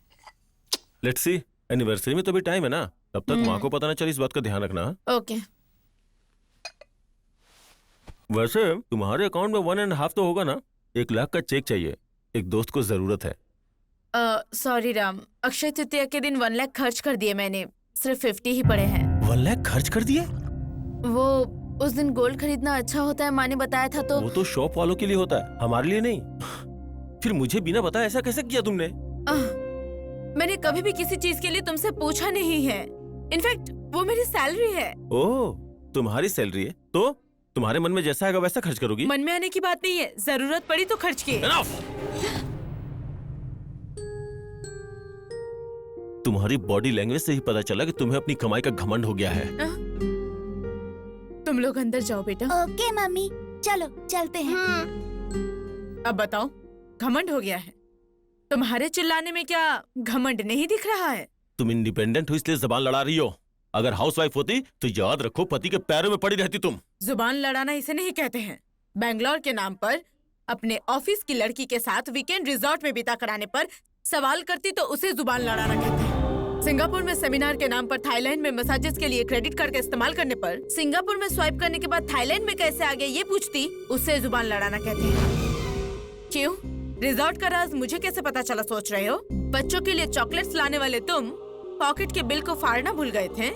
लेट्स सी, एनिवर्सरी में तो भी टाइम है ना, तब तक माँ को पता ना चले, इस बात का ध्यान रखना। ओके। वैसे तुम्हारे अकाउंट में 1.5 तो होगा ना? 1 लाख का चेक चाहिए, एक दोस्त को जरूरत है। सॉरी राम, अक्षय तृतीया के दिन 1 लाख खर्च कर दिए मैंने, सिर्फ 50 ही पड़े हैं। 1 लाख खर्च कर दिए? वो उस दिन गोल्ड खरीदना अच्छा होता है, माँ ने बताया था तो। वो तो शॉप वालों के लिए होता है, हमारे लिए नहीं। फिर मुझे बिना बताए ऐसा कैसे किया तुमने? मैंने कभी भी किसी चीज के लिए तुमसे पूछा नहीं है। इनफैक्ट वो मेरी सैलरी है। ओह, तुम्हारी सैलरी है तो तुम्हारे मन में जैसा आएगा वैसा खर्च करोगी? मन में आने की बात नहीं है, जरूरत पड़ी तो खर्च किए। तुम्हारी बॉडी लैंग्वेज से ही पता चला कि तुम्हें अपनी कमाई का घमंड हो गया है। तुम लोग अंदर जाओ बेटा। ओके मम्मी, चलो चलते हैं। अब बताओ, घमंड हो गया है? तुम्हारे चिल्लाने में क्या घमंड नहीं दिख रहा है? तुम इंडिपेंडेंट हो इसलिए जबान लड़ा रही हो। अगर हाउसवाइफ होती तो याद रखो पति के पैरों में पड़ी रहती तुम। जुबान लड़ाना इसे नहीं कहते हैं। बैंगलोर के नाम पर अपने ऑफिस की लड़की के साथ वीकेंड रिजॉर्ट में बिता कराने पर सवाल करती तो उसे जुबान लड़ाना कहते हैं। सिंगापुर में सेमिनार के नाम पर थाईलैंड में मसाजेस के लिए क्रेडिट कार्ड का इस्तेमाल करने पर सिंगापुर में स्वाइप करने के बाद थाईलैंड में कैसे आ गया ये पूछती, उसे जुबान लड़ाना कहते हैं। क्यों? रिजॉर्ट का राज मुझे कैसे पता चला सोच रहे हो? बच्चों के लिए चॉकलेट्स लाने वाले तुम पॉकेट के बिल को फाड़ना भूल गए थे।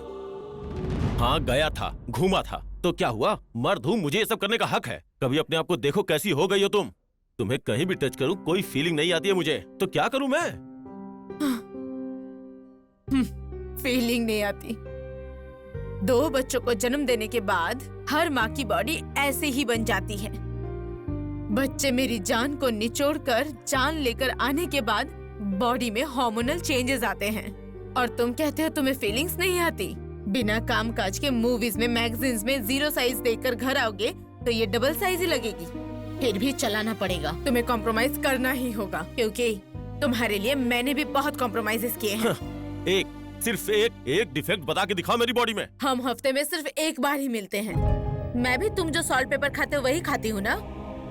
हाँ गया था, घूमा था, तो क्या हुआ? मर्द हूँ, मुझे ये सब करने का हक है। कभी अपने आप को देखो कैसी हो गई हो तुम। तुम्हें कहीं भी टच करूँ कोई फीलिंग नहीं आती है मुझे, तो क्या करूँ मैं? फीलिंग नहीं आती। 2 बच्चों को जन्म देने के बाद हर माँ की बॉडी ऐसे ही बन जाती है। बच्चे मेरी जान को निचोड़कर जान लेकर आने के बाद बॉडी में हार्मोनल चेंजेस आते हैं, और तुम कहते हो तुम्हें फीलिंग्स नहीं आती। बिना काम काज के मूवीज में, मैगजीन्स में 0 साइज देखकर घर आओगे तो ये डबल साइज ही लगेगी। फिर भी चलाना पड़ेगा, तुम्हें कॉम्प्रोमाइज करना ही होगा, क्योंकि तुम्हारे लिए मैंने भी बहुत कॉम्प्रोमाइजेस किए हैं। सिर्फ एक डिफेक्ट बता के दिखाओ मेरी बॉडी में। हम हफ्ते में सिर्फ एक बार ही मिलते हैं। मैं भी तुम जो सॉल्ट पेपर खाते हो वही खाती हूँ ना,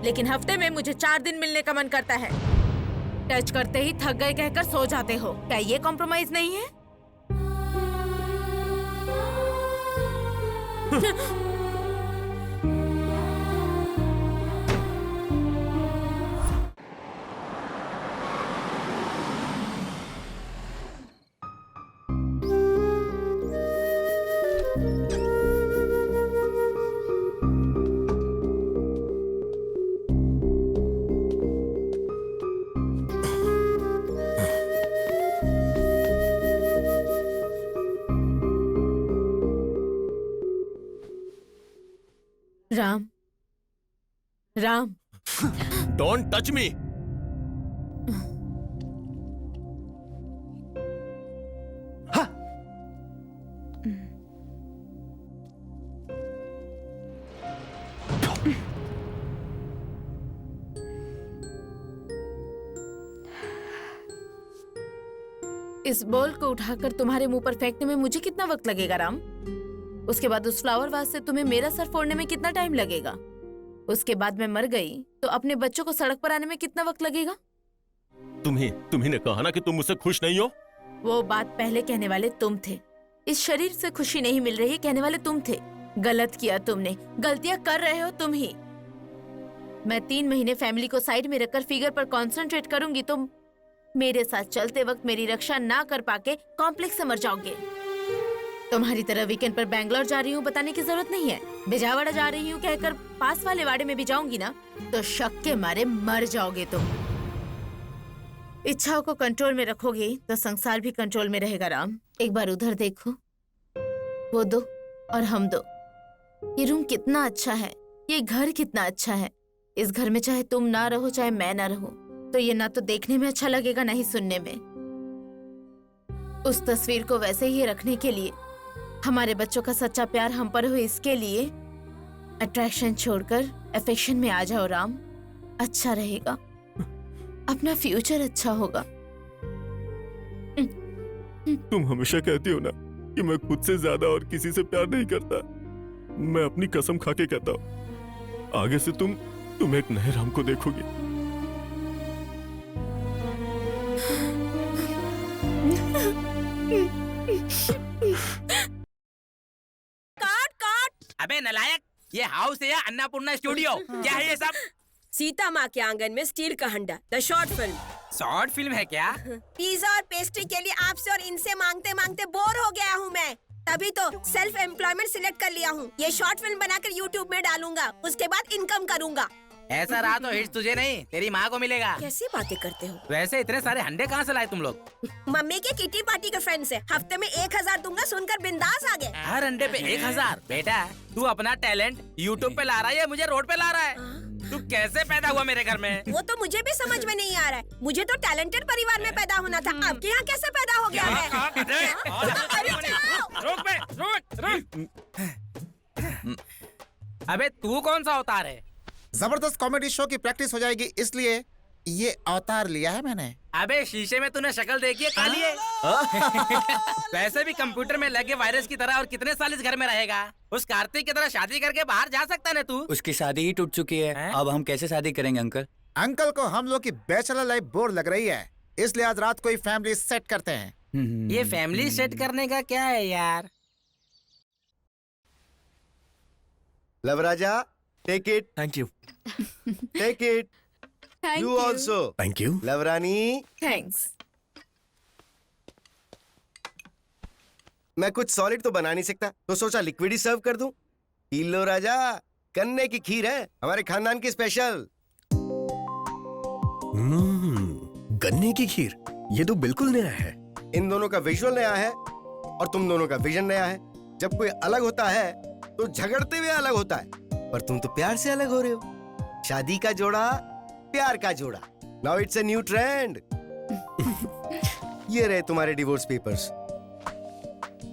लेकिन हफ्ते में मुझे 4 दिन मिलने का मन करता है। टच करते ही थक गए कहकर सो जाते हो। क्या ये कॉम्प्रोमाइज नहीं है? Ram, Ram, don't touch me. इस बॉल को उठाकर तुम्हारे मुंह पर फेंकने में मुझे कितना वक्त लगेगा राम? उसके बाद उस फ्लावर वास से तुम्हें मेरा सर फोड़ने में कितना टाइम लगेगा? उसके बाद मैं मर गई तो अपने बच्चों को सड़क पर आने में कितना वक्त लगेगा? तुम्ही ने कहा ना कि तुम मुझसे खुश नहीं हो। वो बात पहले कहने वाले तुम थे। इस शरीर से खुशी नहीं मिल रही कहने वाले तुम थे। गलत किया तुमने, गलतियां कर रहे हो तुम ही। मैं 3 महीने फैमिली को साइड में रखकर फिगर पर कंसंट्रेट करूंगी तो मेरे साथ चलते वक्त मेरी रक्षा ना कर पाके कॉम्प्लेक्स से मर जाओगे। तुम्हारी तरह वीकेंड पर बैंगलोर जा रही हूँ बताने की जरूरत नहीं है। बिजावाड़ा जा रही हूँ कहकर पास वाले वाड़े में भी जाऊंगी ना तो शक के मारे मर जाओगे तुम। इच्छाओं को कंट्रोल में रखोगे तो संसार भी कंट्रोल में रहेगा राम। एक बार उधर देखो, वो दो और हम दो। ये रूम कितना अच्छा है, ये घर कितना अच्छा है। इस घर में चाहे तुम ना रहो चाहे मैं ना रहूं तो ये ना तो देखने में अच्छा लगेगा ना ही सुनने में। उस तस्वीर को वैसे ही रखने के लिए, हमारे बच्चों का सच्चा प्यार हम पर हो इसके लिए अट्रैक्शन छोड़कर अफेक्शन में आ जाओ राम। अच्छा रहेगा, अपना फ्यूचर अच्छा होगा। तुम हमेशा कहती हो ना कि मैं खुद से ज्यादा और किसी से प्यार नहीं करता। मैं अपनी कसम खा के कहता हूँ, आगे से तुम एक नए राम को देखोगी। अबे नलायक, ये हाउस है या अन्नपूर्णा स्टूडियो? क्या है ये सब? सीता माँ के आंगन में स्टील का हंडा, the short film. Short film है क्या? पिज्जा और पेस्ट्री के लिए आपसे और इनसे मांगते मांगते बोर हो गया हूँ मैं। तभी तो सेल्फ एम्प्लॉयमेंट सिलेक्ट कर लिया हूँ। ये शॉर्ट फिल्म बनाकर यूट्यूब में डालूंगा, उसके बाद इनकम करूँगा। ऐसा रहा तो हिट तुझे नहीं, तेरी माँ को मिलेगा। कैसी बातें करते हो? वैसे इतने सारे हंडे कहाँ से लाए तुम लोग? मम्मी के किटी पार्टी के फ्रेंड से। हफ्ते में 1000 दूंगा सुनकर बिंदास आ गए। हर अंडे पे 1000? बेटा तू अपना टैलेंट यूट्यूब पे ला रहा है या मुझे रोड पे ला रहा है? तू कैसे पैदा हुआ मेरे घर में? वो तो मुझे भी समझ में नहीं आ रहा है। मुझे तो टैलेंटेड परिवार में पैदा होना था, आपके यहाँ कैसे पैदा हो गया है? अबे तू कौन सा अवतार है? जबरदस्त कॉमेडी शो की प्रैक्टिस हो जाएगी इसलिए ये अवतार लिया है मैंने। अबे शीशे में तूने शक्ल देखी है काली है? वैसे भी कंप्यूटर में लगे वायरस की तरह और कितने साल इस घर में रहेगा? उस कार्तिक की तरह शादी करके बाहर जा सकता है तू? उसकी शादी ही टूट चुकी है। अब हम कैसे शादी करेंगे अंकल? अंकल को हम लोग की बैचलर लाइफ बोर लग रही है, इसलिए आज रात को ही फैमिली सेट करते हैं। ये फैमिली सेट करने का क्या है यार? लवराजा, take it. Thank you. Take it. You also. Thank you. लवरानी, थैंक्स। मैं कुछ सॉलिड तो बना नहीं सकता तो सोचा लिक्विड ही सर्व कर दूं। पी लो राजा, गन्ने की खीर है, हमारे खानदान की स्पेशल। गन्ने की खीर, ये तो बिल्कुल नया है। इन दोनों का विजुअल नया है और तुम दोनों का विजन नया है। जब कोई अलग होता है तो झगड़ते हुए अलग होता है, पर तुम तो प्यार से अलग हो रहे हो। शादी का जोड़ा, प्यार का जोड़ा। Now it's a new trend. ये रहे तुम्हारे डिवोर्स पेपर्स।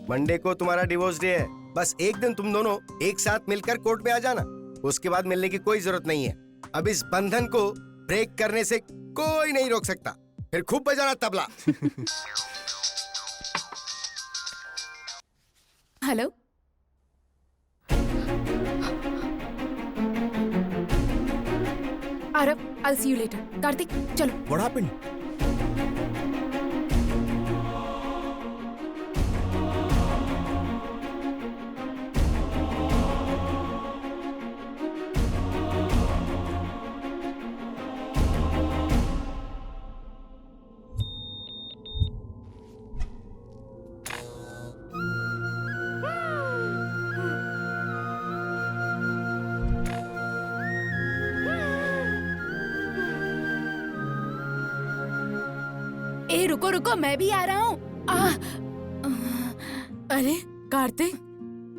मंडे को तुम्हारा डिवोर्स डे है। बस एक दिन तुम दोनों एक साथ मिलकर कोर्ट में आ जाना, उसके बाद मिलने की कोई जरूरत नहीं है। अब इस बंधन को ब्रेक करने से कोई नहीं रोक सकता। फिर खूब बजाना tabla. Hello. Aarav, I'll see you later. Kartik, चलो। What happened? ए रुको रुको, मैं भी आ रहा हूँ। अरे कार्तिक,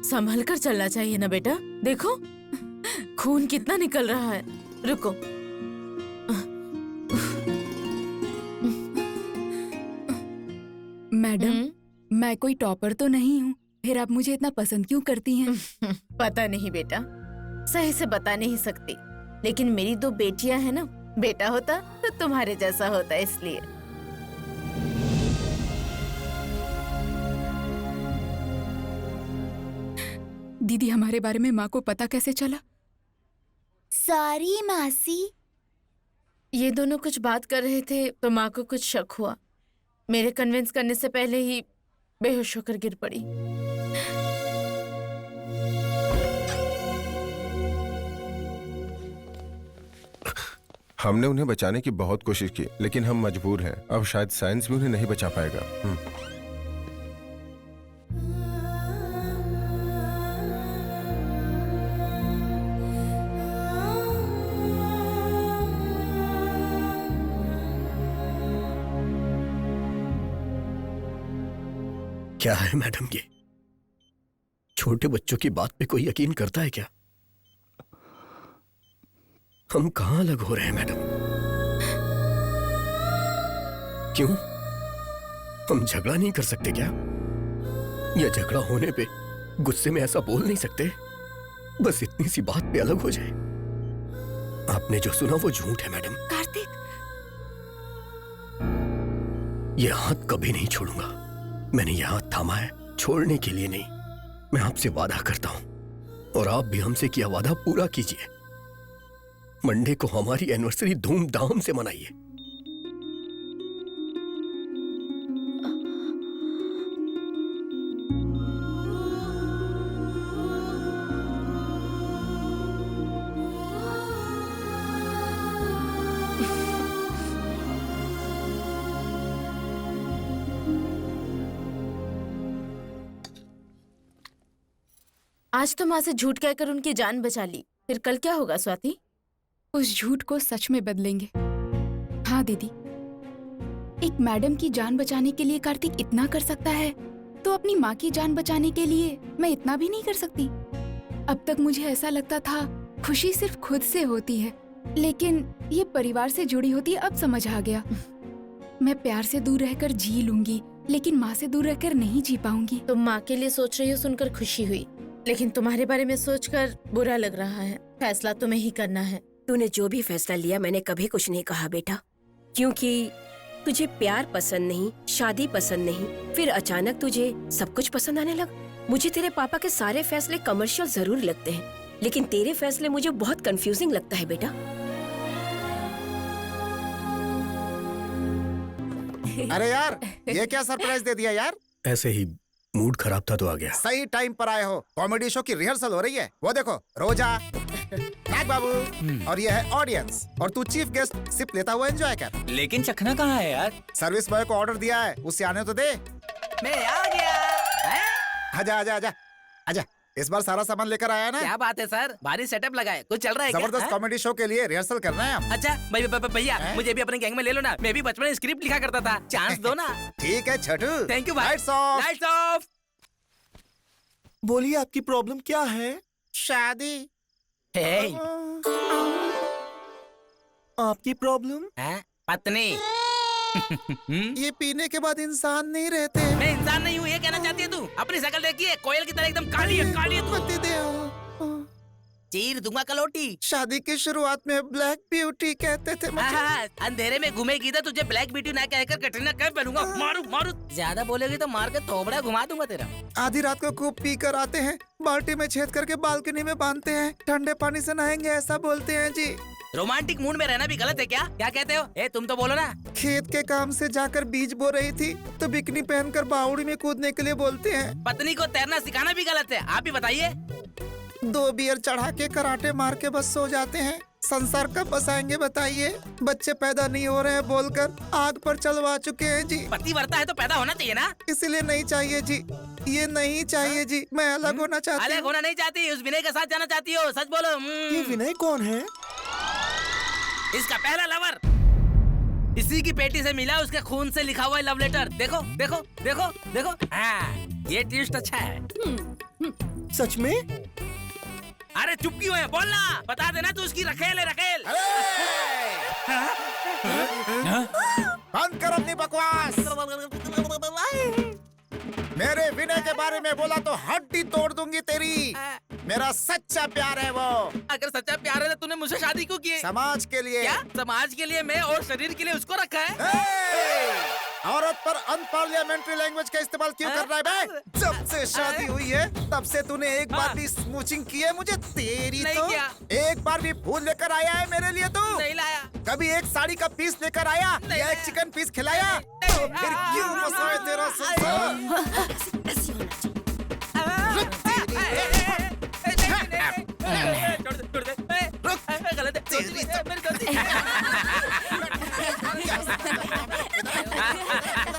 संभल कर चलना चाहिए ना बेटा। देखो खून कितना निकल रहा है। रुको। मैडम, मैं कोई टॉपर तो नहीं हूँ, फिर आप मुझे इतना पसंद क्यों करती हैं? पता नहीं बेटा, सही से बता नहीं सकती, लेकिन मेरी 2 बेटियां हैं ना। बेटा होता तो तुम्हारे जैसा होता, इसलिए। दीदी, हमारे बारे में माँ को पता कैसे चला? सॉरी मासी। ये दोनों कुछ बात कर रहे थे तो माँ को कुछ शक हुआ। मेरे कन्विंस करने से पहले ही बेहोश होकर गिर पड़ी। हमने उन्हें बचाने की बहुत कोशिश की, लेकिन हम मजबूर हैं। अब शायद साइंस भी उन्हें नहीं बचा पाएगा। क्या है मैडम ये? छोटे बच्चों की बात पे कोई यकीन करता है क्या? हम कहां अलग हो रहे हैं मैडम? क्यों? हम झगड़ा नहीं कर सकते क्या? या झगड़ा होने पे गुस्से में ऐसा बोल नहीं सकते? बस इतनी सी बात पे अलग हो जाए। आपने जो सुना वो झूठ है मैडम। कार्तिक, ये हाथ कभी नहीं छोड़ूंगा। मैंने ये हाथ थामा है, छोड़ने के लिए नहीं। मैं आपसे वादा करता हूं, और आप भी हमसे किया वादा पूरा कीजिए। मंडे को हमारी एनिवर्सरी धूमधाम से मनाइए। आज तो माँ से झूठ कहकर उनकी जान बचा ली, फिर कल क्या होगा स्वाति? उस झूठ को सच में बदलेंगे। हाँ दीदी, एक मैडम की जान बचाने के लिए कार्तिक इतना कर सकता है, तो अपनी माँ की जान बचाने के लिए मैं इतना भी नहीं कर सकती। अब तक मुझे ऐसा लगता था खुशी सिर्फ खुद से होती है, लेकिन ये परिवार से जुड़ी होती है। अब समझ आ गया। मैं प्यार से दूर रहकर जी लूंगी, लेकिन माँ से दूर रहकर नहीं जी पाऊंगी। तुम माँ के लिए सोच रही हो सुनकर खुशी हुई, लेकिन तुम्हारे बारे में सोचकर बुरा लग रहा है। फैसला तुम्हें ही करना है। तूने जो भी फैसला लिया मैंने कभी कुछ नहीं कहा बेटा, क्योंकि तुझे प्यार पसंद नहीं, शादी पसंद नहीं, फिर अचानक तुझे सब कुछ पसंद आने लगा। मुझे तेरे पापा के सारे फैसले कमर्शियल जरूर लगते हैं, लेकिन तेरे फैसले मुझे बहुत कंफ्यूजिंग लगता है बेटा। अरे यार, ये क्या सरप्राइज दे दिया यार? ऐसे ही मूड खराब था तो आ गया। सही टाइम पर आए हो। कॉमेडी शो की रिहर्सल हो रही है। वो देखो, रोजा, नाग बाबू और ये है ऑडियंस, और तू चीफ गेस्ट सिप लेता हुआ एंजॉय कर। लेकिन चखना कहाँ है यार? सर्विस बॉय को ऑर्डर दिया है, उससे आने तो दे। मैं आ गया। आजा आजा आजा आजा। इस बार सारा सामान लेकर आया ना? क्या बात है सर, भारी सेटअप लगा है, कुछ चल रहा है क्या? जबरदस्त कॉमेडी शो के लिए रिहर्सल करना है हम। अच्छा भैया, मुझे भी अपने गैंग में ले लो ना। मैं भी बचपन में स्क्रिप्ट लिखा करता था, चांस दो ना। ठीक है छोटू। थैंक यू भाई। Lights off. Lights off. बोलिए, आपकी प्रॉब्लम क्या है? शादी। आपकी प्रॉब्लम? पत्नी। ये पीने के बाद इंसान नहीं रहते। मैं इंसान नहीं हूँ, ये कहना चाहती है तू? अपनी शक्ल देखिए, कोयल की तरह एकदम काली है, काली है तू। चीर दूंगा कलोटी। शादी की शुरुआत में ब्लैक ब्यूटी कहते थे मुझे। अंधेरे में घूमेगी तो तुझे ब्लैक ब्यूटी ना कहकर कटरीना कैफ पहनूंगा। मारू मारू, ज्यादा बोलेगी तो मार के थोबड़ा घुमा दूंगा तेरा। आधी रात को खूब पी कर आते हैं, बाल्टी में छेद करके बालकनी में बांधते हैं, ठंडे पानी से नहाएंगे ऐसा बोलते हैं जी। रोमांटिक मूड में रहना भी गलत है क्या? क्या कहते हो? तुम तो बोलो ना। खेत के काम से जाकर बीज बो रही थी तो बिकनी पहनकर बावड़ी में कूदने के लिए बोलते हैं। पत्नी को तैरना सिखाना भी गलत है, आप ही बताइए। 2 बियर चढ़ा के कराटे मार के बस सो जाते हैं। संसार कब बसाएंगे बताइए? बच्चे पैदा नहीं हो रहे हैं बोलकर आग पर चलवा चुके हैं जी। पति वर्ता है तो पैदा होना चाहिए ना। इसीलिए नहीं चाहिए जी, ये नहीं चाहिए जी। मैं अलग होना चाहती हूँ। अलग होना नहीं चाहती, उस विनय के साथ जाना चाहती हो? सच बोलो। ये विनय कौन है? इसका पहला लवर। इसी की पेटी से मिला, उसके खून से लिखा हुआ है लव लेटर। देखो देखो देखो देखो। हाँ, ये ट्विस्ट अच्छा है। सच में? अरे चुप क्यों है? बोलना, बता देना तू उसकी रखेल है, रखेल। बंद कर अपनी बकवास। मेरे विनय के बारे में बोला तो हड्डी तोड़ दूंगी तेरी। मेरा सच्चा प्यार है वो। अगर सच्चा प्यार है तो तूने मुझसे शादी क्यों की? समाज के लिए। क्या? समाज के लिए मैं और शरीर के लिए उसको रखा है? औरत पर अनपार्लियामेंट्री लैंग्वेज का इस्तेमाल क्यों कर रहा है बे? जब से शादी हुई है तब से तूने एक बार भी स्मूचिंग की है मुझे तेरी? नहीं तो किया। एक बार भी फूल लेकर आया है मेरे लिए तू? नहीं लाया। कभी एक साड़ी का पीस लेकर आया या एक चिकन पीस खिलाया? तो फिर क्यों मसा है तेरा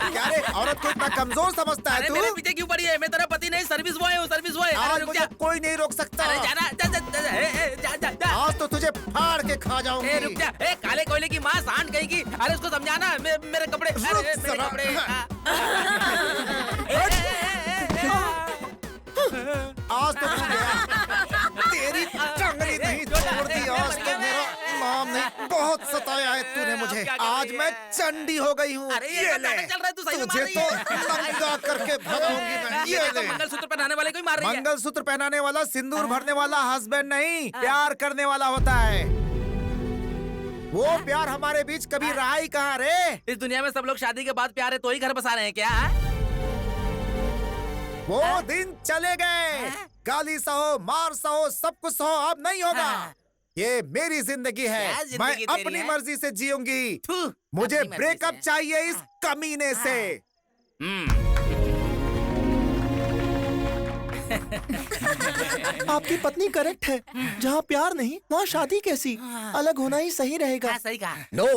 क्या रे, औरत को इतना कमजोर समझता है तू? मेरे पीछे क्यों पड़ी है? मैं तेरा पति नहीं, सर्विस बॉय हूँ, सर्विस बॉय। आज मुझे कोई नहीं रोक सकता। अरे जाना, जा। आज तो तुझे फाड़ के खा जाऊंगी। रुक जा। काले कोयले की माँ सांड कहेगी। अरे उसको समझाना, मेरे कपड़े। मेरे कपड़े। आज तो तू गया। तेरी टंगड़ी नहीं तोड़ दी आज तो। मेरा नाम नहीं, बहुत सताया है तूने मुझे। आज मैं चंडी हो गई हूँ। ये ले, तुझे तो नंगा करके भगाऊंगी मैं। ये ले। मंगलसूत्र पहनाने वाले को ही मार रही है। मंगलसूत्र पहनाने वाला सिंदूर भरने वाला हस्बैंड नहीं, प्यार करने वाला होता है। वो प्यार हमारे बीच कभी रहा ही कहाँ रे? इस दुनिया में सब लोग शादी के बाद प्यार है तो ही घर बसा रहे हैं क्या? वो दिन चले गए। गाली सहो, मार सहो, सब कुछ सहो, अब नहीं होगा। ये मेरी जिंदगी है, मैं अपनी मर्जी से जीऊंगी। मुझे ब्रेकअप चाहिए इस कमीने से। आपकी पत्नी करेक्ट है, जहाँ प्यार नहीं वहाँ शादी कैसी? अलग होना ही सही रहेगा। सही कहा। नो।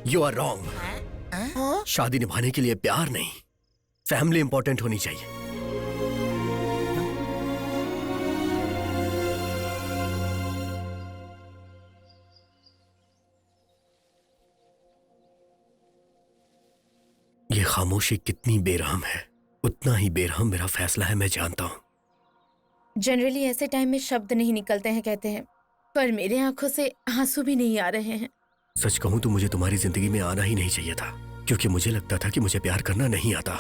You are wrong. शादी निभाने के लिए प्यार नहीं, फैमिली इंपॉर्टेंट होनी चाहिए। ये खामोशी कितनी बेरहम है, उतना ही बेरहम मेरा फैसला है, मैं जानता हूं। जनरली ऐसे टाइम में शब्द नहीं निकलते हैं कहते हैं, पर मेरे आंखों से आंसू भी नहीं आ रहे हैं। सच कहूं तो मुझे तुम्हारी जिंदगी में आना ही नहीं चाहिए था, क्योंकि मुझे लगता था कि मुझे प्यार करना नहीं आता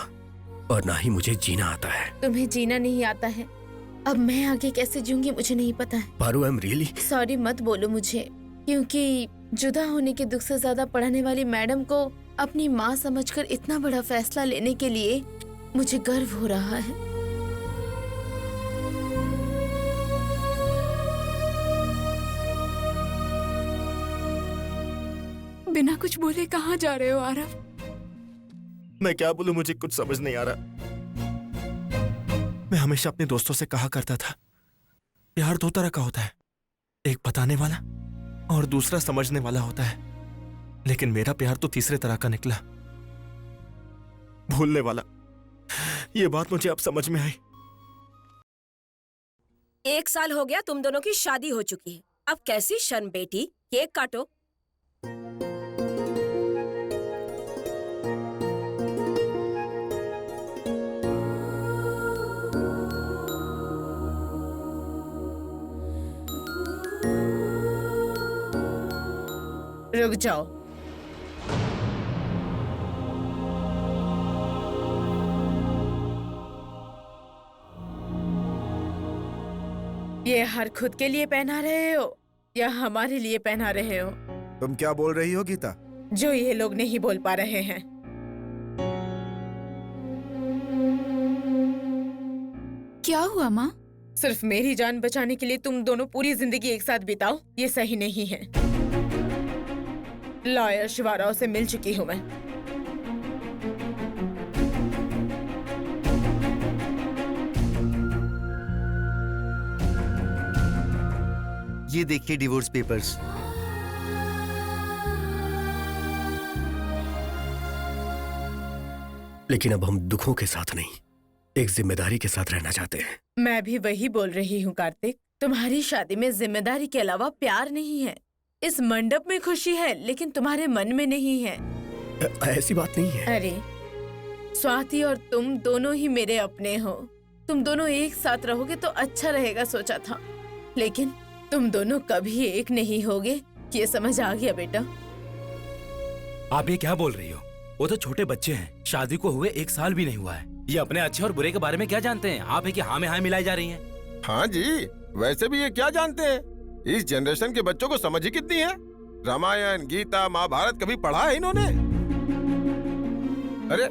और ना ही मुझे जीना आता है। तुम्हें जीना नहीं आता है, अब मैं आगे कैसे जीऊंगी मुझे नहीं पता है। Paru, I am really sorry, मत बोलो मुझे, क्योंकि जुदा होने के दुख से ज्यादा पढ़ाने वाली मैडम को अपनी माँ समझकर इतना बड़ा फैसला लेने के लिए मुझे गर्व हो रहा है। बिना कुछ बोले कहाँ जा रहे हो आरव? मैं क्या बोलूं, मुझे कुछ समझ नहीं आ रहा। मैं हमेशा अपने दोस्तों से कहा करता था, प्यार 2 तरह का होता है, एक बताने वाला और दूसरा समझने वाला होता है। लेकिन मेरा प्यार तो तीसरे तरह का निकला, भूलने वाला। ये बात मुझे अब समझ में आई। 1 साल हो गया तुम दोनों की शादी हो चुकी है, अब कैसी शर्म बेटी। केक काटो। रुक जाओ। ये हार खुद के लिए पहना रहे हो या हमारे लिए पहना रहे हो? तुम क्या बोल रही हो गीता? जो ये लोग नहीं बोल पा रहे हैं। क्या हुआ माँ? सिर्फ मेरी जान बचाने के लिए तुम दोनों पूरी जिंदगी एक साथ बिताओ, ये सही नहीं है। लॉयर शिवा राव से मिल चुकी हूँ मैं। ये देखिए डिवोर्स पेपर्स। लेकिन अब हम दुखों के साथ नहीं, एक जिम्मेदारी के साथ रहना चाहते हैं। मैं भी वही बोल रही हूँ कार्तिक। तुम्हारी शादी में जिम्मेदारी के अलावा प्यार नहीं है। इस मंडप में खुशी है लेकिन तुम्हारे मन में नहीं है। ऐसी बात नहीं है। अरे स्वाति और तुम दोनों ही मेरे अपने हो। तुम दोनों एक साथ रहोगे तो अच्छा रहेगा सोचा था, लेकिन तुम दोनों कभी एक नहीं होगे, ये समझ आ गया बेटा। आप ये क्या बोल रही हो? वो तो छोटे बच्चे हैं, शादी को हुए 1 साल भी नहीं हुआ है। ये अपने अच्छे और बुरे के बारे में क्या जानते हैं? आप है कि हाँ में हाँ मिलाई जा रही हैं। हाँ जी, वैसे भी ये क्या जानते हैं? इस जनरेशन के बच्चों को समझ ही कितनी है। रामायण, गीता, महाभारत कभी पढ़ा है इन्होंने? अरे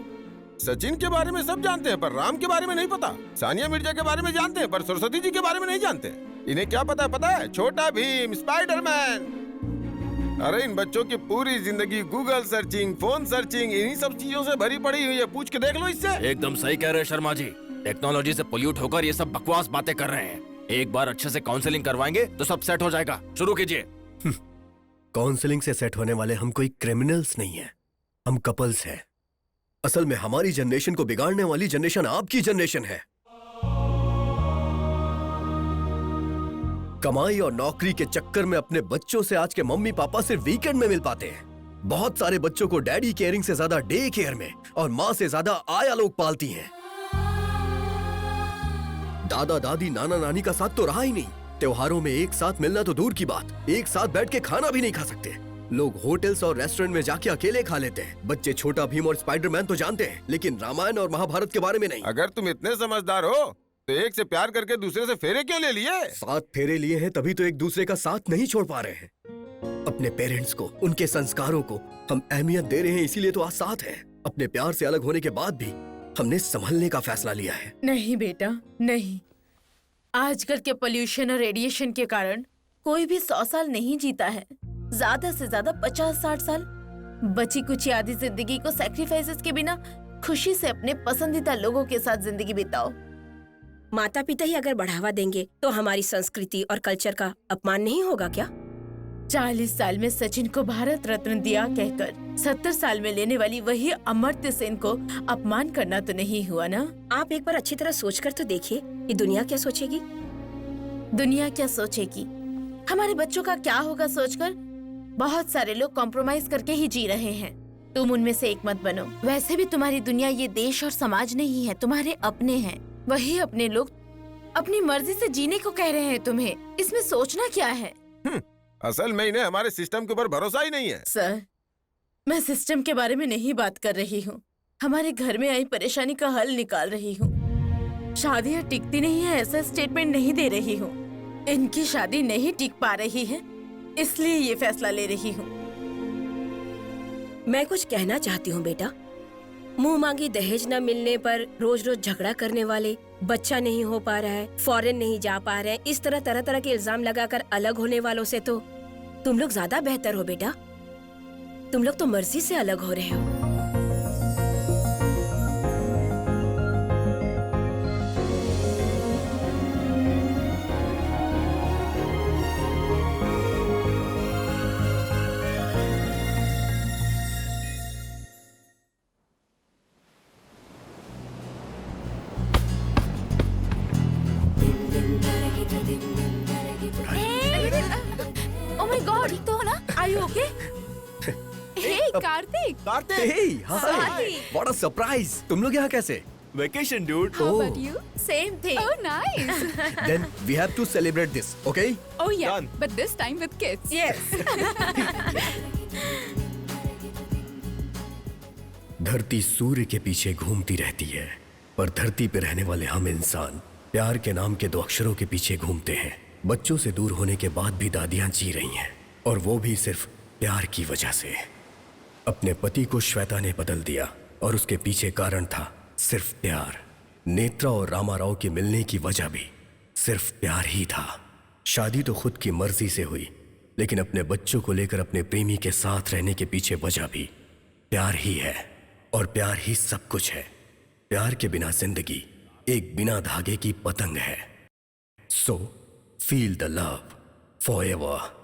सचिन के बारे में सब जानते हैं पर राम के बारे में नहीं पता। सानिया मिर्जा के बारे में जानते हैं पर सरस्वती जी के बारे में नहीं जानते। इन्हें क्या पता है? छोटा भीम, स्पाइडरमैन। अरे इन बच्चों की पूरी जिंदगी गूगल सर्चिंग, फोन सर्चिंग, इन्हीं सब चीजों से भरी पड़ी हुई है। पूछ के देख लो इससे। एकदम सही कह रहे हैं शर्मा जी। टेक्नोलॉजी से पोल्यूट होकर ये सब बकवास बातें कर रहे हैं। एक बार अच्छे से काउंसलिंग करवाएंगे तो सब सेट हो जाएगा। शुरू कीजिए। काउंसलिंग से सेट होने वाले हम कोई क्रिमिनल्स नहीं है, हम कपल्स हैं। असल में हमारी जनरेशन को बिगाड़ने वाली जनरेशन आपकी जनरेशन है। कमाई और नौकरी के चक्कर में अपने बच्चों से आज के मम्मी पापा सिर्फ वीकेंड में मिल पाते हैं। बहुत सारे बच्चों को डैडी केयरिंग से ज्यादा डे केयर में और माँ से ज्यादा आया लोग पालती हैं। दादा दादी नाना नानी का साथ तो रहा ही नहीं। त्योहारों में एक साथ मिलना तो दूर की बात, एक साथ बैठ के खाना भी नहीं खा सकते। लोग होटल्स और रेस्टोरेंट में जाके अकेले खा लेते हैं। बच्चे छोटा भीम और स्पाइडरमैन तो जानते हैं लेकिन रामायण और महाभारत के बारे में नहीं। अगर तुम इतने समझदार हो तो एक से प्यार करके दूसरे से फेरे क्यों ले लिए? 7 फेरे लिए हैं तभी तो एक दूसरे का साथ नहीं छोड़ पा रहे हैं। अपने पेरेंट्स को, उनके संस्कारों को हम अहमियत दे रहे हैं, इसीलिए तो आज साथ हैं। अपने प्यार से अलग होने के बाद भी हमने संभलने का फैसला लिया है। नहीं बेटा नहीं, आजकल के पोल्यूशन और रेडिएशन के कारण कोई भी 100 साल नहीं जीता है, ज्यादा से ज्यादा 50-60 साल। बची कुछ आधी जिंदगी को सैक्रिफाइसेस के बिना खुशी से अपने पसंदीदा लोगों के साथ जिंदगी बिताओ। माता पिता ही अगर बढ़ावा देंगे तो हमारी संस्कृति और कल्चर का अपमान नहीं होगा क्या? 40 साल में सचिन को भारत रत्न दिया कहकर 70 साल में लेने वाली वही अमर्त्य सेन को अपमान करना तो नहीं हुआ ना? आप एक बार अच्छी तरह सोचकर तो देखिए कि दुनिया क्या सोचेगी। दुनिया क्या सोचेगी, हमारे बच्चों का क्या होगा सोचकर बहुत सारे लोग कॉम्प्रोमाइज करके ही जी रहे हैं। तुम उनमें से एक मत बनो। वैसे भी तुम्हारी दुनिया ये देश और समाज नहीं है, तुम्हारे अपने हैं। वही अपने लोग अपनी मर्जी से जीने को कह रहे हैं तुम्हें, इसमें सोचना क्या है? असल में इन्हें हमारे सिस्टम के ऊपर भरोसा ही नहीं है। सर, मैं सिस्टम के बारे में नहीं बात कर रही हूँ, हमारे घर में आई परेशानी का हल निकाल रही हूँ। शादियाँ टिकती नहीं है ऐसा स्टेटमेंट नहीं दे रही हूँ। इनकी शादी नहीं टिक पा रही है इसलिए ये फैसला ले रही हूँ। मैं कुछ कहना चाहती हूँ बेटा। मुंह मांगी दहेज न मिलने पर रोज रोज झगड़ा करने वाले, बच्चा नहीं हो पा रहा है, फॉरेन नहीं जा पा रहे हैं, इस तरह तरह के इल्जाम लगाकर अलग होने वालों से तो तुम लोग ज्यादा बेहतर हो बेटा। तुम लोग तो मर्जी से अलग हो रहे हो। Oh my God, तो हो ना? Are you okay? Hey, Kartik. Hey, hi. What a surprise. तुम लोग यहाँ कैसे? Vacation, dude. How about you? Same thing. Oh, nice. Then we have to celebrate this, okay? Oh yeah, Done. but this time with kids. Yes. धरती सूर्य के पीछे घूमती रहती है पर धरती पे रहने वाले हम इंसान प्यार के नाम के 2 अक्षरों के पीछे घूमते हैं। बच्चों से दूर होने के बाद भी दादियां जी रही हैं, और वो भी सिर्फ प्यार की वजह से। अपने पति को श्वेता ने बदल दिया और उसके पीछे कारण था सिर्फ प्यार। नेत्रा और रामाराव के मिलने की वजह भी सिर्फ प्यार ही था। शादी तो खुद की मर्जी से हुई, लेकिन अपने बच्चों को लेकर अपने प्रेमी के साथ रहने के पीछे वजह भी प्यार ही है, और प्यार ही सब कुछ है। प्यार के बिना जिंदगी एक बिना धागे की पतंग है। So feel the love forever.